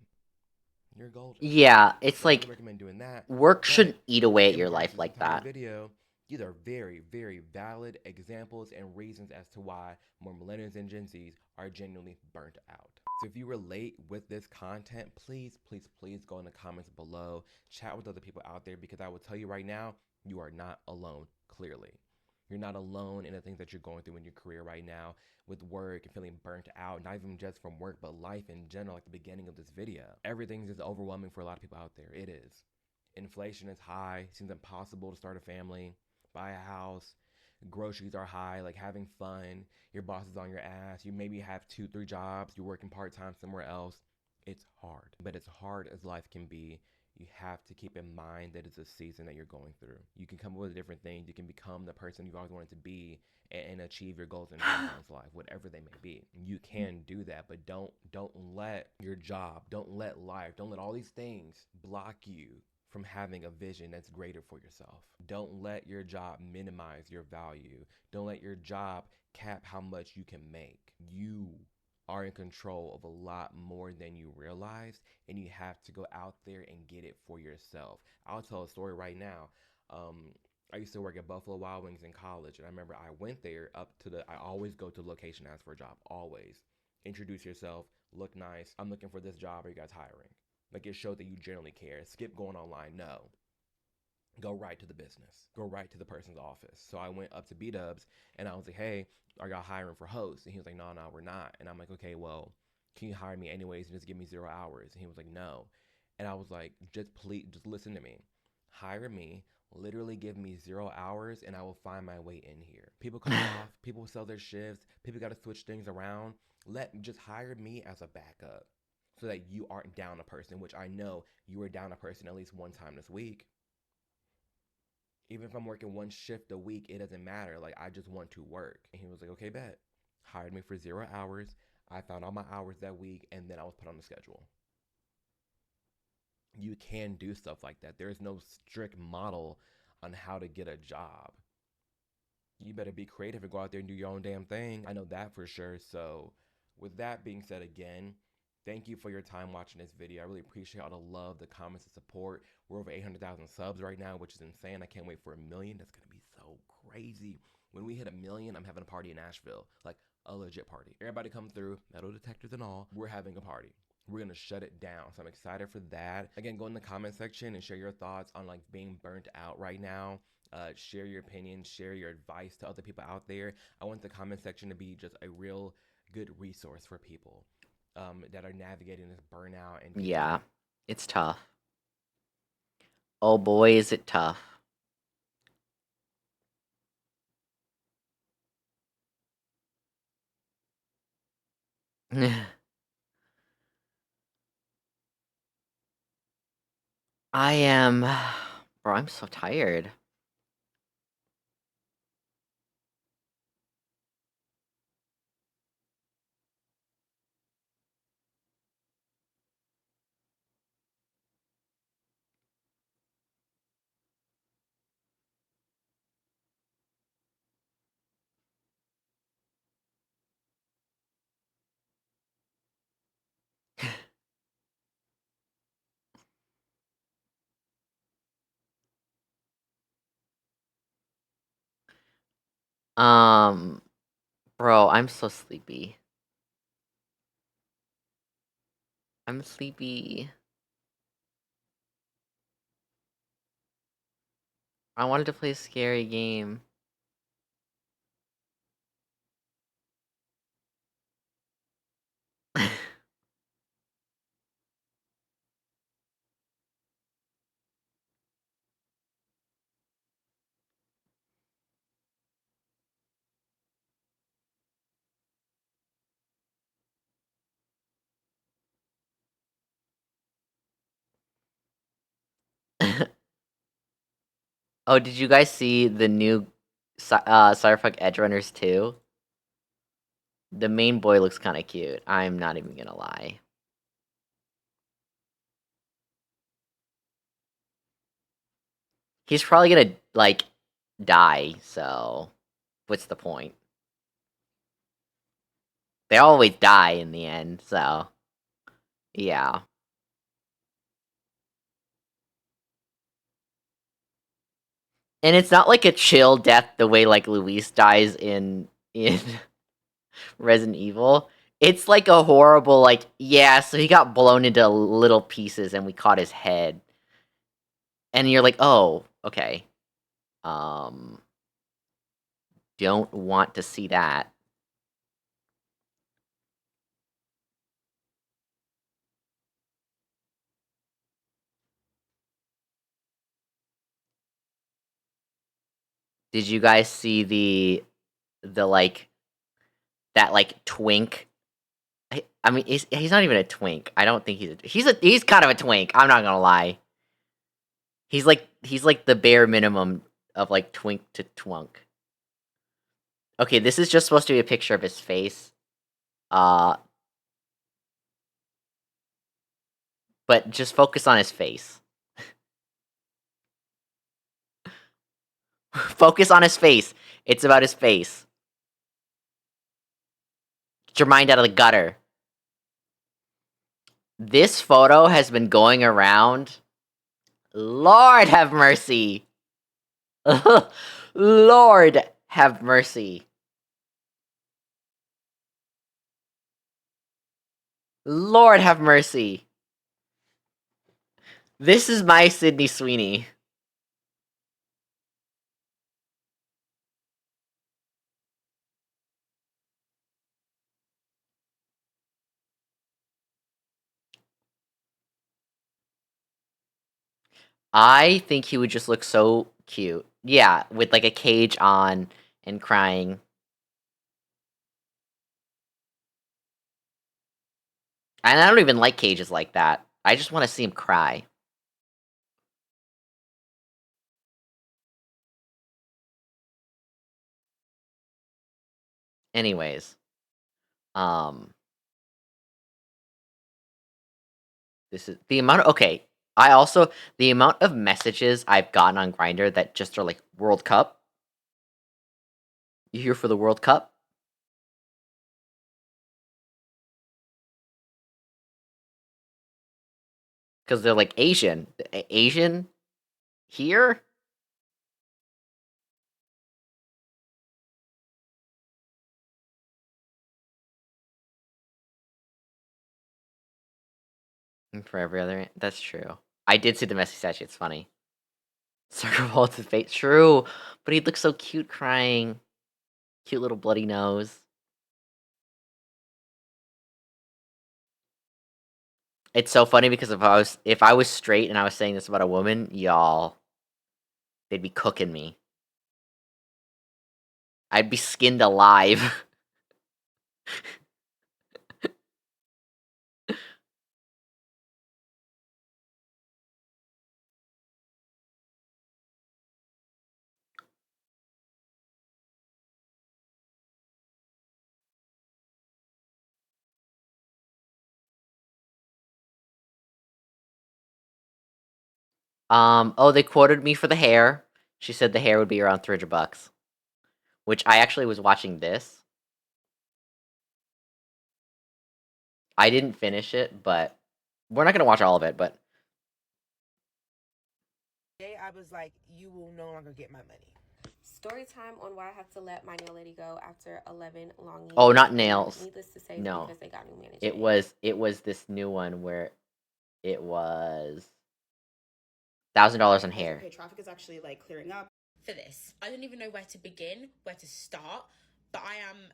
I: You're golden.
B: Yeah, it's
I: so
B: like,
I: I recommend doing that.
B: Work shouldn't eat away at your life like that.
I: Video, these are very, very valid examples and reasons as to why more millennials and Gen Zs are genuinely burnt out. So if you relate with this content, please, please, please go in the comments below. Chat with other people out there, because I will tell you right now, you are not alone, clearly. You're not alone in the things that you're going through in your career right now with work and feeling burnt out, not even just from work, but life in general, like the beginning of this video. Everything's just overwhelming for a lot of people out there. It is. Inflation is high. It seems impossible to start a family, buy a house. Groceries are high, like having fun. Your boss is on your ass. You maybe have 2-3 jobs. You're working part-time somewhere else. It's hard. But as hard as life can be, you have to keep in mind that it's a season that you're going through. You can come up with different things. You can become the person you always wanted to be and achieve your goals in life, whatever they may be. You can do that, but don't let your job, don't let life, don't let all these things block you from having a vision that's greater for yourself. Don't let your job minimize your value. Don't let your job cap how much you can make. You are in control of a lot more than you realize, and you have to go out there and get it for yourself. I'll tell a story right now. I used to work at Buffalo Wild Wings in college, and I remember I went there I always go to the location, ask for a job, always. Introduce yourself, look nice. I'm looking for this job, are you guys hiring? Like, it showed that you generally care. Skip going online, no. Go right to the business. Go right to the person's office. So I went up to B-Dubs and I was like, hey, are y'all hiring for hosts? And he was like, no, we're not. And I'm like, okay, well, can you hire me anyways and just give me 0 hours? And he was like, no. And I was like, just listen to me. Hire me, literally give me 0 hours, and I will find my way in here. People come off, people sell their shifts, people got to switch things around. Just hire me as a backup so that you aren't down a person, which I know you were down a person at least one time this week. Even if I'm working one shift a week, it doesn't matter. Like, I just want to work. And he was like, okay, bet. Hired me for 0 hours. I found all my hours that week, and then I was put on the schedule. You can do stuff like that. There's no strict model on how to get a job. You better be creative and go out there and do your own damn thing. I know that for sure. So with that being said, again, Thank you for your time watching this video. I really appreciate all the love, the comments, the support. We're over 800,000 subs right now, which is insane. I can't wait for 1 million. That's gonna be so crazy. When we hit 1 million, I'm having a party in Nashville, like a legit party. Everybody come through, metal detectors and all. We're having a party. We're gonna shut it down. So I'm excited for that. Again, go in the comment section and share your thoughts on like being burnt out right now. Share your opinions, share your advice to other people out there. I want the comment section to be just a real good resource for people that are navigating this burnout and
B: Yeah, it's tough. Oh boy, is it tough. I am... Bro, I'm so tired. Bro, I'm so sleepy. I'm sleepy. I wanted to play a scary game. Oh, did you guys see the new Cyberpunk Edge Runners 2? The main boy looks kinda cute. I'm not even gonna lie. He's probably gonna, like, die, so... What's the point? They always die in the end, so... Yeah. And it's not like a chill death the way, like, Luis dies in Resident Evil. It's like a horrible, like, yeah, so he got blown into little pieces and we caught his head. And you're like, oh, okay. Don't want to see that. Did you guys see the like, that, like, twink? I mean, he's not even a twink. I don't think he's kind of a twink, I'm not gonna lie. He's like the bare minimum of, like, twink to twunk. Okay, this is just supposed to be a picture of his face. But just focus on his face. Focus on his face. It's about his face. Get your mind out of the gutter. This photo has been going around. Lord have mercy. Lord have mercy. Lord have mercy. This is my Sydney Sweeney. I think he would just look so cute. Yeah, with like a cage on and crying. And I don't even like cages like that. I just want to see him cry. Anyways. This is the amount of, okay. The amount of messages I've gotten on Grindr that just are like, World Cup? You here for the World Cup? Because they're like Asian. Asian here? And for every other, that's true. I did see the messy statue. It's funny. Circle holds his face. True, but he looks so cute crying. Cute little bloody nose. It's so funny because if I was straight and I was saying this about a woman, y'all, they'd be cooking me. I'd be skinned alive. Oh, they quoted me for the hair. She said the hair would be around $300. Which I actually was watching this. I didn't finish it, but we're not gonna watch all of it, but
P: I was like, you will no longer get my money.
Q: Story time on why I had to let my nail lady go after 11 long years.
B: oh, not nails.
Q: Needless to say,
B: No.
Q: because they got new management.
B: It was this new one where it was $1,000 on hair.
R: Okay, traffic is actually like clearing up. For this, I don't even know where to begin, where to start, but I am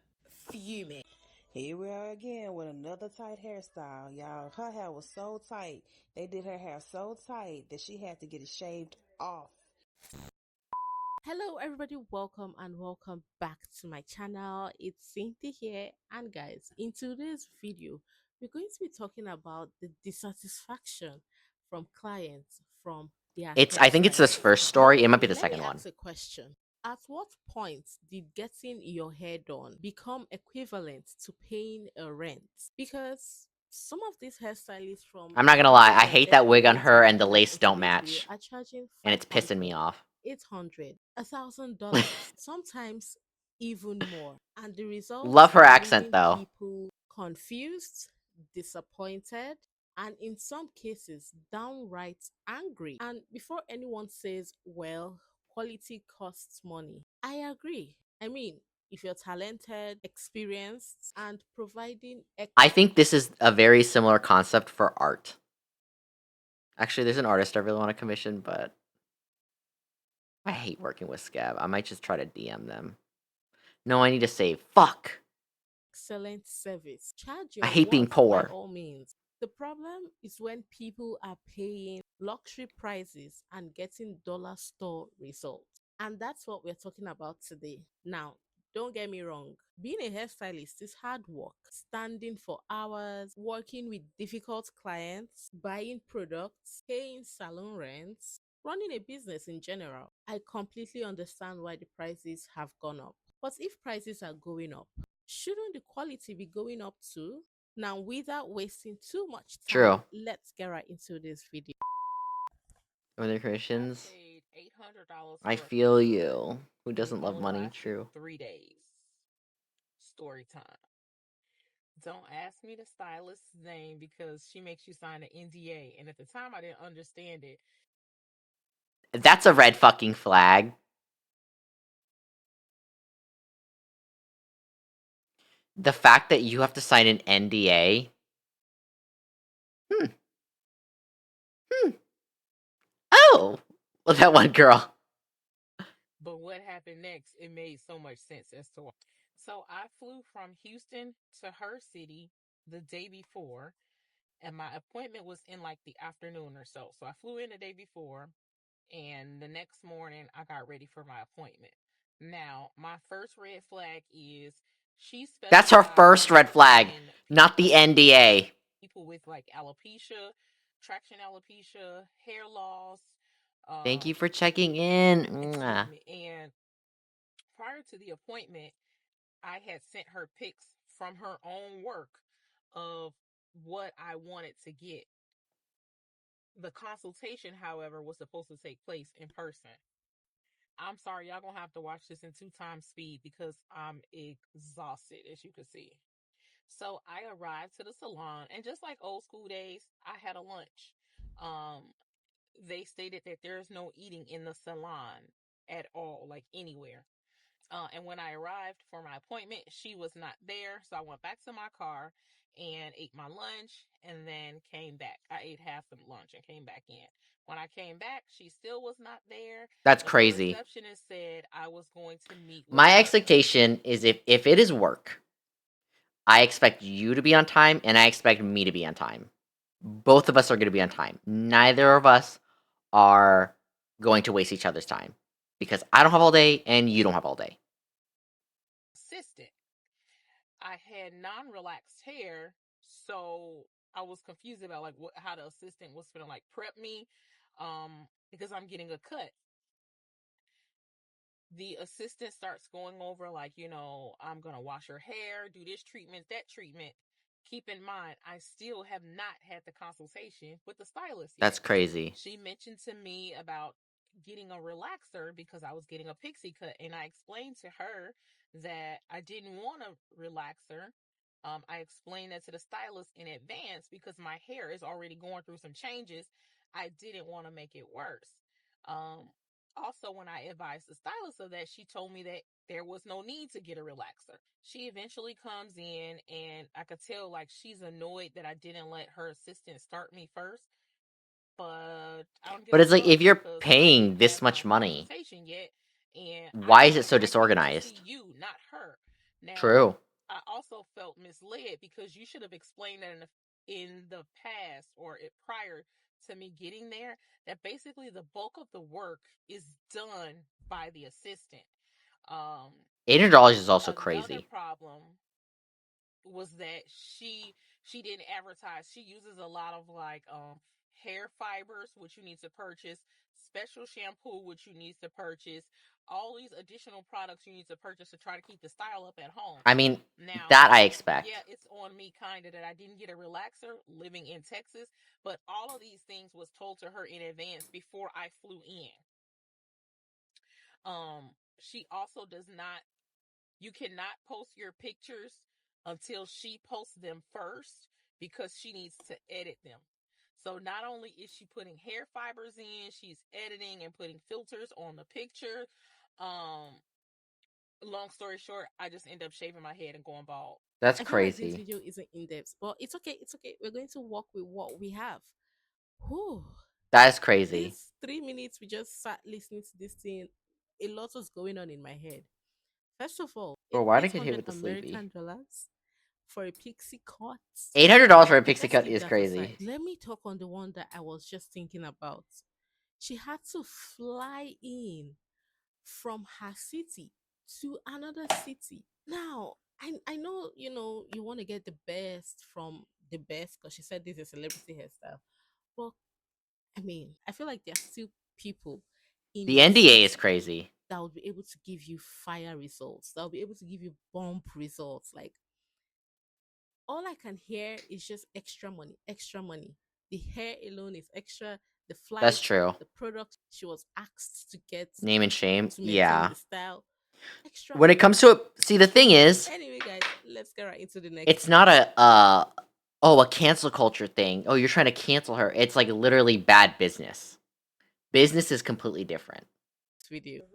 R: fuming.
P: Here we are again with another tight hairstyle, y'all. Her hair was so tight. They did her hair so tight that she had to get it shaved off.
S: Hello everybody, welcome back to my channel. It's Cynthia here, and guys, in today's video we're going to be talking about the dissatisfaction from clients from their
B: I think it's this first story. It might be the
S: Let
B: second
S: me
B: one.
S: ask a question. At what point did getting your hair done become equivalent to paying a rent? Because some of these hairstylists from
B: I'm not gonna lie, I
S: different
B: hate that wig on
S: estimates
B: her
S: I'm
B: and the
S: looking at
B: lace
S: in
B: don't
S: today's video
B: match.
S: are charging
B: And it's pissing me
S: 500,
B: off.
S: 800, $1,000, sometimes even more. And the results
B: Love her
S: are
B: accent
S: leaving
B: though.
S: people confused, disappointed, and in some cases downright angry. And before anyone says, well, quality costs money, I agree. I mean, if you're talented, experienced, and providing
B: I think this is a very similar concept for art. Actually, there's an artist I really want to commission, but I hate working with Scab. I might just try to DM them. No, I need to save. Fuck!
S: excellent service, charge
B: I
S: your
B: hate being
S: worth by
B: poor.
S: all means. The problem is when people are paying luxury prices and getting dollar store results. And that's what we're talking about today. Now, don't get me wrong, being a hairstylist is hard work. Standing for hours, working with difficult clients, buying products, paying salon rents, running a business in general. I completely understand why the prices have gone up. But if prices are going up, shouldn't the quality be going up too? Now, without wasting too much time,
B: True.
S: let's get right into this video.
B: Other Christians?
P: Paid $800
B: I
P: for a
B: feel
P: facial
B: you. Who
P: and it
B: doesn't love
P: only
B: money?
P: lasted
B: True.
P: 3 days. Story time. Don't ask me the stylist's name because she makes you sign an NDA, and at the time I didn't understand it.
B: That's a red fucking flag. The fact that you have to sign an NDA. Oh! Well, that one girl.
P: But what happened next, it made so much sense as to why. So I flew from Houston to her city the day before, and my appointment was in like the afternoon or so. So I flew in the day before, and the next morning I got ready for my appointment. Now, my first red flag is she
B: That's her first
P: specializes
B: red flag,
P: in
B: not the NDA.
P: people with like alopecia, traction alopecia, hair loss.
B: Thank you for checking in.
P: Excuse
B: Mwah.
P: me. And prior to the appointment, I had sent her pics from her own work of what I wanted to get. The consultation, however, was supposed to take place in person. I'm sorry, y'all gonna have to watch this in 2 times speed because I'm exhausted, as you can see. So I arrived to the salon, and just like old school days, I had a lunch. Um, they stated that there's no eating in the salon at all, like anywhere. And when I arrived for my appointment, she was not there. So I went back to my car and ate my lunch and then came back. I ate half the lunch and came back in. When I came back, she still was not there.
B: That's
P: But the
B: crazy.
P: receptionist said I was going to meet with
B: My
P: her.
B: expectation is if it is work, I expect you to be on time and I expect me to be on time. Both of us are going to be on time. Neither of us are going to waste each other's time because I don't have all day and you don't have all day.
P: Assistant. I had non-relaxed hair, so I was confused about like how the assistant was gonna like prep me, because I'm getting a cut. The assistant starts going over like, I'm gonna wash her hair, do this treatment, that treatment. Keep in mind, I still have not had the consultation with the stylist yet.
B: That's crazy.
P: She mentioned to me about getting a relaxer because I was getting a pixie cut, and I explained to her that I didn't want a relaxer. I explained that to the stylist in advance because my hair is already going through some changes. I didn't want to make it worse. Also, when I advised the stylist of that, she told me that there was no need to get a relaxer. She eventually comes in, and I could tell like she's annoyed that I didn't let her assistant start me first. But I don't give
B: But
P: a
B: it's like
P: fuck
B: if you're
P: because I
B: paying
P: didn't
B: this
P: have
B: much
P: my
B: money,
P: consultation yet, and
B: why is it so
P: I came to see
B: disorganized?
P: you, not her. Now,
B: True.
P: I also felt misled because you should have explained that in the past or prior to me getting there, that basically the bulk of the work is done by the assistant. Um,
B: $800 is also
P: Another
B: crazy.
P: problem was that she didn't advertise. She uses a lot of like hair fibers, which you need to purchase, special shampoo, which you need to purchase, all these additional products you need to purchase to try to keep the style up at home.
B: I mean,
P: Now,
B: that I expect.
P: yeah, it's on me kind of that I didn't get a relaxer living in Texas, but all of these things was told to her in advance before I flew in. She also does not, you cannot post your pictures until she posts them first because she needs to edit them. So not only is she putting hair fibers in, she's editing and putting filters on the picture. Um, Long story short, I just end up shaving my head and going bald.
B: That's
S: I feel like this
B: crazy.
S: video isn't in depth, but it's okay. It's okay. We're going to work with what we have. Whew.
B: That is crazy.
S: These 3 minutes we just sat listening to this thing, a lot was going on in my head. First of all,
B: Bro, why did I get hit
S: 800
B: with the sleepy?
S: American dollars for a pixie cut.
B: $800 for a pixie
S: Let's
B: cut
S: leave
B: is
S: that aside.
B: crazy.
S: Let me talk on the one that I was just thinking about. She had to fly in from her city to another city. Now, I know, you want to get the best from the best because she said this is a celebrity hairstyle. But I mean, I feel like there are still people in
B: The
S: your
B: NDA is
S: city
B: crazy.
S: that will be able to give you fire results, that will be able to give you bump results. Like, all I can hear is just extra money, extra money. The hair alone is extra. The
B: That's
S: flight,
B: true.
S: the product she was asked to get
B: Name and shame.
S: to maintain
B: Yeah.
S: the style, extra
B: When it
S: money.
B: comes to it, see the thing
S: But
B: is,
S: anyway, guys, let's get right into the next
B: it's not
S: video.
B: a cancel culture thing. Oh, you're trying to cancel her. It's like literally bad business. Business is completely different.
S: Video.
T: $325.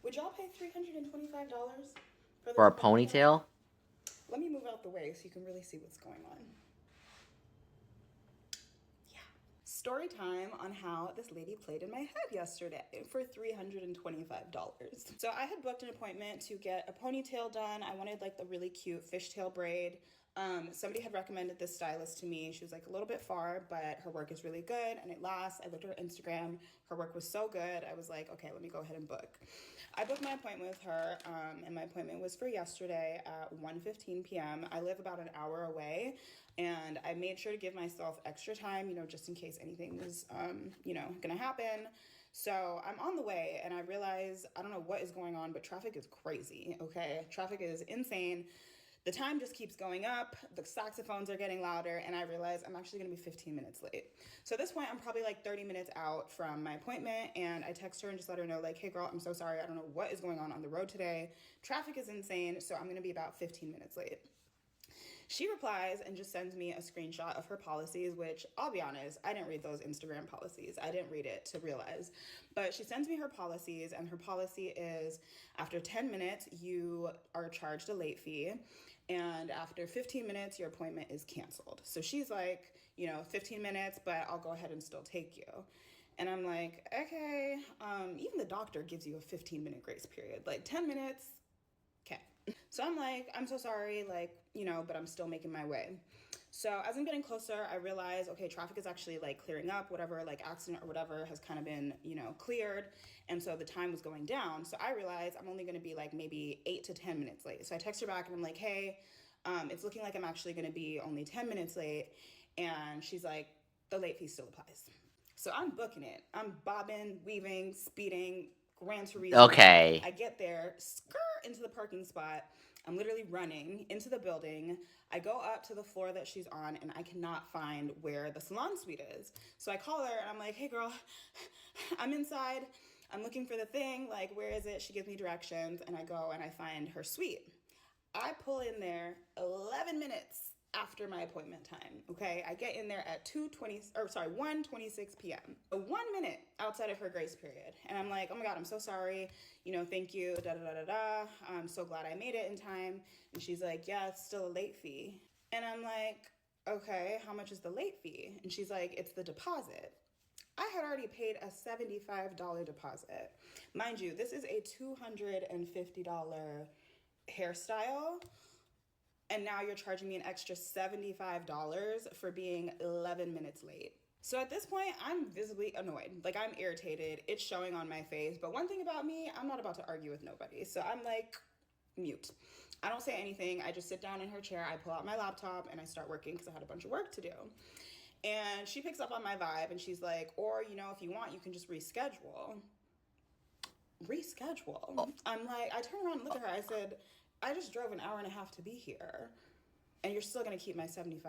T: Would y'all pay $325 for
B: For
T: this
B: a
T: ponytail?
B: ponytail?
T: Let me move out the way so you can really see what's going on. Story time on how this lady played in my head yesterday for $325. So I had booked an appointment to get a ponytail done. I wanted like the really cute fishtail braid. Somebody had recommended this stylist to me. She was like a little bit far, but her work is really good and it lasts. I looked at her Instagram. Her work was so good. I was like, okay, let me go ahead and book. I booked my appointment with her, and my appointment was for yesterday at 1:15 p.m. I live about an hour away, and I made sure to give myself extra time, just in case anything was, gonna happen. So I'm on the way, and I realize, I don't know what is going on, but traffic is crazy, okay? Traffic is insane. The time just keeps going up, the saxophones are getting louder, and I realize I'm actually gonna be 15 minutes late. So at this point, I'm probably like 30 minutes out from my appointment, and I text her and just let her know, like, hey girl, I'm so sorry, I don't know what is going on the road today. Traffic is insane, so I'm gonna be about 15 minutes late. She replies and just sends me a screenshot of her policies, which I'll be honest, I didn't read those Instagram policies. I didn't read it to realize. But she sends me her policies, and her policy is after 10 minutes, you are charged a late fee. And after 15 minutes, your appointment is canceled. So she's like, 15 minutes, but I'll go ahead and still take you. And I'm like, okay, even the doctor gives you a 15-minute grace period. Like 10 minutes, okay. So I'm like, I'm so sorry, like, but I'm still making my way. So as I'm getting closer, I realize, okay, traffic is actually like clearing up, whatever, like accident or whatever has kind of been, cleared. And so the time was going down. So I realize I'm only going to be like maybe 8 to 10 minutes late. So I text her back and I'm like, hey, it's looking like I'm actually going to be only 10 minutes late. And she's like, the late fee still applies. So I'm booking it. I'm bobbing, weaving, speeding, Gran Turismo.
B: Okay.
T: I get there, skirt into the parking spot. I'm literally running into the building. I go up to the floor that she's on, and I cannot find where the salon suite is. So I call her, and I'm like, hey, girl, I'm inside. I'm looking for the thing. Like, where is it? She gives me directions, and I go, and I find her suite. I pull in there 11 minutes after my appointment time, okay? I get in there at 1:26 p.m. 1 minute outside of her grace period. And I'm like, oh my God, I'm so sorry. Thank you, da-da-da-da-da. I'm so glad I made it in time. And she's like, yeah, it's still a late fee. And I'm like, okay, how much is the late fee? And she's like, it's the deposit. I had already paid a $75 deposit. Mind you, this is a $250 hairstyle. And now you're charging me an extra $75 for being 11 minutes late. So at this point, I'm visibly annoyed. Like, I'm irritated. It's showing on my face. But one thing about me, I'm not about to argue with nobody. So I'm like, mute. I don't say anything. I just sit down in her chair. I pull out my laptop and I start working because I had a bunch of work to do. And she picks up on my vibe and she's like, or, if you want, you can just reschedule. Reschedule? I'm like, I turn around and look at her. I said, I just drove an hour and a half to be here, and you're still gonna keep my $75,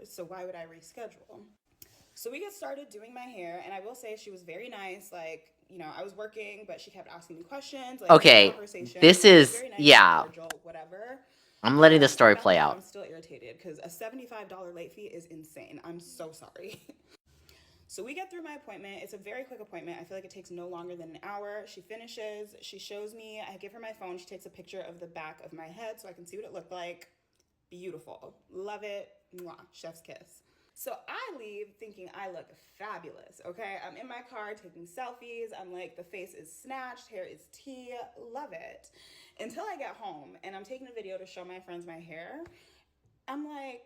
T: so why would I reschedule? So we get started doing my hair, and I will say she was very nice. Like, I was working, but she kept asking me questions. Like,
B: Okay, this is,
T: very nice,
B: yeah.
T: cordial, whatever.
B: I'm letting the story
T: Back
B: play
T: then,
B: out.
T: I'm still irritated because a $75 late fee is insane. I'm so sorry. So we get through my appointment. It's a very quick appointment. I feel like it takes no longer than an hour. She finishes. She shows me. I give her my phone. She takes a picture of the back of my head so I can see what it looked like. Beautiful. Love it. Mwah. Chef's kiss. So I leave thinking I look fabulous, okay? I'm in my car taking selfies. I'm like, the face is snatched, hair is tea. Love it. Until I get home and I'm taking a video to show my friends my hair. I'm like,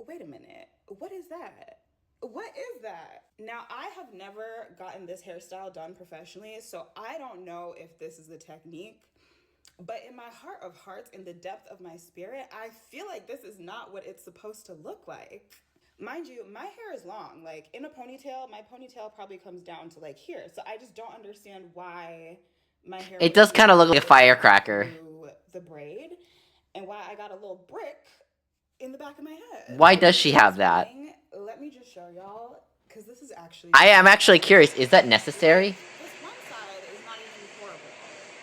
T: wait a minute. What is that? What is that? Now, I have never gotten this hairstyle done professionally, so I don't know if this is the technique. But in my heart of hearts, in the depth of my spirit, I feel like this is not what it's supposed to look like. Mind you, my hair is long. Like, in a ponytail, my ponytail probably comes down to like here. So I just don't understand why my hair...
B: It does kind of look like a firecracker.
T: ...the braid, and why I got a little brick in the back of my head.
B: Why does she have that?
T: Let me just show y'all, because this is actually...
B: I am actually curious, is that necessary?
T: This one side is not even horrible,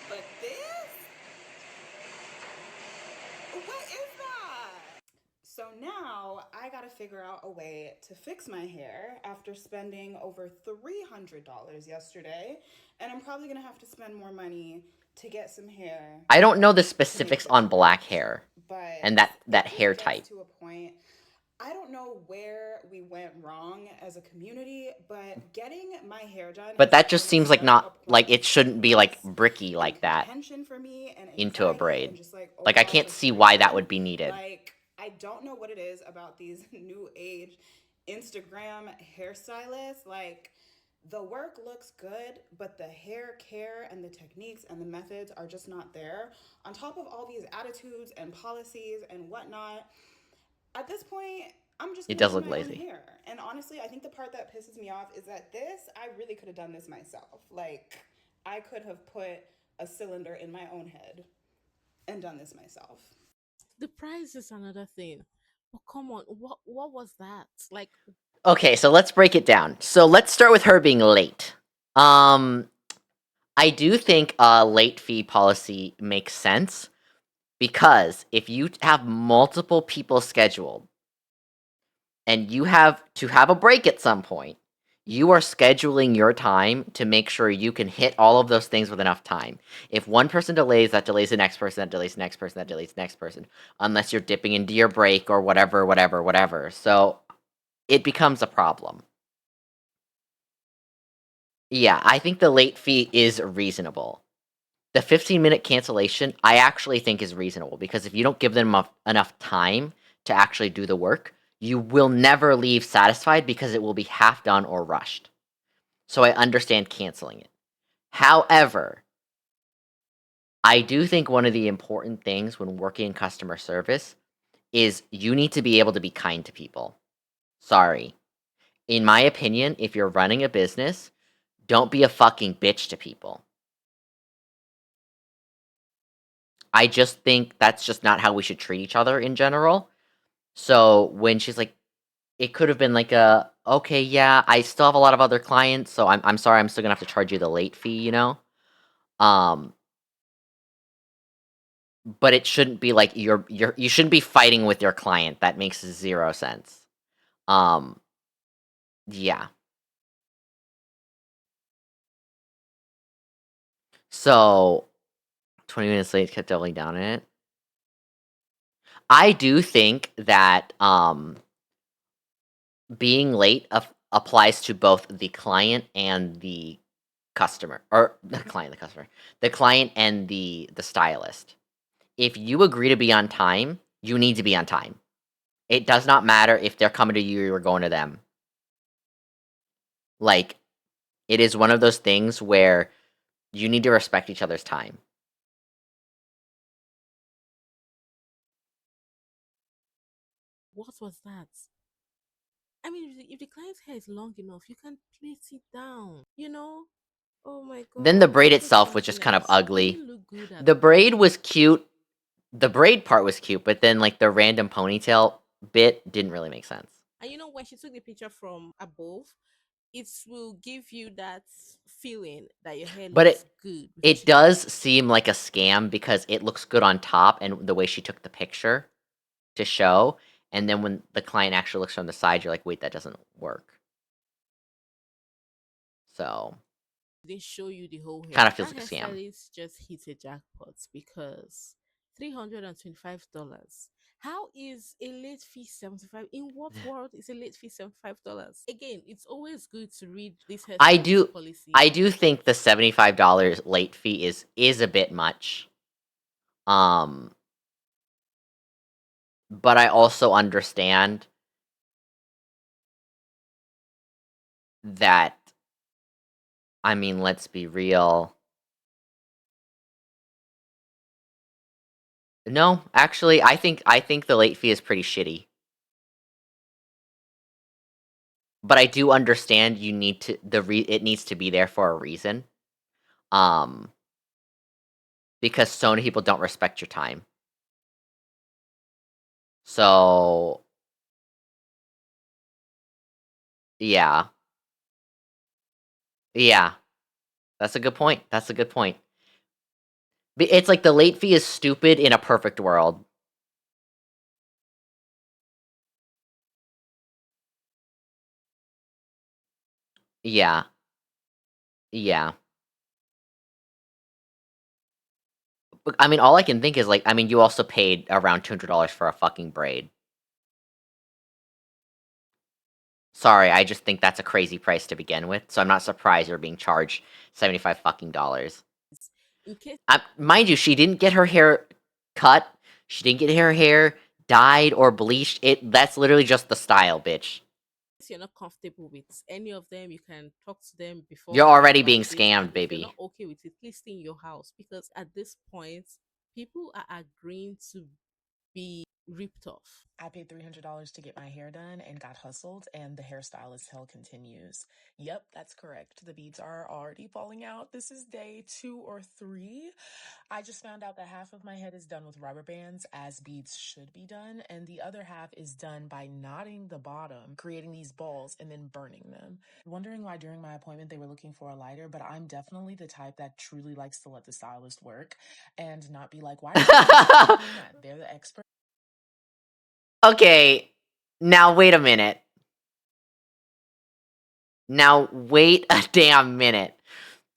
T: but this... What is that? So now, I gotta figure out a way to fix my hair after spending over $300 yesterday, and I'm probably gonna have to spend more money to get some hair.
B: I don't know the specifics on black hair and that hair type.
T: To a point, I don't know where we went wrong as a community, but getting my hair done...
B: But that just seems like not, like it shouldn't be like bricky like that
T: for me and
B: into a braid.
T: just,
B: Like I can't see why that would be needed.
T: Like, I don't know what it is about these new age Instagram hairstylists. Like, the work looks good, but the hair care and the techniques and the methods are just not there. On top of all these attitudes and policies and whatnot, at this point, I'm just...
B: It does look lazy.
T: Hair. And honestly, I think the part that pisses me off is that I really could have done this myself. Like, I could have put a cylinder in my own head and done this myself.
S: The price is another thing. But come on, what was that? Like...
B: Okay, so let's break it down. So let's start with her being late. I do think a late fee policy makes sense, Because if you have multiple people scheduled and you have to have a break at some point, you are scheduling your time to make sure you can hit all of those things with enough time. If one person delays, that delays the next person, that delays the next person, that delays the next person, unless you're dipping into your break or whatever. So it becomes a problem. Yeah, I think the late fee is reasonable. The 15-minute cancellation, I actually think is reasonable, because if you don't give them enough time to actually do the work, you will never leave satisfied because it will be half done or rushed. So I understand canceling it. However, I do think one of the important things when working in customer service is you need to be able to be kind to people. Sorry. In my opinion, if you're running a business, don't be a fucking bitch to people. I just think that's just not how we should treat each other in general. So when she's like, it could have been like okay, yeah, I still have a lot of other clients, so I'm sorry, I'm still gonna have to charge you the late fee, you know? But it shouldn't be like you shouldn't be fighting with your client. That makes 0 sense. Yeah. So 20 minutes late, kept doubling down on it. I do think that being late applies to both the client and the customer, or the client and the stylist. If you agree to be on time, you need to be on time. It does not matter if they're coming to you or you're going to them. Like, it is one of those things where you need to respect each other's time.
S: What was that? I mean, if the client's hair is long enough, you can plait it down. You know? Oh my
B: Then the
S: god.
B: braid
S: Look at
B: itself was just kind of
S: freshness. It
B: ugly.
S: didn't look good at
B: The braid
S: all.
B: was cute. The braid part was cute, but then like the random ponytail bit didn't really make sense.
S: And you know, when she took the picture from above, it will give you that feeling that your hair
B: But
S: looks good before
B: it
S: she took the
B: does
S: picture.
B: seem like a scam because it looks good on top and the way she took the picture to show, and then when the client actually looks from the side, you're like, wait, that doesn't work. So
S: They show you the whole hair.
B: kind of feels
S: That
B: like a scam.
S: hairstylist just hit a jackpot because $325. How is a late fee 75? In what world is a late fee $75? Again, it's always good to read this
B: I
S: hairstylist policy.
B: do think the $75 late fee is a bit much. But I also understand that, I mean, let's be real. No, actually, I think the late fee is pretty shitty. But I do understand you need to it needs to be there for a reason. Because so many people don't respect your time. So yeah. Yeah. That's a good point. That's a good point. It's like the late fee is stupid in a perfect world. Yeah. Yeah. But, I mean, all I can think is, like, I mean, you also paid around $200 for a fucking braid. Sorry, I just think that's a crazy price to begin with, so I'm not surprised you're being charged 75 fucking dollars.
S: In case
B: Mind you, she didn't get her hair cut, she didn't get her hair dyed or bleached. That's literally just the style, bitch.
S: you're not comfortable with any of them, you can talk to them
B: You're
S: beforehand
B: already
S: about
B: being
S: this.
B: scammed,
S: And if you're
B: baby.
S: not okay with it, please stay in your house, because at this point, people are agreeing to be ripped off.
U: I paid $300 to get my hair done and got hustled, and the hairstylist hell continues. Yep, that's correct. The beads are already falling out. This is day 2 or 3. I just found out that half of my head is done with rubber bands, as beads should be done, and the other half is done by knotting the bottom, creating these balls, and then burning them. Wondering why during my appointment they were looking for a lighter, but I'm definitely the type that truly likes to let the stylist work and not be like, why are you doing that? They're the expert.
B: Okay, now wait a minute. Now wait a damn minute.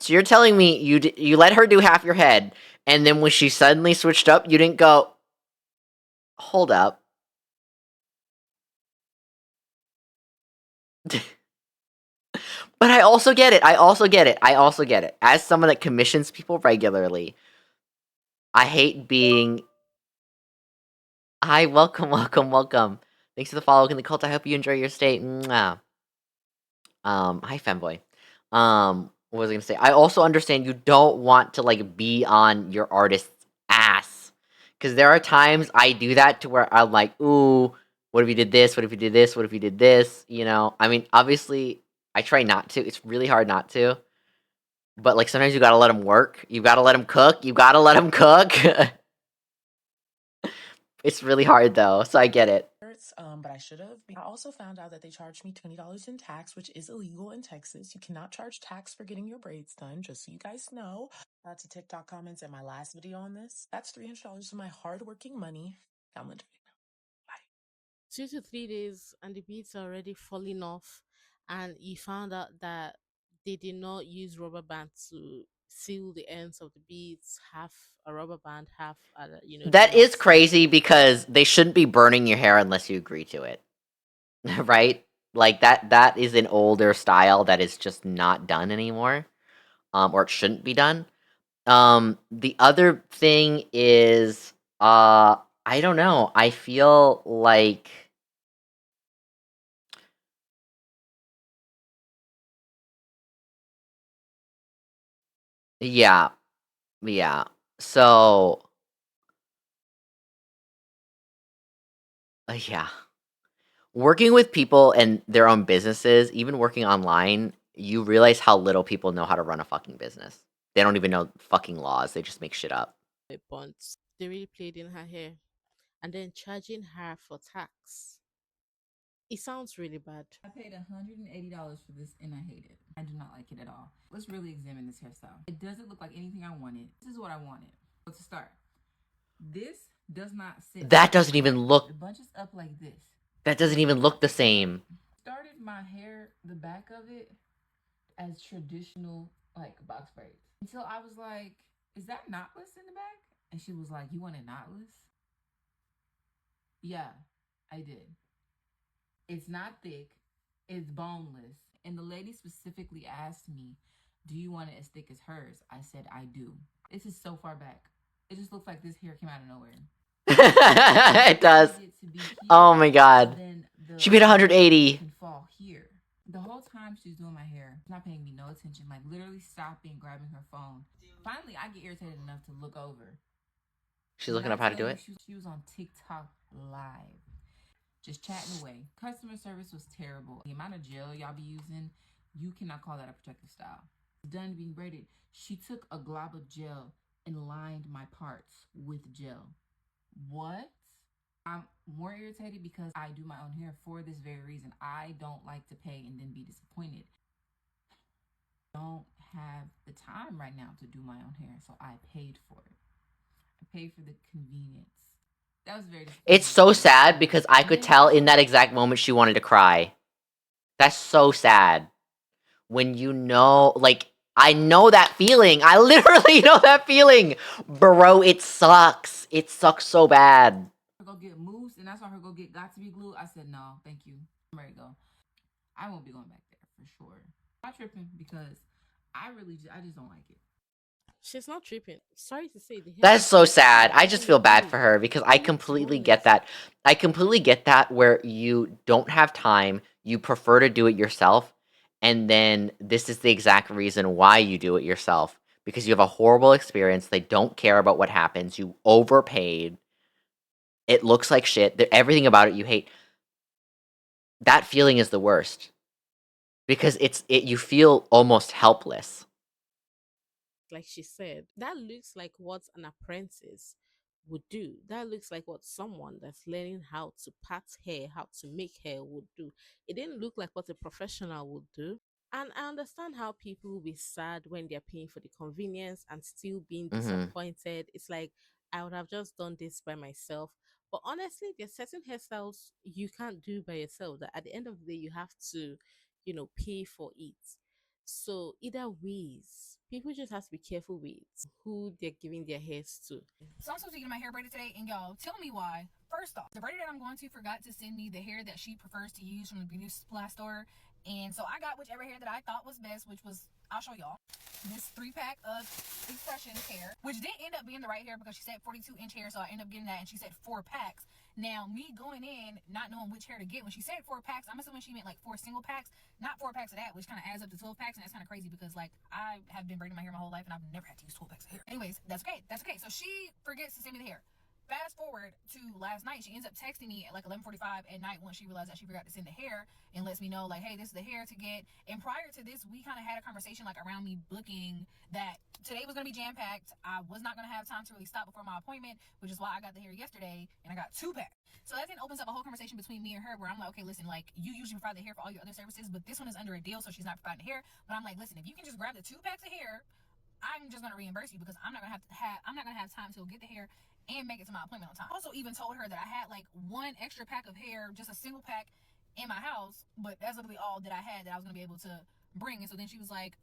B: So you're telling me you let her do half your head, and then when she suddenly switched up, you didn't go, hold up. But I also get it. I also get it. I also get it. As someone that commissions people regularly, I hate being. Hi, welcome, welcome, welcome. Thanks for the follow in the cult. I hope you enjoy your stay. Mwah. Hi, femboy. What was I gonna say? I also understand you don't want to like be on your artist's ass, because there are times I do that to where I'm like, ooh, what if you did this? What if you did this? What if you did this? You know, I mean, obviously, I try not to. It's really hard not to. But like sometimes you gotta let them work. You gotta let them cook. You gotta let them cook. It's really hard though, so I get it.
U: But I should have. I also found out that they charged me $20 in tax, which is illegal in Texas. You cannot charge tax for getting your braids done, just so you guys know. To TikTok comments in my last video on this. That's $300 of my hard-working money. I'm legit.
S: 2 to 3 days and the beads are already falling off, and you found out that they did not use rubber band to seal the ends of the beads, half a rubber band, half the
B: That is
S: knots.
B: crazy because they shouldn't be burning your hair unless you agree to it. Right? Like that is an older style that is just not done anymore. Or it shouldn't be done. The other thing is I don't know. I feel like yeah. Yeah. So yeah. Working with people and their own businesses, even working online, you realize how little people know how to run a fucking business. They don't even know fucking laws. They just make shit up.
S: Bunts. They really played in her hair. And then charging her for tax. It sounds really bad.
A: I paid $180 for this and I hate it. I do not like it at all. Let's really examine this hairstyle. It doesn't look like anything I wanted. This is what I wanted. But to start, this does not sit.
B: That doesn't even look.
A: The bunch is up like this.
B: That doesn't even look the same.
A: Started my hair, the back of it, as traditional like box braids. Until I was like, is that knotless in the back? And she was like, you want it knotless? Yeah, I did. It's not thick, it's boneless. And the lady specifically asked me, do you want it as thick as hers? I said, I do. This is so far back. It just looks like this hair came out of nowhere.
B: It does. Oh my god. She paid 180.
A: Can fall here. The whole time she's doing my hair, she's not paying me no attention, like literally stopping, grabbing her phone. Finally, I get irritated enough to look over.
B: She's looking up how to do it.
A: She was on TikTok live. Just chatting away. Customer service was terrible. The amount of gel y'all be using, you cannot call that a protective style. Done being braided, she took a glob of gel and lined my parts with gel. What? I'm more irritated because I do my own hair for this very reason. I don't like to pay and then be disappointed. Don't have the time right now to do my own hair, so I paid for it. I paid for the convenience. That was very disappointing.
B: It's so sad because I could tell in that exact moment she wanted to cry. That's so sad. When you know, like, I know that feeling. I literally know that feeling. Bro, it sucks. It sucks so bad.
A: Go get mousse, and I saw her go get got to be glue. I said, no, thank you. I'm ready to go. I won't be going back there for sure. I'm not tripping because I just don't like it.
S: She's not tripping. Sorry to say.
B: That's so sad. I just feel bad for her because I completely get that. I completely get that where you don't have time, you prefer to do it yourself, and then this is the exact reason why you do it yourself. Because you have a horrible experience, they don't care about what happens, you overpaid, it looks like shit, everything about it you hate. That feeling is the worst. Because you feel almost helpless.
S: like she said, that looks like what an apprentice would do. That looks like what someone that's learning how to pat hair, how to make hair would do. It didn't look like what a professional would do. And I understand how people will be sad when they're paying for the convenience and still being
B: Mm-hmm.
S: disappointed. It's like, I would have just done this by myself. But honestly, there's certain hairstyles you can't do by yourself that at the end of the day, you have to, pay for it. So either ways, people just have to be careful with who they're giving their hairs to.
D: So I'm supposed to get my hair braided today, and y'all, tell me why. First off, the braider that I'm going to forgot to send me the hair that she prefers to use from the beauty supply store, and so I got whichever hair that I thought was best, which was, I'll show y'all, this 3-pack of expression hair, which didn't end up being the right hair because she said 42-inch hair, so I ended up getting that, and she said 4 packs. Now, me going in, not knowing which hair to get, when she said 4 packs, I'm assuming she meant like 4 single packs, not 4 packs of that, which kind of adds up to 12 packs, and that's kind of crazy because, like, I have been braiding my hair my whole life, and I've never had to use 12 packs of hair. Anyways, that's okay. That's okay. So she forgets to send me the hair. Fast forward to last night, she ends up texting me at like 11:45 at night when she realized that she forgot to send the hair and lets me know like, hey, this is the hair to get. And prior to this, we kind of had a conversation like around me booking that today was going to be jam-packed. I was not going to have time to really stop before my appointment, which is why I got the hair yesterday and I got 2 packs. So that then opens up a whole conversation between me and her where I'm like, okay, listen, like you usually provide the hair for all your other services, but this one is under a deal, so she's not providing the hair. But I'm like, listen, if you can just grab the 2 packs of hair, I'm just gonna reimburse you because I'm not gonna have time to get the hair and make it to my appointment on time. I also even told her that I had like 1 extra pack of hair, just a single pack in my house, but that's literally all that I had that I was gonna be able to bring. And so then she was like,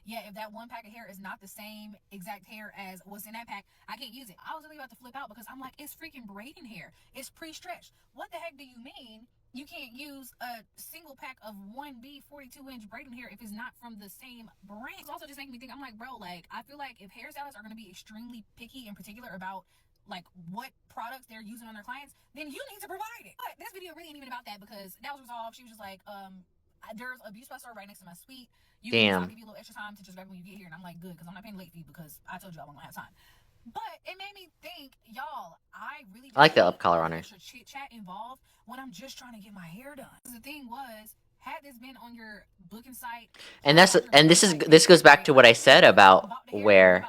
D: yeah, if that 1 pack of hair is not the same exact hair as what's in that pack, I can't use it. I was really about to flip out because I'm like, it's freaking braiding hair. It's pre-stretched. What the heck do you mean you can't use a single pack of 1B 42-inch braiding hair if it's not from the same brand? It's also just making me think, I'm like, bro, like, I feel like if hairstylists are going to be extremely picky and particular about like what products they're using on their clients, then you need to provide it. But this video really ain't even about that because that was resolved. She was just like, there's a beauty supply store right next to my suite. I'll give you a little extra time to just grab when you get here. And I'm like, good, because I'm not paying late fee because I told you I wasn't gonna have time. But it made me think, y'all, I really
B: I like the up color on her.
D: chit chat involved when I'm just trying to get my hair done. The thing was, had this been on your booking site,
B: And this goes back to what I said about where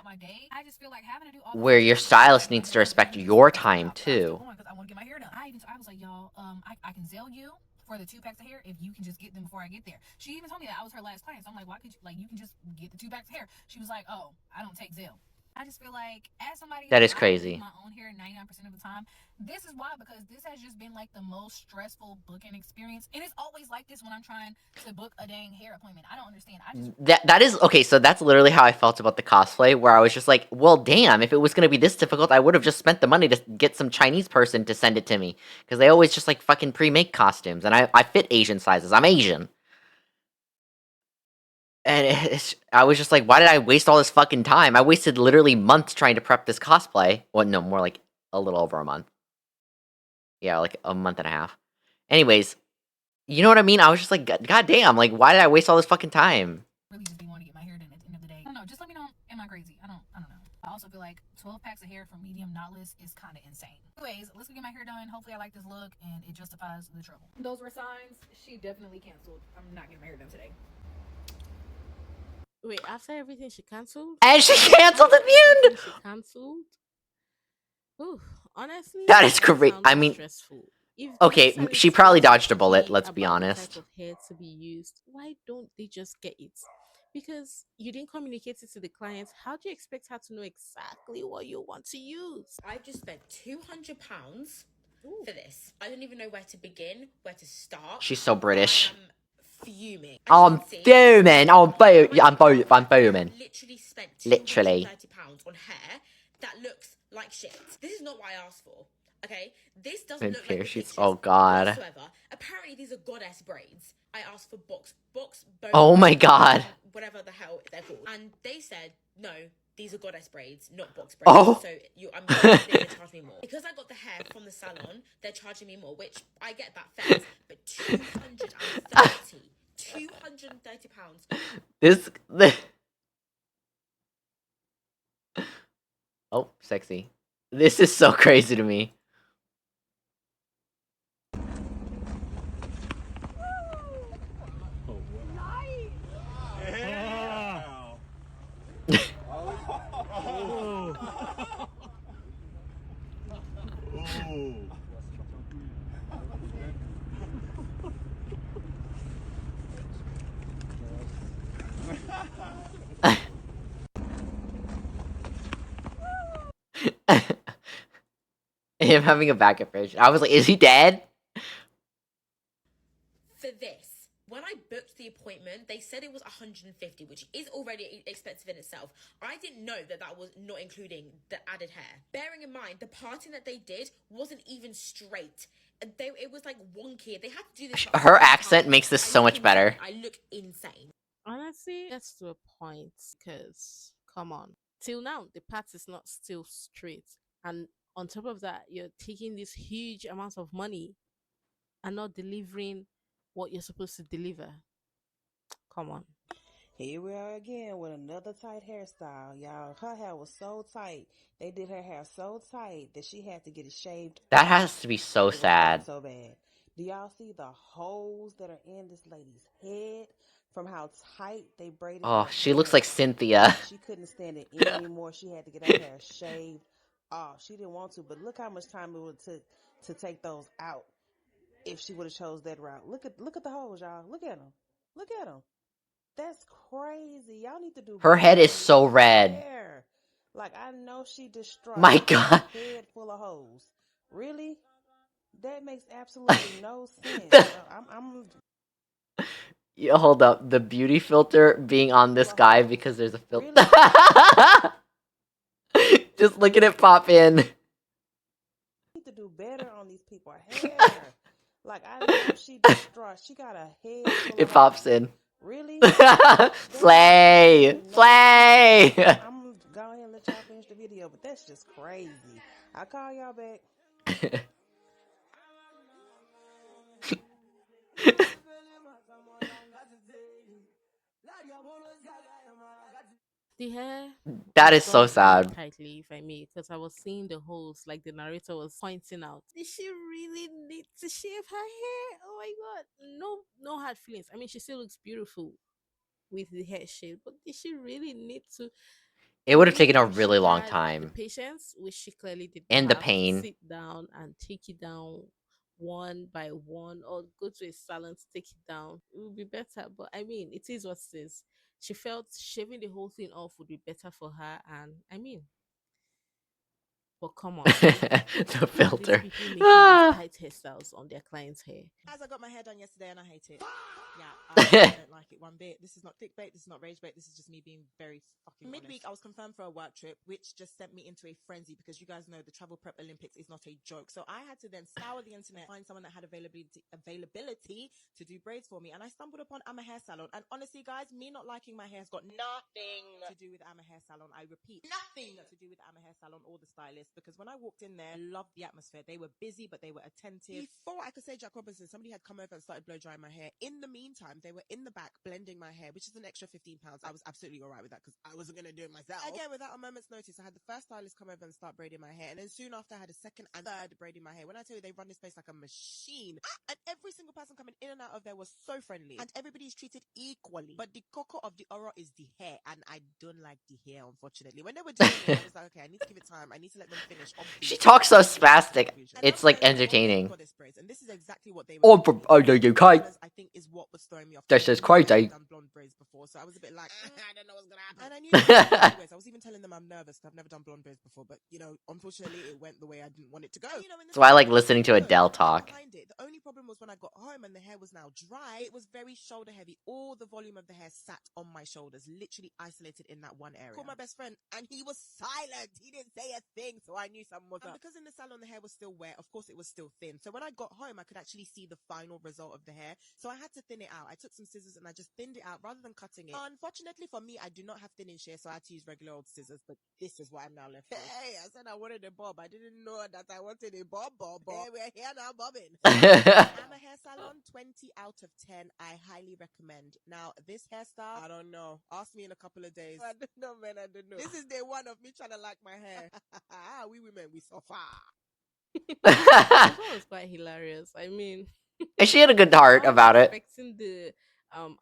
B: your stylist needs to respect your time too.
D: I want to get my hair done. I was like, y'all, I can Zelle you for the 2 packs of hair if you can just get them before I get there. She even told me that I was her last client. So I'm like, why could you, like, you can just get the 2 packs of hair. She was like, oh, I don't take Zelle. I just feel like as somebody
B: that is
D: I
B: crazy.
D: do my own hair 99% of the time. This is why, because this has just been like the most stressful booking experience. And it's always like this when I'm trying to book a dang hair appointment. I don't understand.
B: That is okay, so that's literally how I felt about the cosplay, where I was just like, well, damn, if it was gonna be this difficult, I would have just spent the money to get some Chinese person to send it to me. Because they always just like fucking pre-make costumes, and I fit Asian sizes. I'm Asian. And I was just like, why did I waste all this fucking time? I wasted literally months trying to prep this cosplay. Well, no, more like a little over a month. Yeah, like a month and a half. Anyways, you know what I mean? I was just like, god damn, like, why did I waste all this fucking time?
D: Really just be wanting to get my hair done at the end of the day. I don't know, just let me know, am I crazy? I don't know. I also feel like 12 packs of hair from medium knotless is kind of insane. Anyways, let's go get my hair done. Hopefully I like this look and it justifies the trouble. Those were signs. She definitely canceled. I'm not getting my hair done today.
S: Wait, after everything she cancelled?
B: And she cancelled at the end!
S: She cancelled? Ooh, honestly,
B: That is great. I mean,
S: stressful.
B: okay, she probably dodged a bullet, let's be honest.
S: Type of hair to be used, why don't they just get it? Because you didn't communicate it to the client. How do you expect her to know exactly what you want to use?
R: I've just spent £200 for this. I don't even know where to begin, where to start.
B: She's so British.
R: Fuming.
B: I'm fuming. I'm fuming.
R: Literally spent
B: Literally.
R: £230 on hair that looks like shit. This is not what I asked for. Okay, this doesn't look like the
B: Oh god.
R: whatsoever. Apparently, these are goddess braids. I asked for box bone.
B: Oh my god.
R: Whatever the hell they're called, and they said no. These are goddess braids, not box braids.
B: Oh.
R: So I'm going to charge me more because I got the hair from the salon. They're charging me more, which I get that fair. But £230.
B: Oh, sexy. This is so crazy to me. Him having a back impression. I was like, is he dead?
R: For this, when I booked the appointment, they said it was 150, which is already expensive in itself. I didn't know that that was not including the added hair. Bearing in mind, the parting that they did wasn't even straight. It was like wonky. They had to do this.
B: Her accent makes this so much better.
R: I look insane.
S: Honestly, that's to a point, because come on. Till now, the part is not still straight. And on top of that, you're taking this huge amount of money and not delivering what you're supposed to deliver. Come on.
E: Here we are again with another tight hairstyle, y'all. Her hair was so tight. They did her hair so tight that she had to get it shaved.
B: That has to be so
E: It was
B: sad.
E: so bad. Do y'all see the holes that are in this lady's head from how tight they braided
B: Oh,
E: her
B: she looks
E: hair?
B: like Cynthia.
E: She couldn't stand it anymore. She had to get her hair shaved off. She didn't want to, but look how much time it would take to take those out if she would have chose that route. Look at the holes, y'all. Look at them. Look at them. That's crazy. Y'all need to do
B: Her
E: better
B: head is
E: on
B: so
E: this
B: red.
E: hair. Like, I know she distraught.
B: My
E: She got
B: God.
E: a head full of holes. Really? That makes absolutely no sense. I'm
B: Yeah, hold up. The beauty filter being on this guy because there's a filter. Just look at it pop in.
E: need to do better on these people's hair. Like, I know she distraught. She got a head full
B: It
E: of
B: pops
E: holes.
B: in.
E: Really?
B: Slay! Slay!
E: I'm going to go ahead and let y'all finish the video, but that's just crazy. I'll call y'all back.
S: The hair
B: That
S: was
B: is so
S: done very
B: sad.
S: tightly, if I may, because I was seeing the holes, like the narrator was pointing out. Did she really need to shave her hair? Oh my god. No hard feelings. I mean, she still looks beautiful with the hair shaved, but did she really need to?
B: It would have
S: Maybe
B: taken a
S: if she
B: really long
S: had the
B: time.
S: patience, which she clearly did not
B: And the
S: have, to
B: pain.
S: sit down and take it down one by one, or go to a salon to take it down, it would be better. But I mean, it is what it is. She felt shaving the whole thing off would be better for her, and I mean, but come on,
B: The
S: who are these
B: filter.
S: people making these
B: Ah.
S: tight hairstyles on their clients' hair?
V: Guys, I got my hair done yesterday and I hate it. Yeah, I don't like it one bit. This is not clickbait. This is not rage bait. This is just me being very fucking Midweek, honest. I was confirmed for a work trip, which just sent me into a frenzy because you guys know the travel prep Olympics is not a joke. So I had to then scour the internet, find someone that had availability to do braids for me. And I stumbled upon Amma Hair Salon. And honestly, guys, me not liking my hair has got nothing to do with Amma Hair Salon. I repeat, nothing to do with Amma Hair Salon or the stylist. Because when I walked in there, I loved the atmosphere. They were busy, but they were attentive. Before I could say Jack Robinson, somebody had come over and started blow drying my hair. In the meantime, they were in the back blending my hair, which is an extra £15. I was absolutely all right with that because I wasn't going to do it myself. Again, without a moment's notice, I had the first stylist come over and start braiding my hair. And then soon after, I had a second and third braiding my hair. When I tell you they run this place like a machine, and every single person coming in and out of there was so friendly, and everybody's treated equally. But the cocoa of the aura is the hair, and I don't like the hair, unfortunately. When they were doing it, I was like, okay, I need to give it time. I need to let them finish.
B: She talks so spastic. It's like entertaining.
V: And this is exactly what they
B: Oh, the UK.
V: I think is what was throwing me off.
B: This is crazy.
V: Done blonde braids before, so I was a bit like, I don't know what's gonna happen. And I knew anyways, I was even telling them I'm nervous. I've never done blonde braids before, but you know, unfortunately, it went the way I didn't want it to go. You know,
B: So I like listening to Adele talk.
V: The only problem was when I got home and the hair was now dry. It was very shoulder heavy. All the volume of the hair sat on my shoulders, literally isolated in that one area. I called my best friend, and he was silent. He didn't say a thing, so I knew something was up. Because in the salon the hair was still wet, of course it was still thin. So when I got home, I could actually see the final result of the hair. So I had to thin it out. I took some scissors and I just thinned it out rather than cutting it. Unfortunately for me, I do not have thinning shears, so I had to use regular old scissors. But this is what I'm now left with. Hey, I said I wanted a bob. I didn't know that I wanted a bob. Hey, we're here now bobbing. I'm a hair salon, 20 out of 10. I highly recommend. Now, this hairstyle, I don't know. Ask me in a couple of days. I don't know, man. I don't know. This is day one of me trying to like my hair. We women, we suffer.
S: That was quite hilarious. I mean,
B: And she had a good heart
S: I was
B: about it.
S: expecting the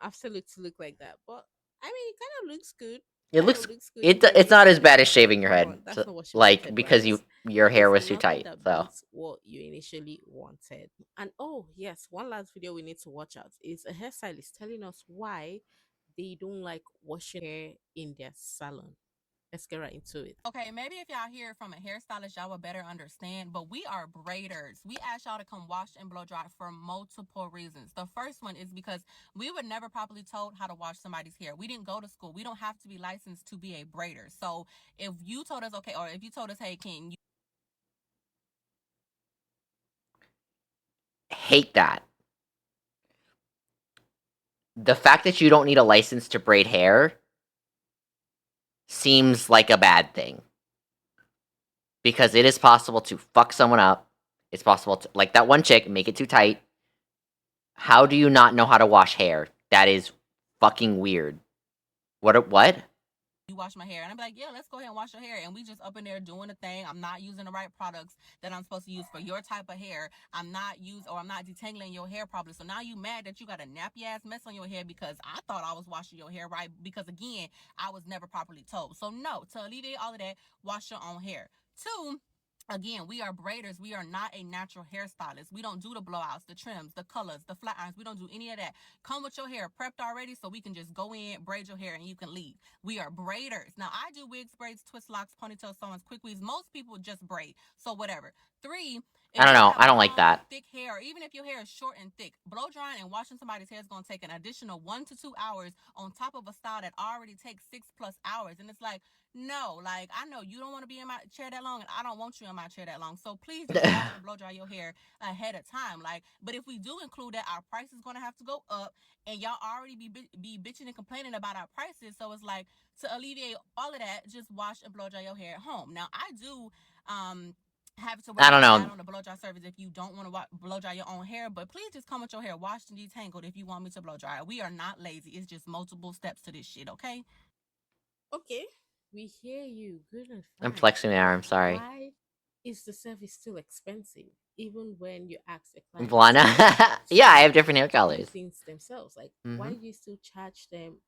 S: absolute to look like that, but I mean, it kind of looks good.
B: It
S: Kinda
B: looks.
S: good
B: It's not as bad as shaving your head,
S: Come on, that's
B: so,
S: not what she
B: like
S: wanted,
B: because
S: right?
B: your hair was
S: It's
B: too
S: nothing
B: tight.
S: that
B: So
S: beats what you initially wanted. And oh yes, one last video we need to watch out is a hairstylist telling us why they don't like washing hair in their salon, let's get right into it.
D: Okay, maybe if y'all hear it from a hairstylist, y'all will better understand, but we are braiders. We ask y'all to come wash and blow dry for multiple reasons. The first one is because we were never properly told how to wash somebody's hair. We didn't go to school. We don't have to be licensed to be a braider. So if you told us, okay, or if you told us, hey, can you
B: Hate that. The fact that you don't need a license to braid hair seems like a bad thing. Because it is possible to fuck someone up. It's possible to, like that one chick, make it too tight. How do you not know how to wash hair? That is fucking weird. What?
D: you wash my hair? And I'm like, yeah, let's go ahead and wash your hair. And we just up in there doing the thing. I'm not using the right products that I'm supposed to use for your type of hair. I'm not detangling your hair properly. So now you mad that you got a nappy ass mess on your hair because I thought I was washing your hair right, because again, I was never properly told. So no, to alleviate all of that, wash your own hair. Two, again, we are braiders. We are not a natural hairstylist. We don't do the blowouts, the trims, the colors, the flat irons. We don't do any of that. Come with your hair prepped already so we can just go in, braid your hair, and you can leave. We are braiders. Now, I do wigs, braids, twist locks, ponytails, so-ons, quick weaves. Most people just braid. So whatever. Three,
B: I don't know. I don't like that.
D: thick hair, or even if your hair is short and thick, blow drying and washing somebody's hair is going to take an additional 1 to 2 hours on top of a style that already takes 6+ hours. And it's like, no, like, I know you don't want to be in my chair that long, and I don't want you in my chair that long. So please just wash and blow dry your hair ahead of time. Like, but if we do include that, our price is going to have to go up, and y'all already be bitching and complaining about our prices. So it's like, to alleviate all of that, just wash and blow dry your hair at home. Now, I do have to
B: I don't know.
D: add on the blow dry service if you don't want to blow dry your own hair, but please just come with your hair washed and detangled if you want me to blow dry. We are not lazy. It's just multiple steps to this shit, okay?
S: Okay, we hear you. Good and
B: I'm
S: fine.
B: flexing my arm, sorry.
S: Why is the service still expensive, even when you ask a client
B: Vlana. Yeah, I have different hair colors.
S: things themselves? Like, why do you still charge them?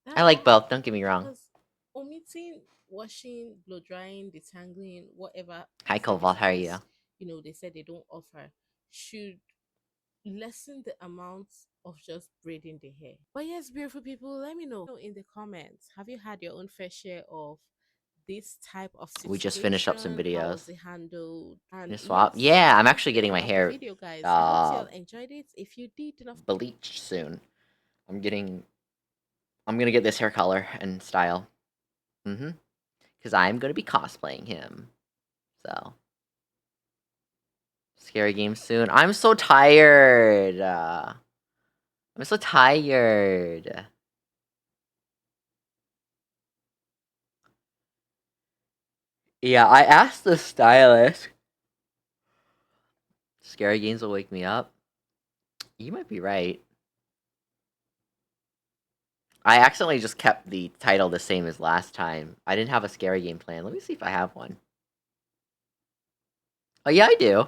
B: I like both, don't get me wrong.
S: Because omitting washing, blow drying, detangling, whatever.
B: Hi, Koval, how are you?
S: They said they don't offer, should lessen the amount of just braiding the hair. But yes, beautiful people, let me know in the comments. Have you had your own fair share of this type of situation?
B: We just finished up some
S: How
B: videos.
S: was it handled? And
B: Your swap?
S: yes,
B: Yeah, I'm
S: that's
B: actually
S: the
B: getting
S: end
B: my
S: of the
B: hair
S: video, guys. I hope you all enjoyed it. If you did, do not
B: bleached soon. I'm gonna get this hair color and style. Because I'm gonna be cosplaying him. So scary game soon. I'm so tired. I'm so tired. Yeah, I asked the stylist. Scary games will wake me up. You might be right. I accidentally just kept the title the same as last time. I didn't have a scary game plan. Let me see if I have one. Oh, yeah, I do.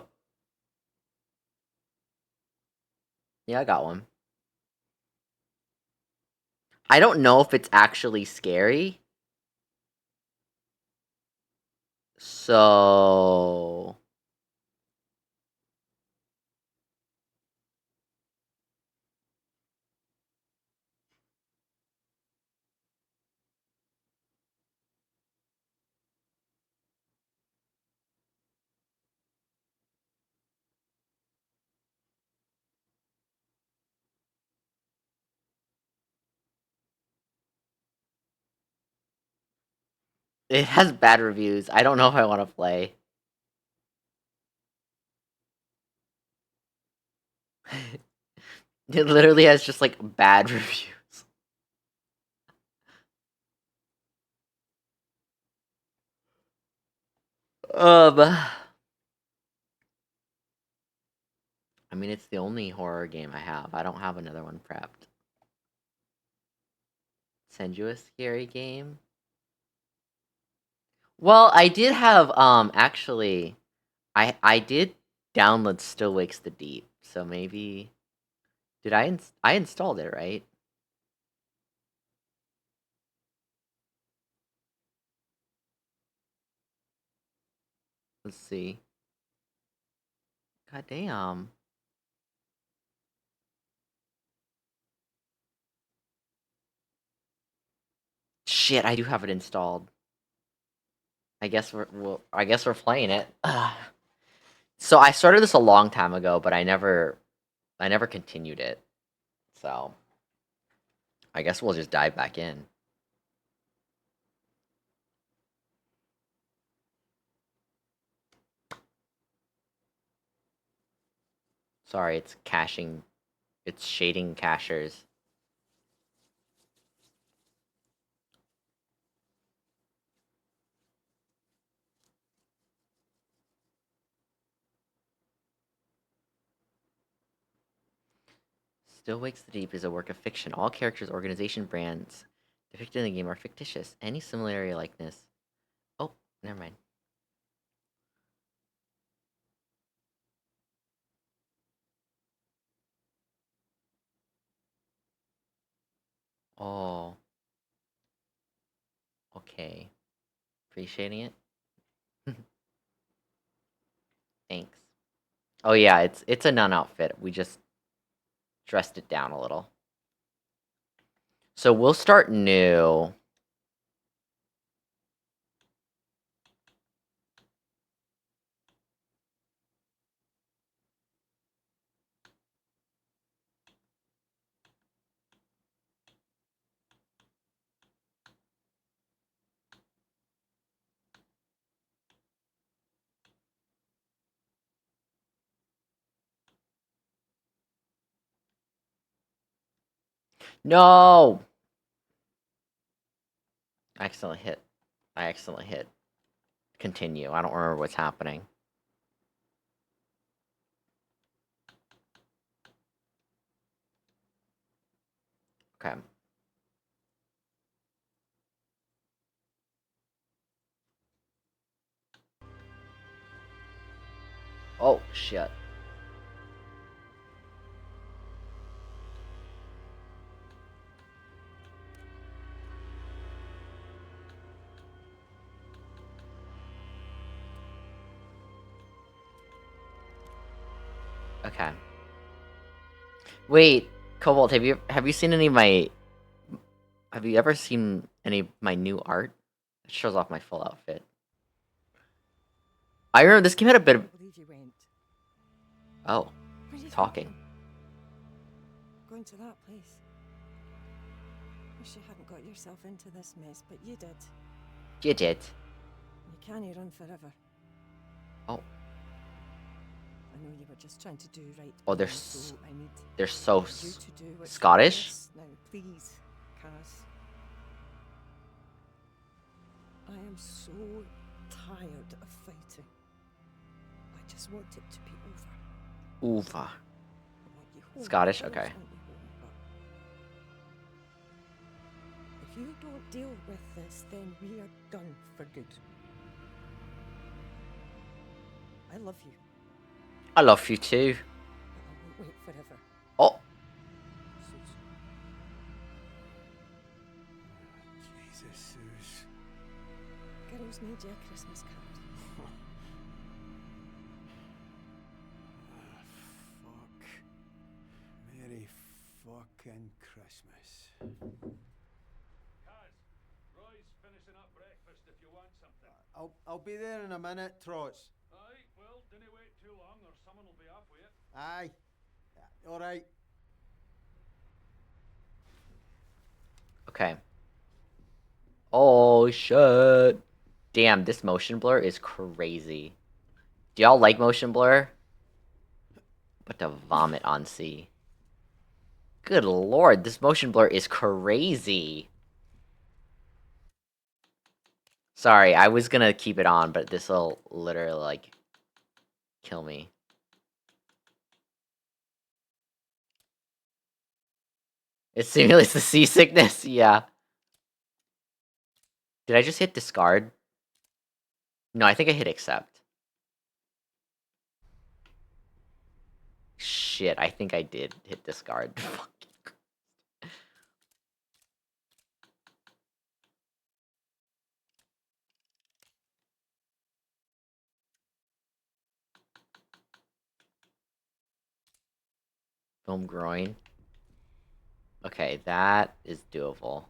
B: Yeah, I got one. I don't know if it's actually scary. So... It has bad reviews. I don't know if I want to play. It literally has just, like, bad reviews. I mean, it's the only horror game I have. I don't have another one prepped. Send you a scary game? Well, I did have, actually... I did download Still Wakes the Deep, so maybe... Did I installed it, right? Let's see. God damn. Shit, I do have it installed. I guess we're playing it. So I started this a long time ago, but I never continued it. So I guess we'll just dive back in. Sorry, it's caching. It's shading cachers. Still Wakes the Deep is a work of fiction. All characters, organization, brands depicted in the game are fictitious. Any similarity or likeness... Oh, never mind. Oh. Okay. Appreciating it? Thanks. Oh yeah, it's a nun outfit. We just dressed it down a little. So we'll start new. No! I accidentally hit continue. I don't remember what's happening. Okay. Oh, shit. Okay. Wait, Cobalt, have you seen any of my... Have you ever seen any of my new art? It shows off my full outfit. I remember this game had a bit of... Oh. Talking.
F: Going to that place. Wish you hadn't got yourself into this mess, but you did.
B: You did.
F: You can't run forever.
B: Oh.
F: I know you were just trying to do right.
B: Oh,
F: by me, so I need
B: they're so
F: you to do what's
B: Scottish?
F: best. Now, please, Kaz. I am so tired of fighting. I just want it to be over.
B: Over.
F: I want you home.
B: Scottish?
F: I always
B: Okay.
F: want you home, but if you don't deal with this, then we are done for good. I love you.
B: I love you too.
F: But I won't wait forever.
B: Oh.
H: Jesus, Suze.
F: Girls made you a Christmas card.
H: Fuck. Merry fucking Christmas.
N: Roy's finishing up breakfast if you want something.
H: I'll be there in a minute, Trots.
N: Aye, well, dinna wait too long or someone will be off with it.
H: Aye. Alright.
B: Okay. Oh, shit. Damn, this motion blur is crazy. Do y'all like motion blur? But to vomit on C. Good lord, this motion blur is crazy. Sorry, I was gonna keep it on, but this'll literally, like, kill me. It simulates the seasickness? Yeah. Did I just hit discard? No, I think I hit accept. Shit, I think I did hit discard. Foam groin. Okay, that is doable.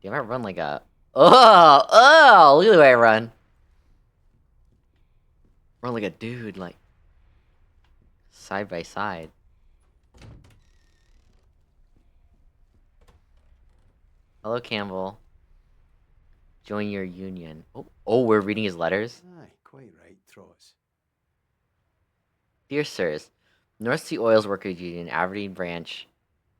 B: Damn, I run like a... Oh, look at the way I run. Run like a dude, like side by side. Hello, Campbell. Join your union. Oh, we're reading his letters.
H: Aye, quite right, Trots.
B: Dear sirs, North Sea Oils Workers Union, Aberdeen branch,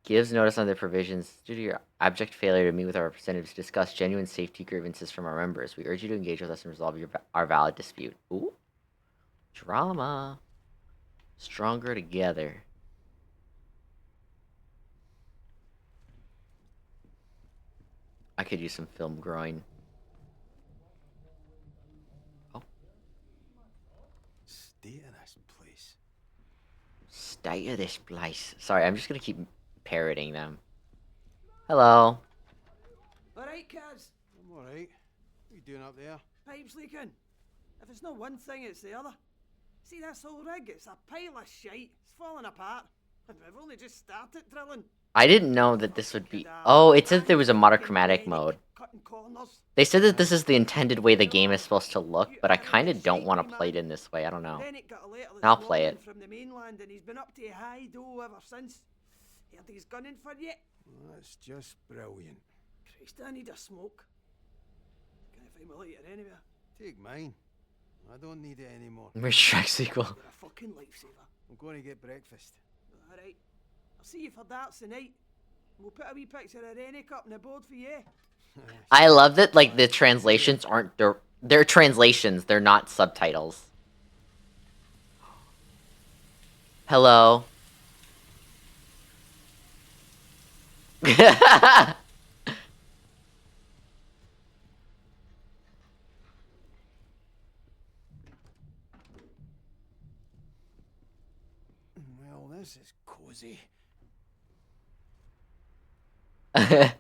B: gives notice on their provisions due to your abject failure to meet with our representatives to discuss genuine safety grievances from our members. We urge you to engage with us and resolve our valid dispute. Ooh. Drama. Stronger together. I could use some film groin. Oh.
H: State of this place.
B: State of this place. Sorry, I'm just gonna keep parroting them. Hello.
H: Alright, Kaz. I'm alright. What are you doing up there? Pipes leaking. If it's not one thing, it's the other. See this whole rig? It's a pile of shite. It's falling apart. And we've only just started drilling.
B: I didn't know that this would be... Oh, it said there was a monochromatic mode. They said that this is the intended way the game is supposed to look, but I kind of don't want to play it in this way. I don't know. I'll play it.
H: From the mainland, and he's been up to Hydo ever since. Heard he's gunning for you. Well, that's just brilliant. Christ, I need a smoke. Can I find my lighter anywhere? Take mine. I don't need it anymore.
B: Where's Shrek sequel?
H: You're a fucking lifesaver. I'm going to get breakfast. Alright. I'll see you for darts tonight. We'll put a wee picture of Rennick up on the board for you.
B: I love that, like, the translations aren't... They're translations, they're not subtitles. Hello.
H: Well, this is cozy. Tight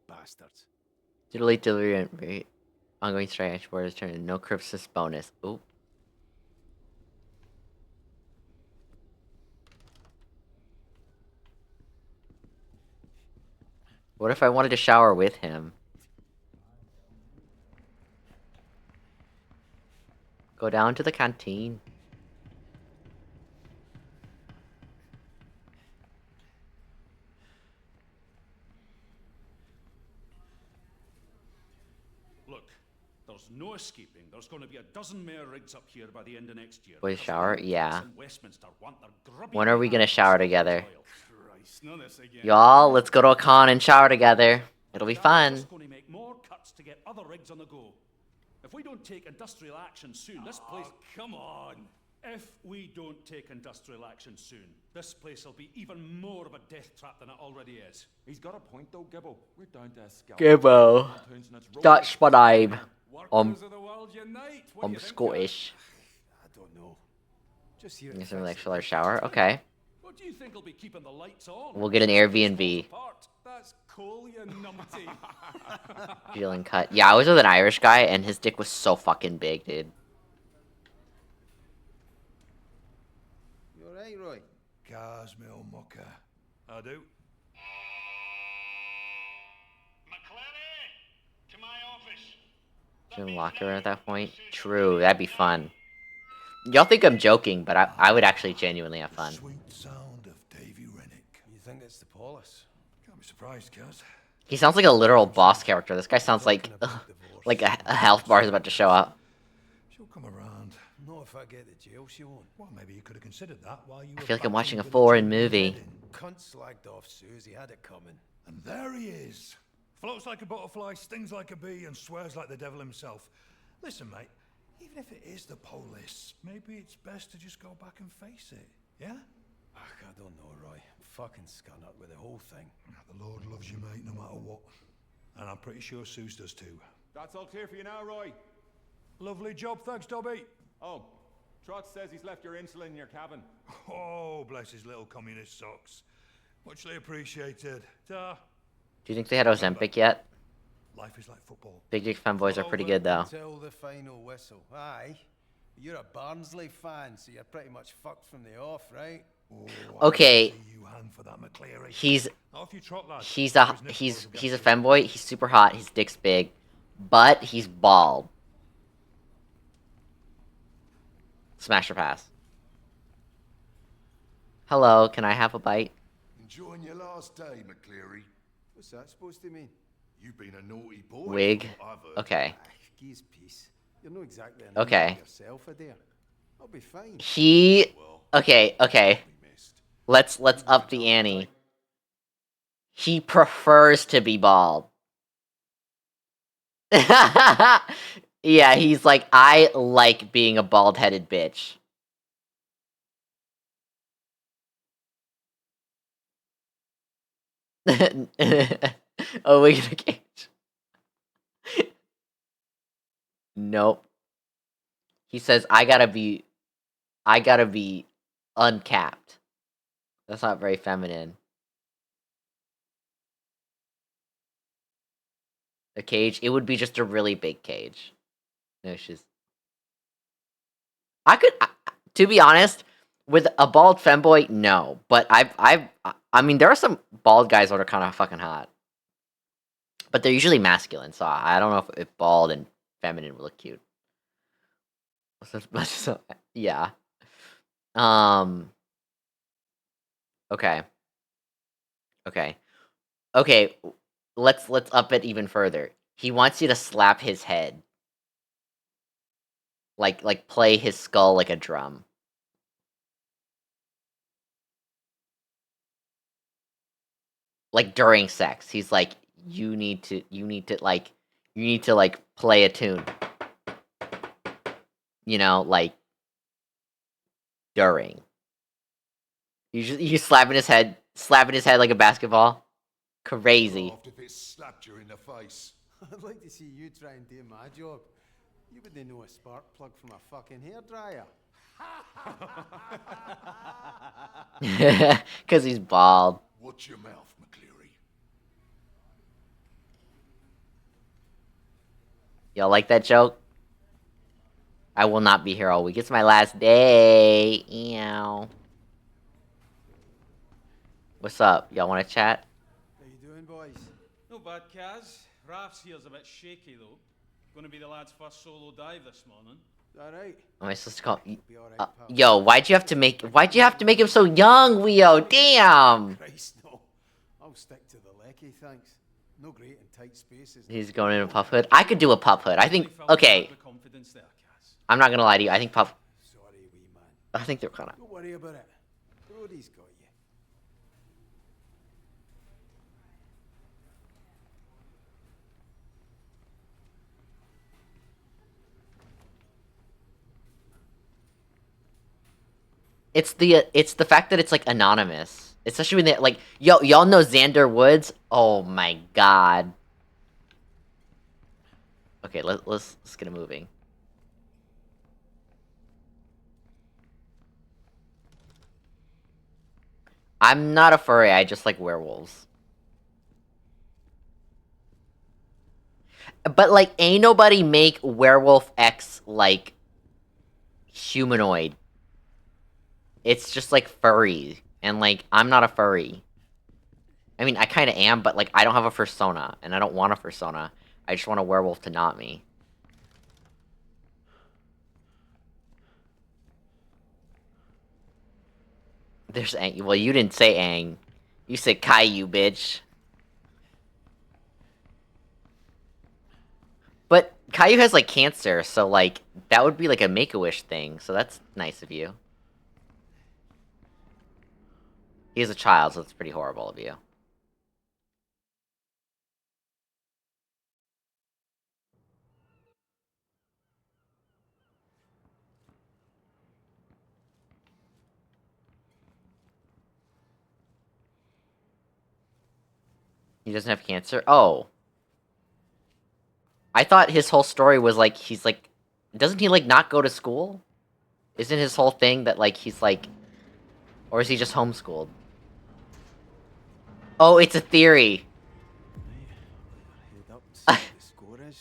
H: bastards.
B: Delete delivery and rate. Ongoing strike board is turned into no Christmas bonus. Oop. What if I wanted to shower with him? Go down to the canteen.
C: Look, there's no escaping. There's going to be a dozen more rigs up here by the end of next year.
B: Boys shower? Yeah.
C: Westminster want their grubby
B: When are we gonna shower together?
C: Christ, none of this again.
B: Y'all, let's go to a con and shower together. It'll be fun.
C: Going to make more cuts to get other rigs on the go. If we don't take industrial action soon, this place... come on! If we don't take industrial action soon, this place will be even more of a death trap than it already is.
J: He's got a point though, Gibbo. We're down to a scalp.
B: Gibbo. That's what I'm Scottish.
H: I don't know. Just here.
B: Get some like shower. Okay.
C: What do you think will be keeping the lights on?
B: We'll get an Airbnb.
C: That's cool, you numpty.
B: Feeling cut. Yeah, I was with an Irish guy, and his dick was so fucking big, dude.
H: You alright, Roy?
J: Cars, me old mucker.
C: I do.
B: Should lock her at that point? True, that'd be fun. Y'all think I'm joking, but I would actually genuinely have fun.
J: Sweet sound of Davy Rennick.
H: You think it's the Paulus?
J: Can't be surprised, Kaz.
B: He sounds like a literal boss character. This guy sounds like a health bar is about to show up.
J: She'll come around.
H: Not if I get the jail, she won't.
J: Well, maybe you could have considered that while you
B: I
J: were
B: feel like I'm
J: back
B: watching a
J: in
B: foreign movie.
H: Cunt slagged off Susie, had it coming.
J: And there he is. Floats like a butterfly, stings like a bee, and swears like the devil himself. Listen, mate, even if it is the police, maybe it's best to just go back and face it, yeah?
H: Ugh, I don't know, Roy. I'm fucking scunnered with the whole thing.
J: The Lord loves you, mate, no matter what. And I'm pretty sure Suze does too.
W: That's all clear for you now, Roy.
J: Lovely job, thanks, Dobby.
W: Oh, Trot says he's left your insulin in your cabin.
J: Oh, bless his little communist socks. Muchly appreciated. Ta.
B: Do you think they had Ozempic yet?
J: Life is like football.
B: Big Dick fanboys are pretty good, though.
H: Until the final whistle. Aye. You're a Barnsley fan, so you're pretty much fucked from the off, right?
B: Okay. He's
J: Off you trot, lad.
B: he's a femboy. He's super hot. His dick's big, but he's bald. Smash or pass. Hello, can I have a bite?
G: Enjoying your last day, McCleary?
H: What's that supposed to mean?
G: You've been a naughty boy.
B: Wig.
G: from what I've heard.
B: Okay.
H: Geez, peace. You're not exactly an
B: Okay.
H: yourself, Adair. I'll be fine.
B: He. Okay. Let's up the ante. He prefers to be bald. Yeah, he's like, I like being a bald-headed bitch. Oh, we get a cage. Nope. He says, I gotta be uncapped. That's not very feminine. A cage? It would be just a really big cage. No, she's... to be honest, with a bald femboy, no. But I mean, there are some bald guys that are kind of fucking hot. But they're usually masculine, so I don't know if bald and feminine would look cute. So, yeah. Okay. Let's up it even further. He wants you to slap his head. Like play his skull like a drum. Like during sex. He's like, you need to play a tune. You know, like during. You slapping his head like a basketball. Crazy.
G: Laughed if it slapped you in the face.
H: I'd like to see you try and do my job. You wouldn't know a spark plug from a fucking hairdryer.
B: Because he's bald.
G: Watch your mouth, McCleary.
B: Y'all like that joke? I will not be here all week. It's my last day. Ew. What's up? Y'all want to chat?
H: How you doing, boys?
K: No bad, Kaz. Raf's here's a bit shaky, though. Gonna be the lad's first solo dive this morning.
H: Alright.
B: Am I supposed to call? Yo, why'd you have to make him so young, Leo? Damn.
H: Christ, no. I'll stick to the lecky, thanks. No great in tight spaces.
B: He's going in a puff hood. I could do a puff hood. I think. Okay. I'm not gonna lie to you. I think puff.
H: Sorry, wee man.
B: I think they're kind of.
H: Don't worry about it. Brody's got you.
B: It's the fact that it's like anonymous, especially when they like y'all know Xander Woods. Oh my god. Okay, let's get it moving. I'm not a furry. I just like werewolves. But like, ain't nobody make werewolf X like humanoid. It's just like furry, and like I'm not a furry. I mean, I kind of am, but like I don't have a persona, and I don't want a persona. I just want a werewolf to knot me. There's Aang. Well, you didn't say Aang. You said Caillou, bitch. But Caillou has like cancer, so like that would be like a Make-A-Wish thing. So that's nice of you. He is a child, so it's pretty horrible of you. He doesn't have cancer? Oh. I thought his whole story was like, he's like... Doesn't he like not go to school? Isn't his whole thing that like, he's like... Or is he just homeschooled? Oh, it's a theory.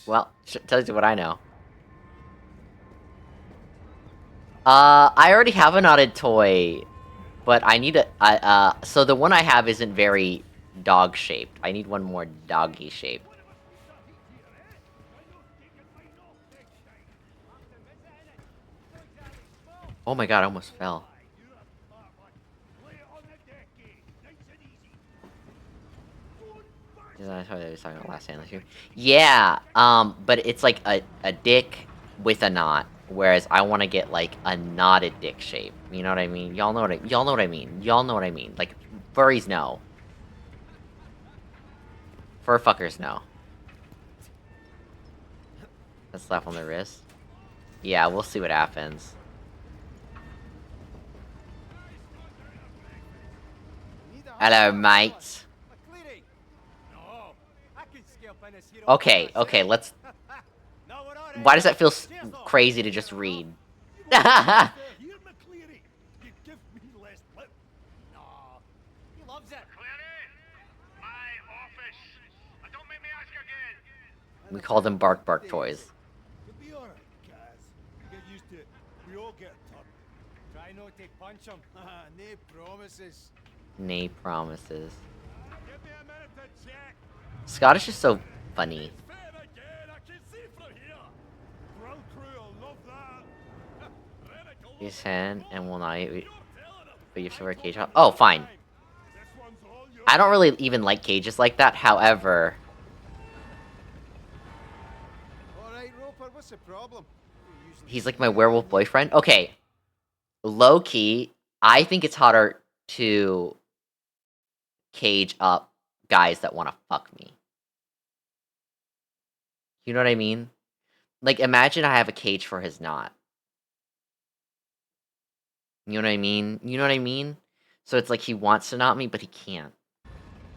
B: Well, tells you what I know. I already have a knotted toy. But I need so the one I have isn't very dog-shaped. I need one more doggy shape. Oh my god, I almost fell. Yeah, but it's like a dick with a knot, whereas I want to get like a knotted dick shape. You know what I mean? Y'all know what I mean. Y'all know what I mean. Like furries know. Fur fuckers know. A slap on the wrist. Yeah, we'll see what happens. Hello, mate. Okay, okay, let's... Why does that feel crazy to just read? We call them Bark Bark toys.
H: You'll be alright, Kaz. Get used to it. We all get a turn. Try not to punch him. Nay promises.
B: Nay promises.
H: Give me a minute to check.
B: Scottish is so funny. His hand and will not eat, but you have to wear a cage. Oh, fine. I don't really even like cages like that. However,
H: Alright, Roper, what's the problem?
B: he's like my werewolf boyfriend. Okay, low key, I think it's hotter to cage up guys that want to fuck me. You know what I mean? Like, imagine I have a cage for his knot. You know what I mean? You know what I mean? So it's like he wants to knot me, but he can't.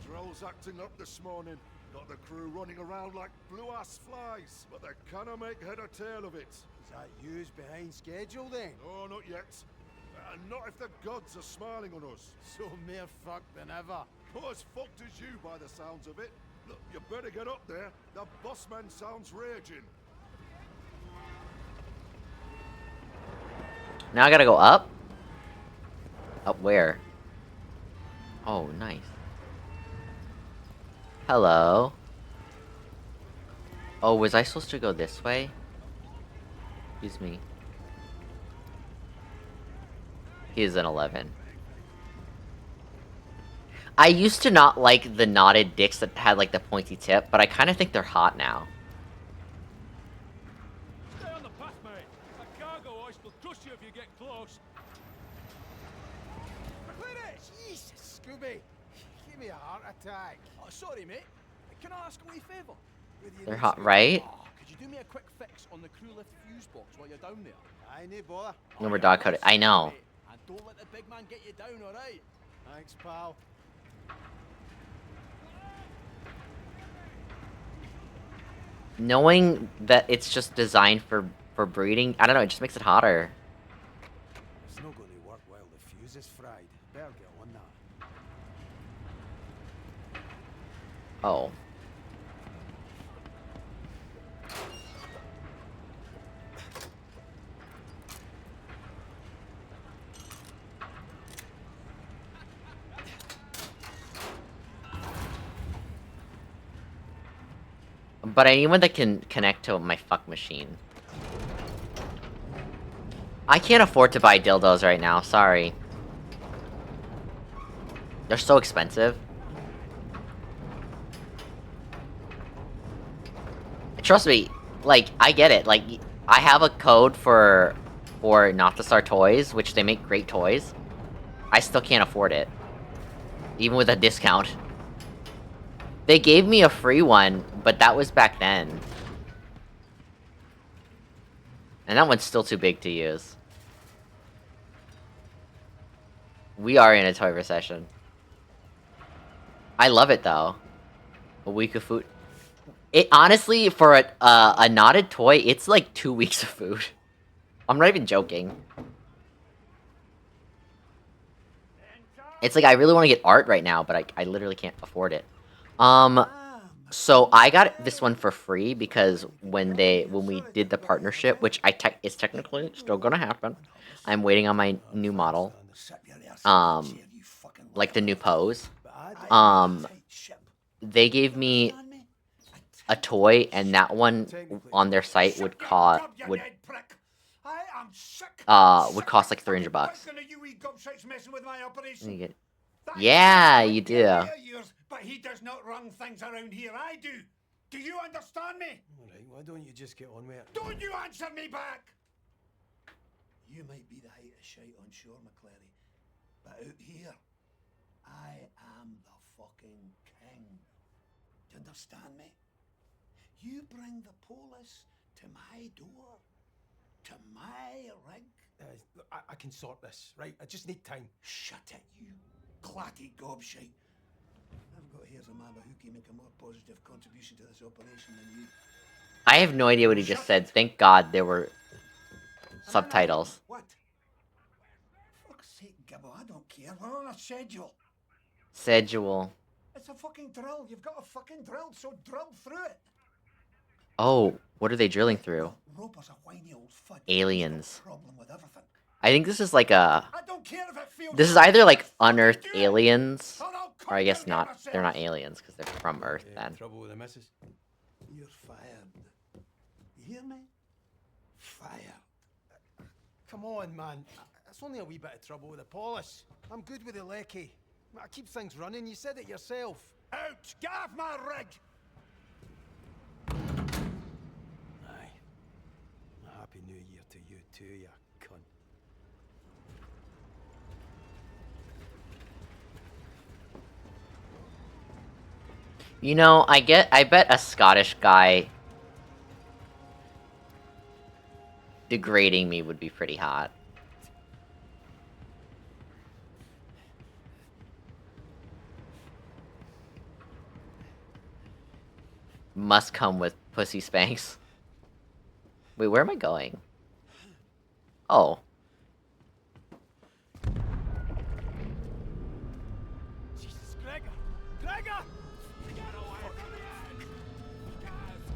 G: Drill's acting up this morning. Got the crew running around like blue-ass flies, but they cannot make head or tail of it.
H: Is that yous behind schedule then?
G: Oh, not yet. And not if the gods are smiling on us.
H: So mere fucked than ever.
G: Not as fucked as you by the sounds of it. Look, you better get up there. The bossman sounds raging.
B: Now I gotta go up? Up where? Oh, nice. Hello. Oh, was I supposed to go this way? Excuse me. He is an 11. I used to not like the knotted dicks that had like the pointy tip, but I kind of think they're hot now.
C: Stay on the path, mate. A cargo hoist will crush you if you get close.
H: Jesus, Scooby. Give me a heart attack.
C: Oh, sorry, mate. Can I ask a wee favour?
B: They're hot, right?
C: Could you do me a quick fix on the crew lift fuse box while you're down there?
H: I need bother.
B: No more dog coated. I know.
C: And don't let the big man get you down, alright?
H: Thanks, pal.
B: Knowing that it's just designed for breeding, I don't know, it just makes it hotter.
H: It's not going to work while the fuse is fried. Better get on that.
B: Oh. But I need one that can connect to my fuck machine. I can't afford to buy dildos right now, sorry. They're so expensive. Trust me, like, I get it. Like, I have a code for Not to Star Toys, which they make great toys. I still can't afford it. Even with a discount. They gave me a free one, but that was back then. And that one's still too big to use. We are in a toy recession. I love it, though. A week of food. It honestly, for a knotted toy, it's like 2 weeks of food. I'm not even joking. It's like I really want to get art right now, but I literally can't afford it. So I got this one for free because when we did the partnership, which is technically still gonna happen. I'm waiting on my new model. like the new pose. They gave me a toy, and that one on their site would cost would cost like $300. Yeah, you do.
J: But he does not run things around here. I do. Do you understand me?
H: All right, why don't you just get on with it?
J: Don't you answer me back! You might be the height of shite on shore, McClary, but out here, I am the fucking king. Do you understand me? You bring the polis to my door, to my rig.
H: Look, I can sort this, right? I just need time.
J: Shut it, you clatty gobshite. I've got here's a man who can make a more positive contribution to this operation than you.
B: I have no idea what he just said. Thank God there were subtitles.
J: What? Fuck's sake, Gibbo, I don't care. We're on a schedule.
B: Schedule.
J: It's a fucking drill. You've got a fucking drill, so drill through it.
B: Oh, what are they drilling through?
J: Roper's a whiny old fud.
B: Aliens.
J: Problem with everything.
B: I think this is like a...
J: I don't care if it feels
B: This is either like unearthed aliens, or I guess not. They're not aliens because they're from Earth then.
H: Trouble with the missus?
J: You're fired. You hear me? Fired.
H: Come on, man. It's only a wee bit of trouble with the polish. I'm good with the lecky. I keep things running. You said it yourself.
J: Out! Get off my rig!
H: Aye. A happy new year to you too, you cunt.
B: You know, I bet a Scottish guy degrading me would be pretty hot. Must come with pussy spanks. Wait, where am I going? Oh.
H: Jesus, Gregor! Gregor! Get away from the edge! Gaz!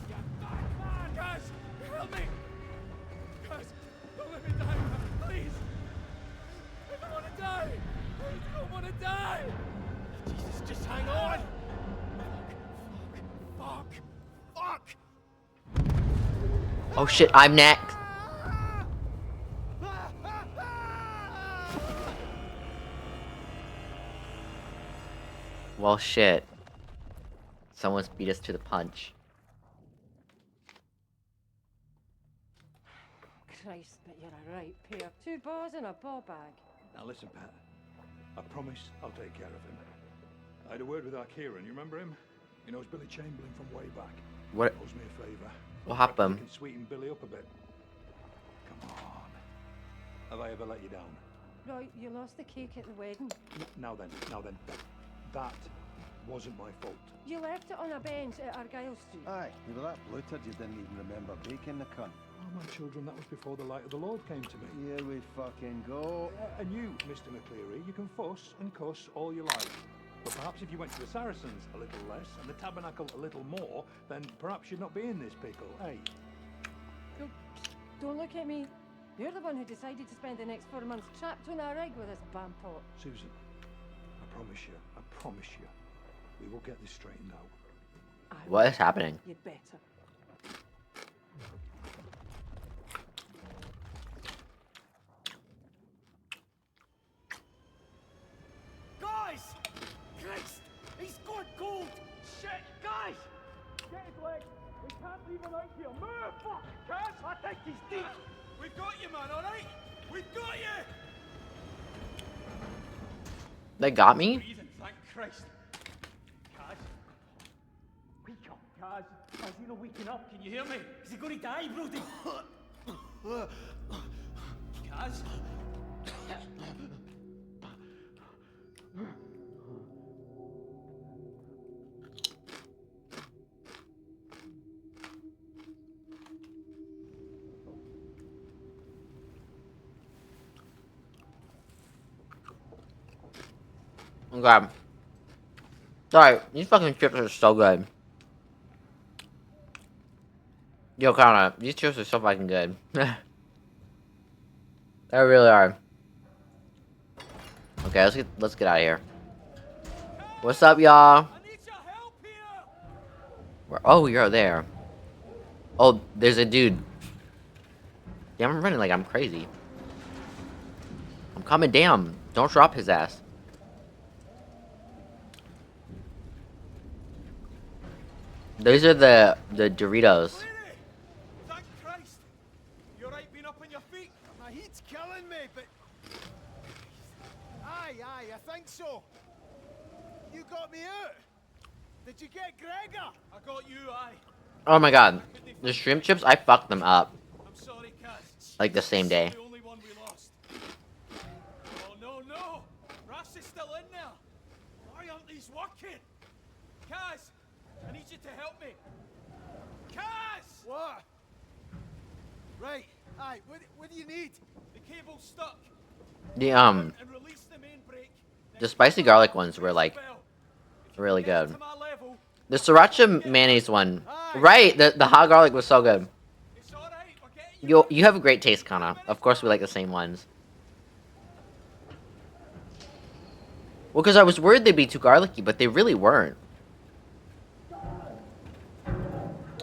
H: Get back, man! Gaz! Help me! Gaz! Don't let me die, man! Please! I don't want to die! I don't want to die! Jesus, just hang on! Fuck! Fuck!
B: Oh shit, I'm next. Well, shit. Someone's beat us to the punch.
F: Christ, but you're a right pair. 2 bars and a ball bag.
J: Now listen, Pat. I promise I'll take care of him. I had a word with our Kieran. You remember him? He knows Billy Chamberlain from way back.
B: What?
J: Owes me a favour.
B: What happened?
J: I can sweeten Billy up a bit. Come on. Have I ever let you down?
F: Right, you lost the cake at the wedding.
J: Now then. That wasn't my fault.
F: You left it on a bench at Argyle Street.
L: Aye, you were that bloated you didn't even remember baking the cunt.
J: Oh, my children, that was before the light of the Lord came to me.
L: Here we fucking go.
J: And you, Mr. McCleary, you can fuss and cuss all you like. But perhaps if you went to the Saracens a little less and the Tabernacle a little more, then perhaps you'd not be in this pickle, eh?
F: Don't look at me. You're the one who decided to spend the next 4 months trapped on a rig with this bampot.
J: Susan, I promise you, we will get this straightened out.
B: What is happening?
F: You'd better.
H: Guys! Christ! He's gone cold! Shit! Guys! Get his leg! We can't leave him out here! Move! Fuck! Kaz! I think he's deep! We've got you, man, alright? We've got you!
B: They got me?
H: Breathing, thank Christ! Kaz? Wake up, Kaz! Kaz, you're not waking up, can you hear me? Is he gonna die, Brody? Kaz?
B: Okay. Sorry, these fucking chips are so good. Yo, Connor, these chips are so fucking good. They really are. Okay, let's get out of here. What's up, y'all? Oh, you're there. Oh, there's a dude. Damn, I'm running like I'm crazy. I'm coming down. Don't drop his ass. Those are the Doritos.
H: Thank Christ! You alright being up on your feet? My heat's killing me, but... Aye, I think so. You got me out. Did you get Gregor? I got you, aye.
B: Oh my god. The shrimp chips, I fucked them up.
H: I'm sorry, Kaz.
B: Like the same day.
H: The only one we lost. Oh, no. Rass is still in there. Why aren't these working? Kaz, I need you to help me. Kaz! What? Right. Aye, what do you need? The cable's stuck.
B: The spicy garlic ones were like really good. The sriracha mayonnaise one, right? The hot garlic was so good. You have a great taste, Kana. Of course, we like the same ones. Well, because I was worried they'd be too garlicky, but they really weren't.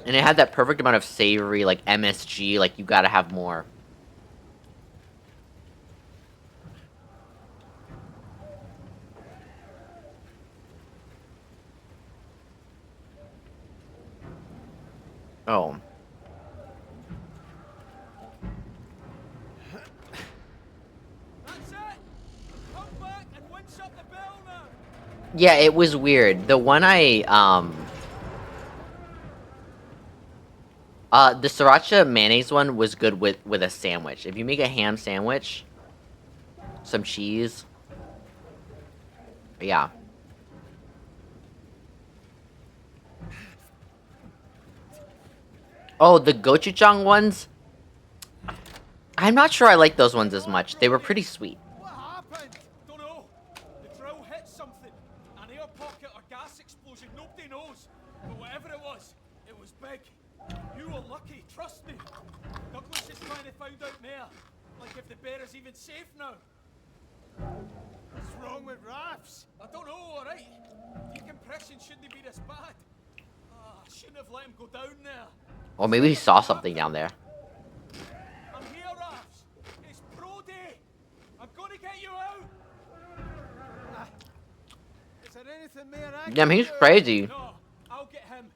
B: And it had that perfect amount of savory, like MSG, like you gotta have more. Oh. Yeah, it was weird. The one the sriracha mayonnaise one was good with a sandwich. If you make a ham sandwich, some cheese. Yeah. Oh, the gochujang ones? I'm not sure I like those ones as much. They were pretty sweet.
H: What happened? Don't know. The drill hit something. An air pocket or gas explosion, nobody knows. But whatever it was big. You were lucky, trust me. Douglas is trying to find out more. Like if the bear is even safe now. What's wrong with Rafts? I don't know, alright. Decompression shouldn't be this bad. I shouldn't have let him go down there.
B: Or maybe he saw something down there.
H: I'm here, Rafts. It's pro day. I'm gonna get you out. Is there anything more I
B: Damn,
H: can
B: he's
H: do?
B: crazy.
H: No, I'll get him.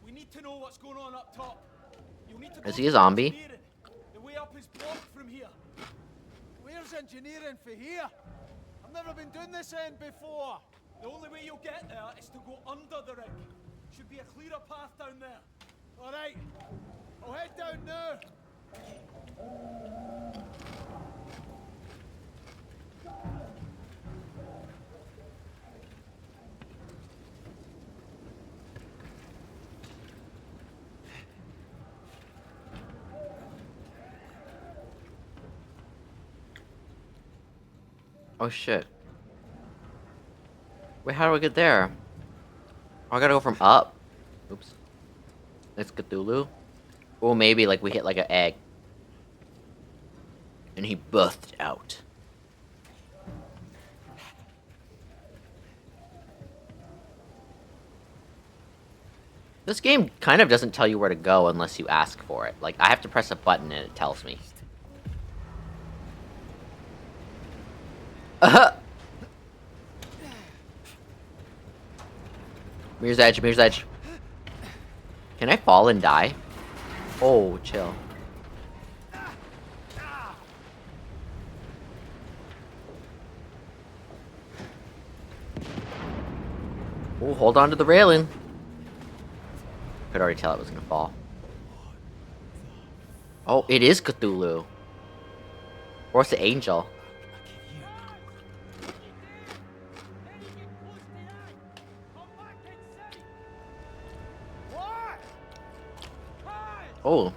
H: We need to know what's going on up top. You'll need to
B: Is
H: go
B: he a
H: to
B: zombie?
H: engineering. The way up is blocked from here. Where's engineering for here? I've never been doing this end before. The only way you'll get there is to go under the rig. Should be a clearer path down there. All right, I'll head down now.
B: Oh shit. Wait, how do I get there? Oh, I gotta go from up. Oops. It's Cthulhu. Or maybe like we hit like an egg. And he burst out. This game kind of doesn't tell you where to go unless you ask for it. Like, I have to press a button and it tells me. Mirror's Edge, Mirror's Edge. Can I fall and die? Oh, chill. Oh, hold on to the railing. Could already tell it was gonna fall. Oh, it is Cthulhu. Or it's the angel. Oh.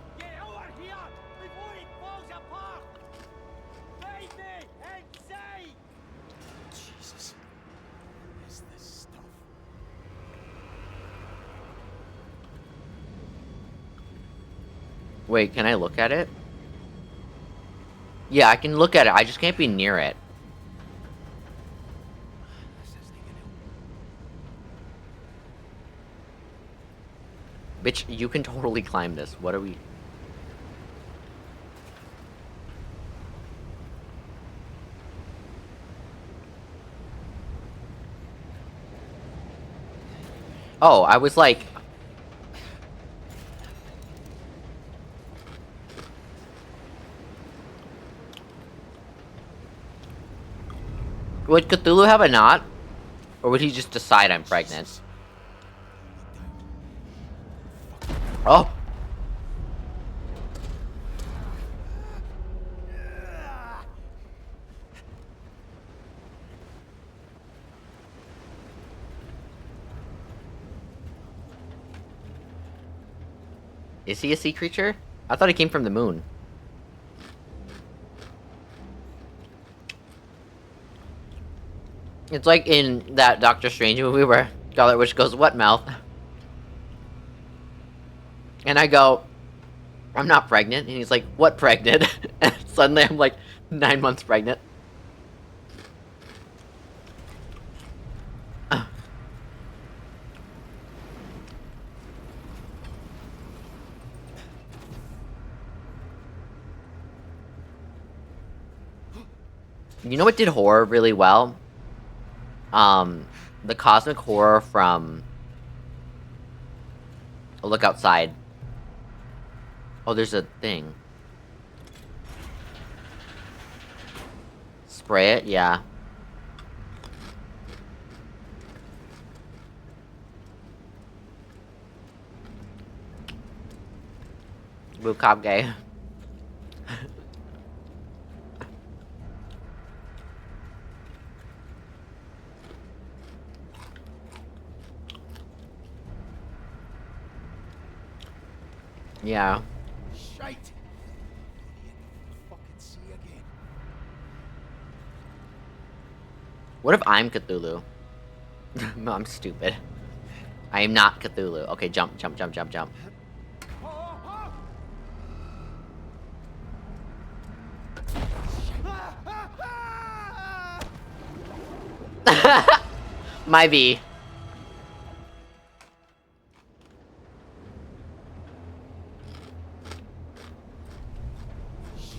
H: Jesus. What is this stuff?
B: Wait, can I look at it? Yeah, I can look at it. I just can't be near it. Bitch, you can totally climb this. What are we... Oh, I was like... Would Cthulhu have a knot? Or would he just decide I'm pregnant? Oh! Is he a sea creature? I thought he came from the moon. It's like in that Doctor Strange movie where Scarlet Witch goes, "What mouth?" And I go, "I'm not pregnant." And he's like, "What pregnant?" And suddenly I'm like, 9 months pregnant. You know what did horror really well? The cosmic horror from Look Outside. Oh, there's a thing. Spray it? Yeah. Blue cop gay. Yeah.
J: Shite! Fucking see again.
B: What if I'm Cthulhu? No, I'm stupid. I am not Cthulhu. Okay, jump, jump, jump, jump, jump. My V.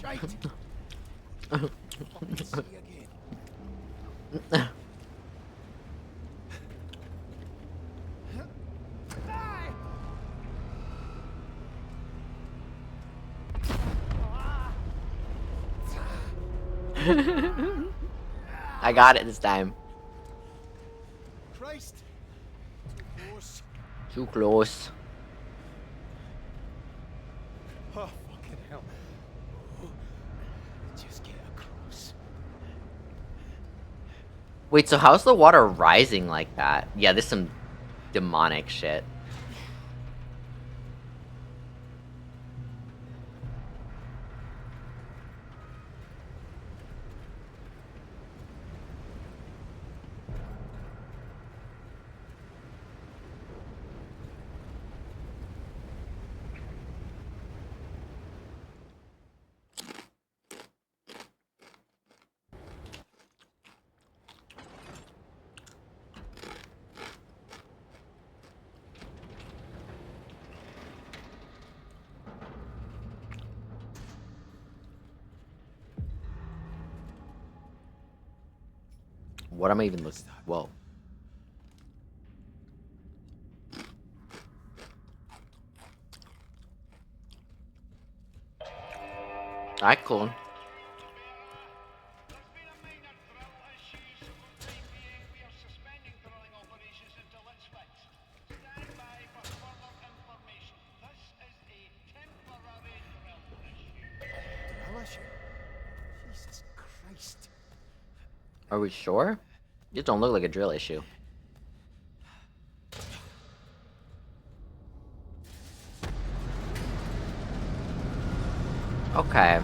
J: Shite! Fucking see again.
B: I got it this time.
J: Christ! Too close.
B: Too close.
J: Oh, fucking hell. Oh, just get across.
B: Wait, so how's the water rising like that? Yeah, this is some demonic shit. What am I even looking? Whoa. Alright, cool.
J: Jesus Christ.
B: Are we sure? You don't look like a drill issue. Okay.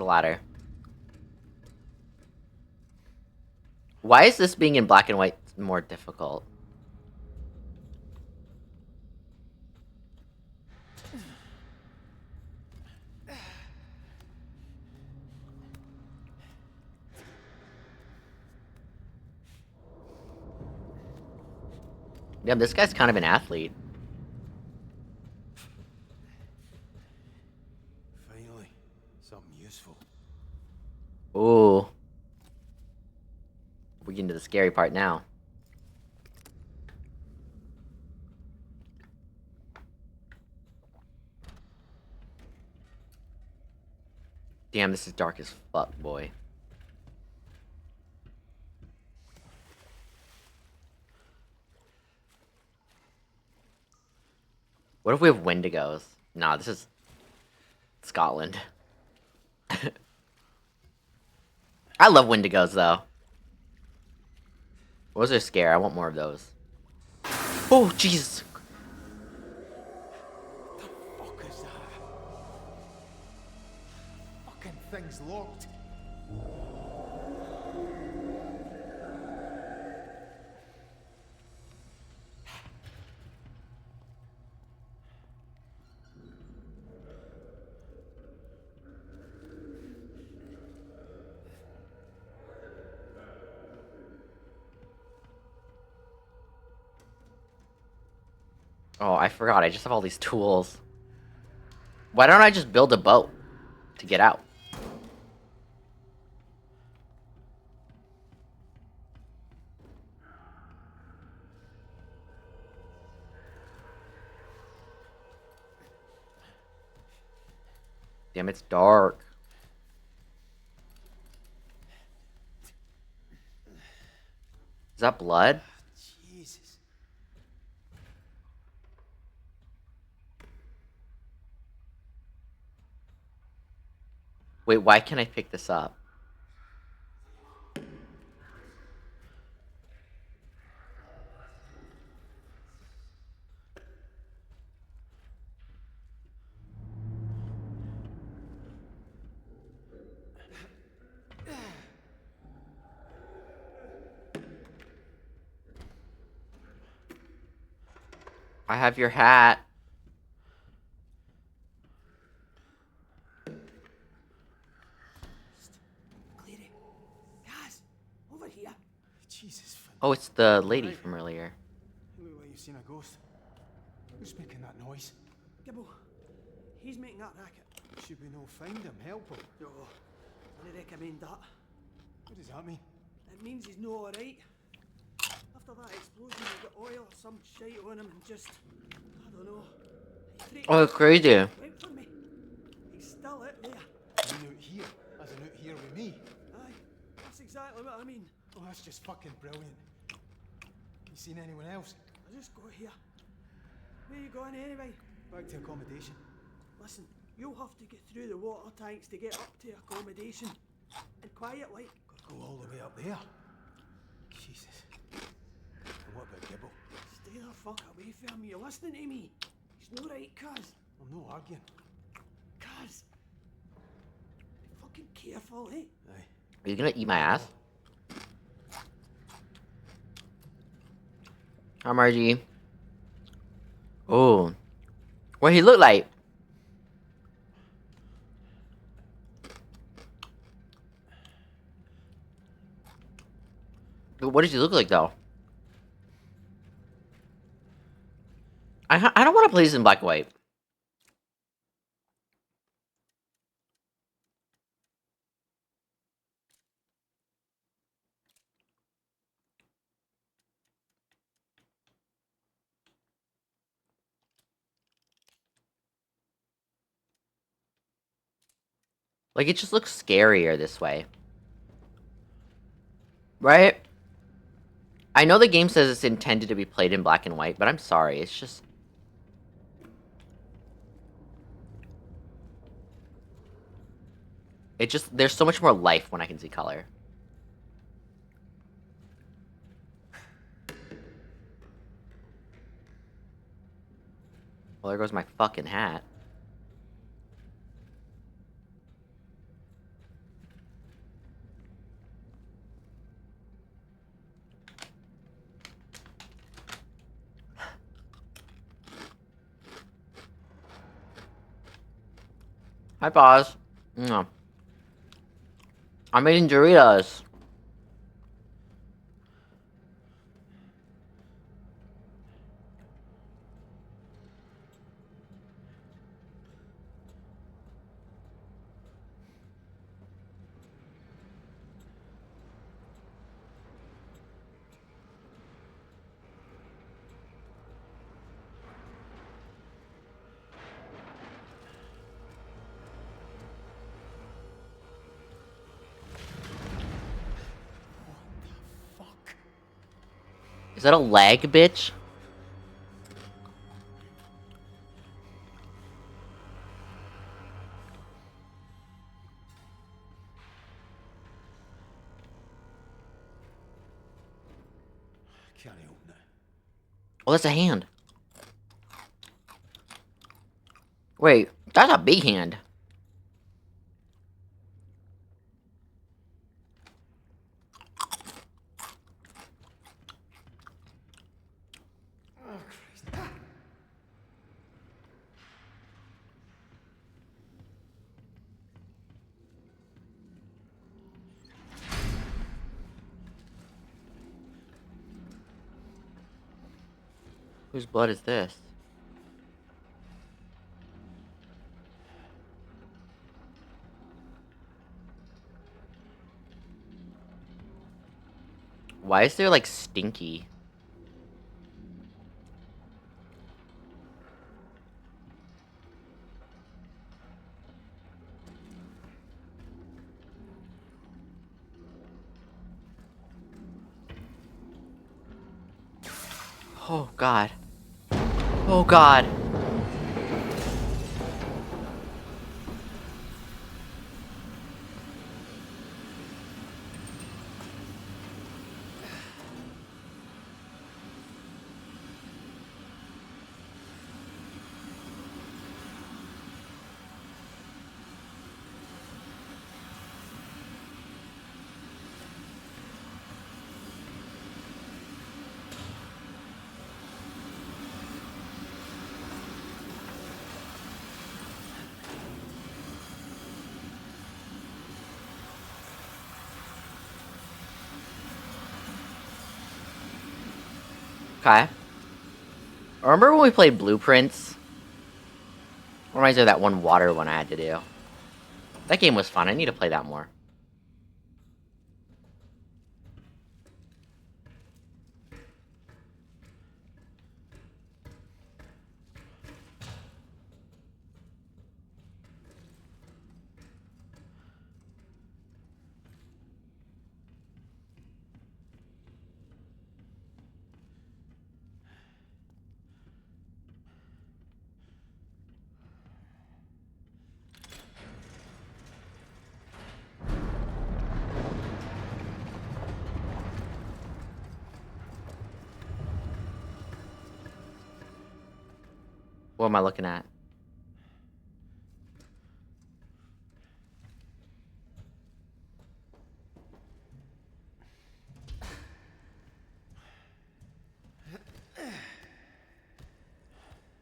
B: ladder. Why is this being in black and white more difficult? Yeah, this guy's kind of an athlete.
H: Finally, something useful.
B: Ooh. We get into the scary part now. Damn, this is dark as fuck, boy. What if we have Wendigos? Nah, this is Scotland. I love Wendigos, though. What was their scare? I want more of those. Oh, Jesus!
H: Fuck is that? Fucking thing's locked.
B: Oh, I forgot. I just have all these tools. Why don't I just build a boat to get out? Damn, it's dark. Is that blood?
H: Jesus.
B: Wait, why can't I pick this up? I have your hat.
H: Clear it. Guys, over here. Jesus.
B: Oh, it's the lady from earlier.
H: You look like you've seen a ghost. Who's making that noise? Gibble. He's making that racket. Should we no find him, help him? No, I recommend that. What does that mean? It means he's no alright. After that explosion, he got oil or some shite on him and just, I don't know.
B: Oh, it's crazy.
H: Wait for me. He's still out there. You out here, as in out here with me. Aye, that's exactly what I mean. Oh, that's just fucking brilliant. You seen anyone else? I just got here. Where you going anyway? Back to accommodation. Listen, you'll have to get through the water tanks to get up to accommodation. And quietly. Gotta go all the way up there. Jesus. And what about Gibble? Stay the fuck away from me. You're listening to me. He's no right, cuz. I'm not arguing. Cuz. Be fucking careful, eh? Aye.
B: Are you gonna eat my ass? Hi, Margie. Oh. What he look like? What does he look like, though? I don't want to play this in black and white. Like, it just looks scarier this way. Right? I know the game says it's intended to be played in black and white, but I'm sorry, it's just... It just... There's so much more life when I can see color. Well, there goes my fucking hat. Hi, boss. No. I'm eating Doritos. Is that a lag, bitch?
J: Can't open it.
B: Oh, that's a hand. Wait, that's a big hand.
J: Oh, Christ.
B: Whose blood is this? Why is there, like, stinky? Oh, God. Oh, God. Okay. Remember when we played Blueprints? Reminds me of that one water one I had to do. That game was fun. I need to play that more. What am I looking at?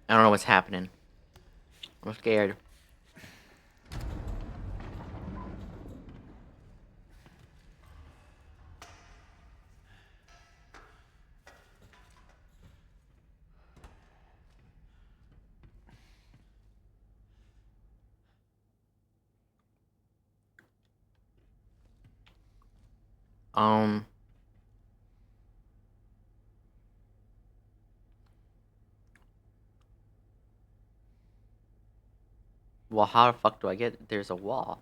B: I don't know what's happening. I'm scared. Well, how the fuck do I get... There's a wall.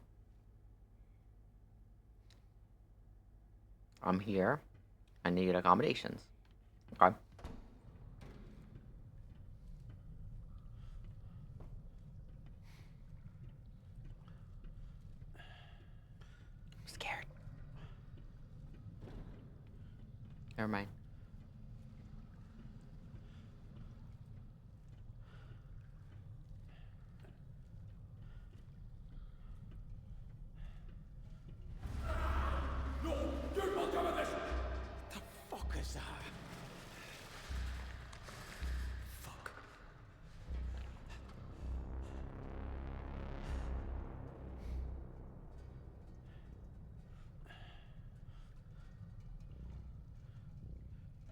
B: I'm here. I need accommodations. Okay. I'm scared. Never mind.
J: No! You're not doing this! The fuck is that? Fuck.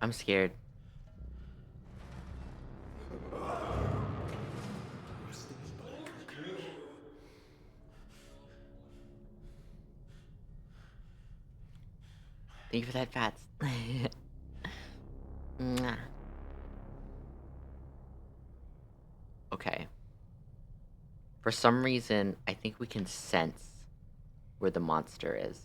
B: I'm scared. Thank you for that, Fats. Mwah. Okay. For some reason, I think we can sense where the monster is.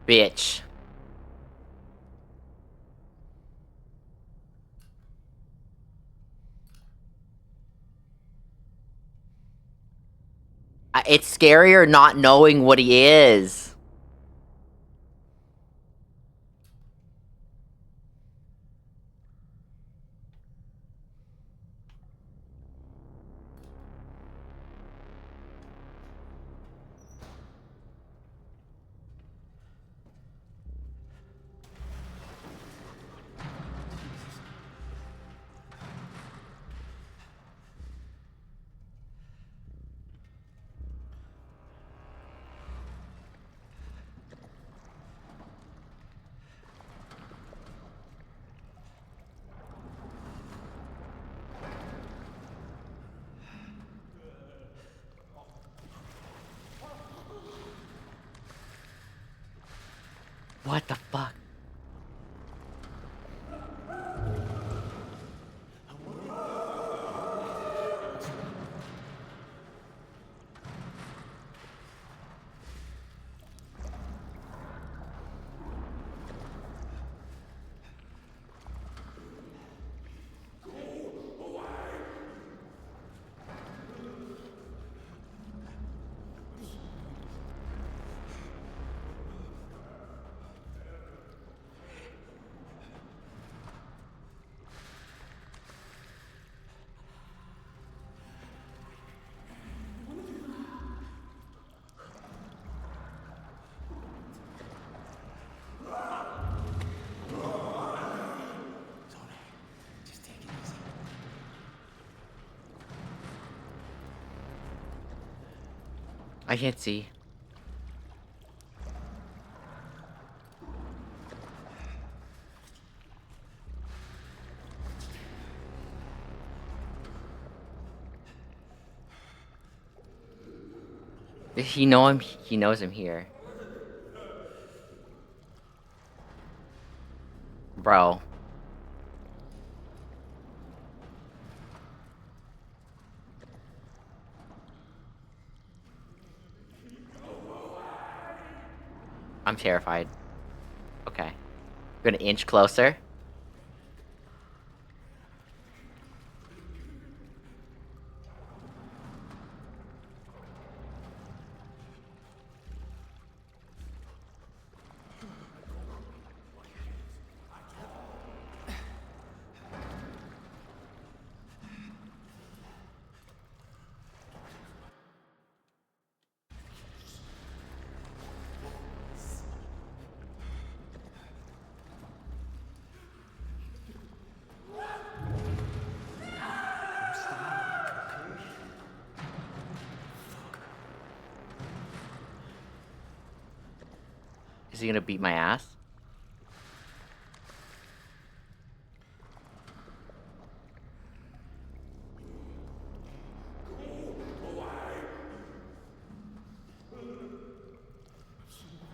B: Bitch. It's scarier not knowing what he is. What the fuck? I can't see. Does he know him? He knows him here. Bro. I'm terrified. Okay. I'm gonna inch closer. Is he gonna beat my ass?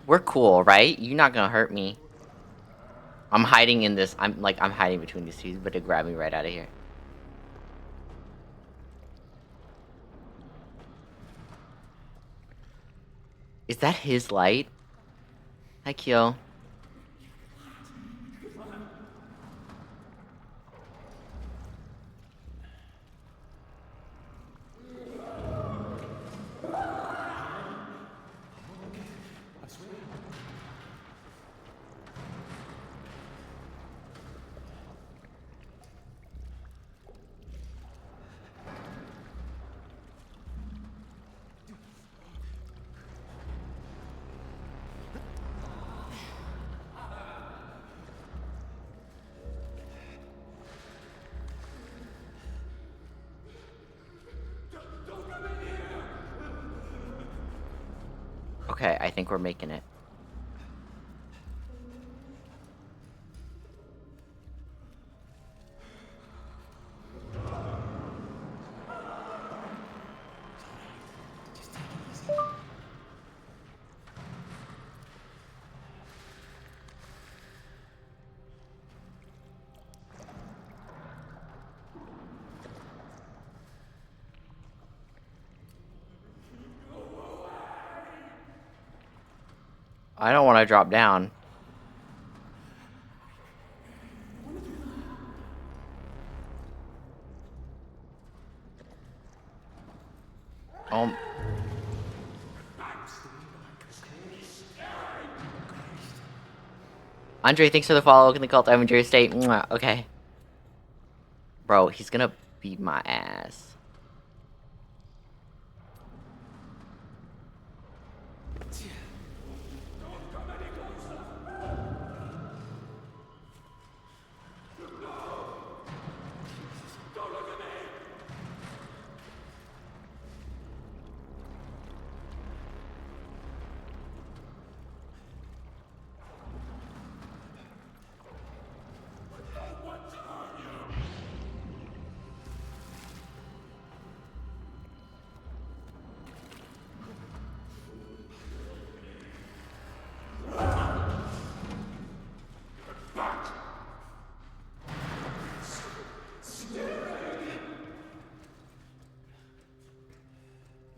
B: We're cool, right? You're not gonna hurt me. I'm hiding in this. I'm hiding between these two, but to grab me right out of here. Is that his light? Hi, Kyo. Okay, I think we're making it. I don't want to drop down. Andre, thanks for the follow. Welcome to the cult. I'm in Jersey State. Mwah. Okay. Bro, he's gonna beat my ass.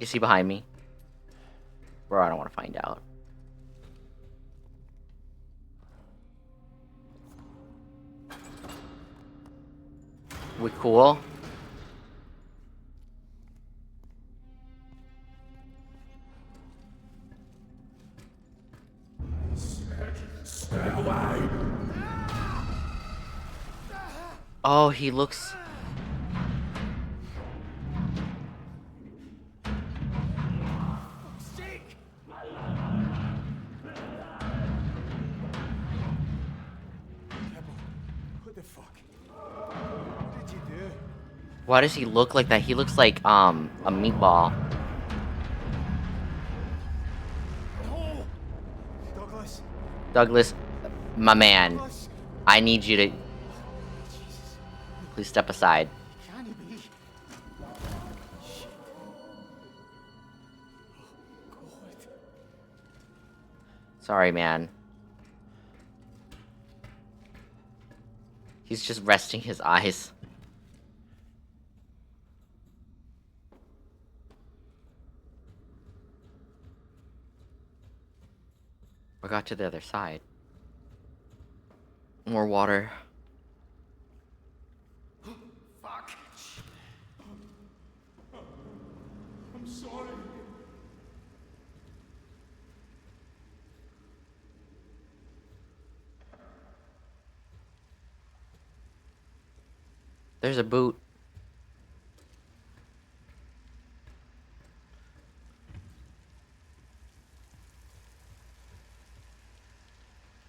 B: Is he behind me? Bro, I don't want to find out. We cool?
G: Stay away!
B: Oh, he looks...
H: What the fuck? What did you do?
B: Why does he look like that? He looks like, a meatball.
H: No! Douglas!
B: Douglas, my man. I need you to... Please step aside.
H: Can he be? Shit. Oh, God.
B: Sorry, man. He's just resting his eyes. We got to the other side. More water.
H: Fuck! I'm sorry.
B: There's a boot.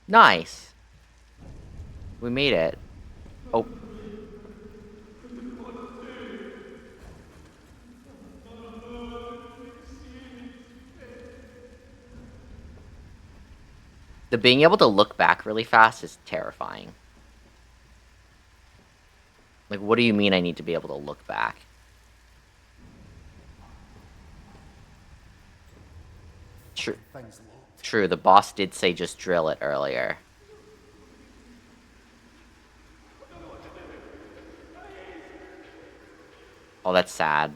B: Nice. We made it. Oh. The being able to look back really fast is terrifying. Like, what do you mean I need to be able to look back? True. True, the boss did say just drill it earlier. Oh, that's sad.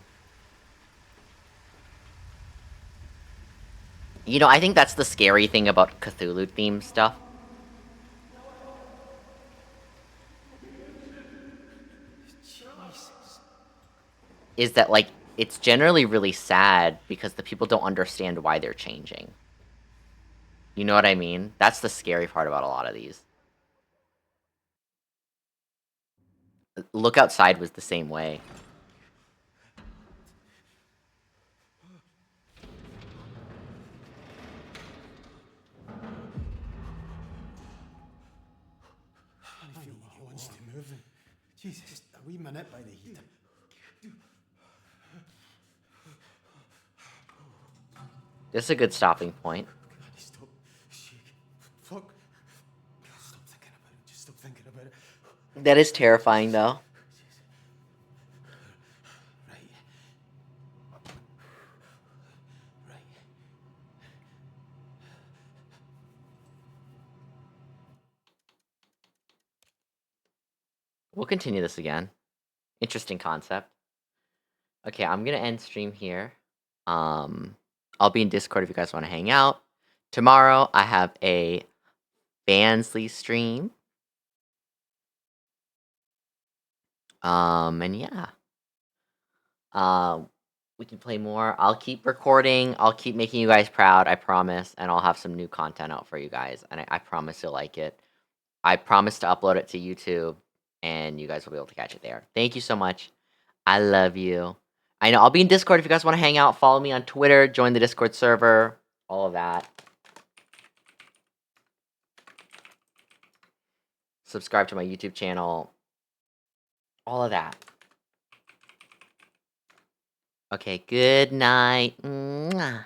B: You know, I think that's the scary thing about Cthulhu-themed stuff.
H: Jesus.
B: Is that, like, it's generally really sad because the people don't understand why they're changing. You know what I mean? That's the scary part about a lot of these. Look Outside was the same way.
H: I feel he wants to move. Jesus, just a wee minute by the heat.
B: This is a good stopping point.
H: Stop. Shake. Fuck. Stop thinking about it. Just stop thinking about it.
B: That is terrifying, though.
H: Right. Right.
B: We'll continue this again. Interesting concept. Okay, I'm gonna end stream here. I'll be in Discord if you guys want to hang out. Tomorrow I have a Bansley stream. And yeah. We can play more. I'll keep recording. I'll keep making you guys proud, I promise. And I'll have some new content out for you guys. And I promise you'll like it. I promise to upload it to YouTube. And you guys will be able to catch it there. Thank you so much. I love you. I know, I'll be in Discord if you guys want to hang out. Follow me on Twitter. Join the Discord server. All of that. Subscribe to my YouTube channel. All of that. Okay, good night. Mwah.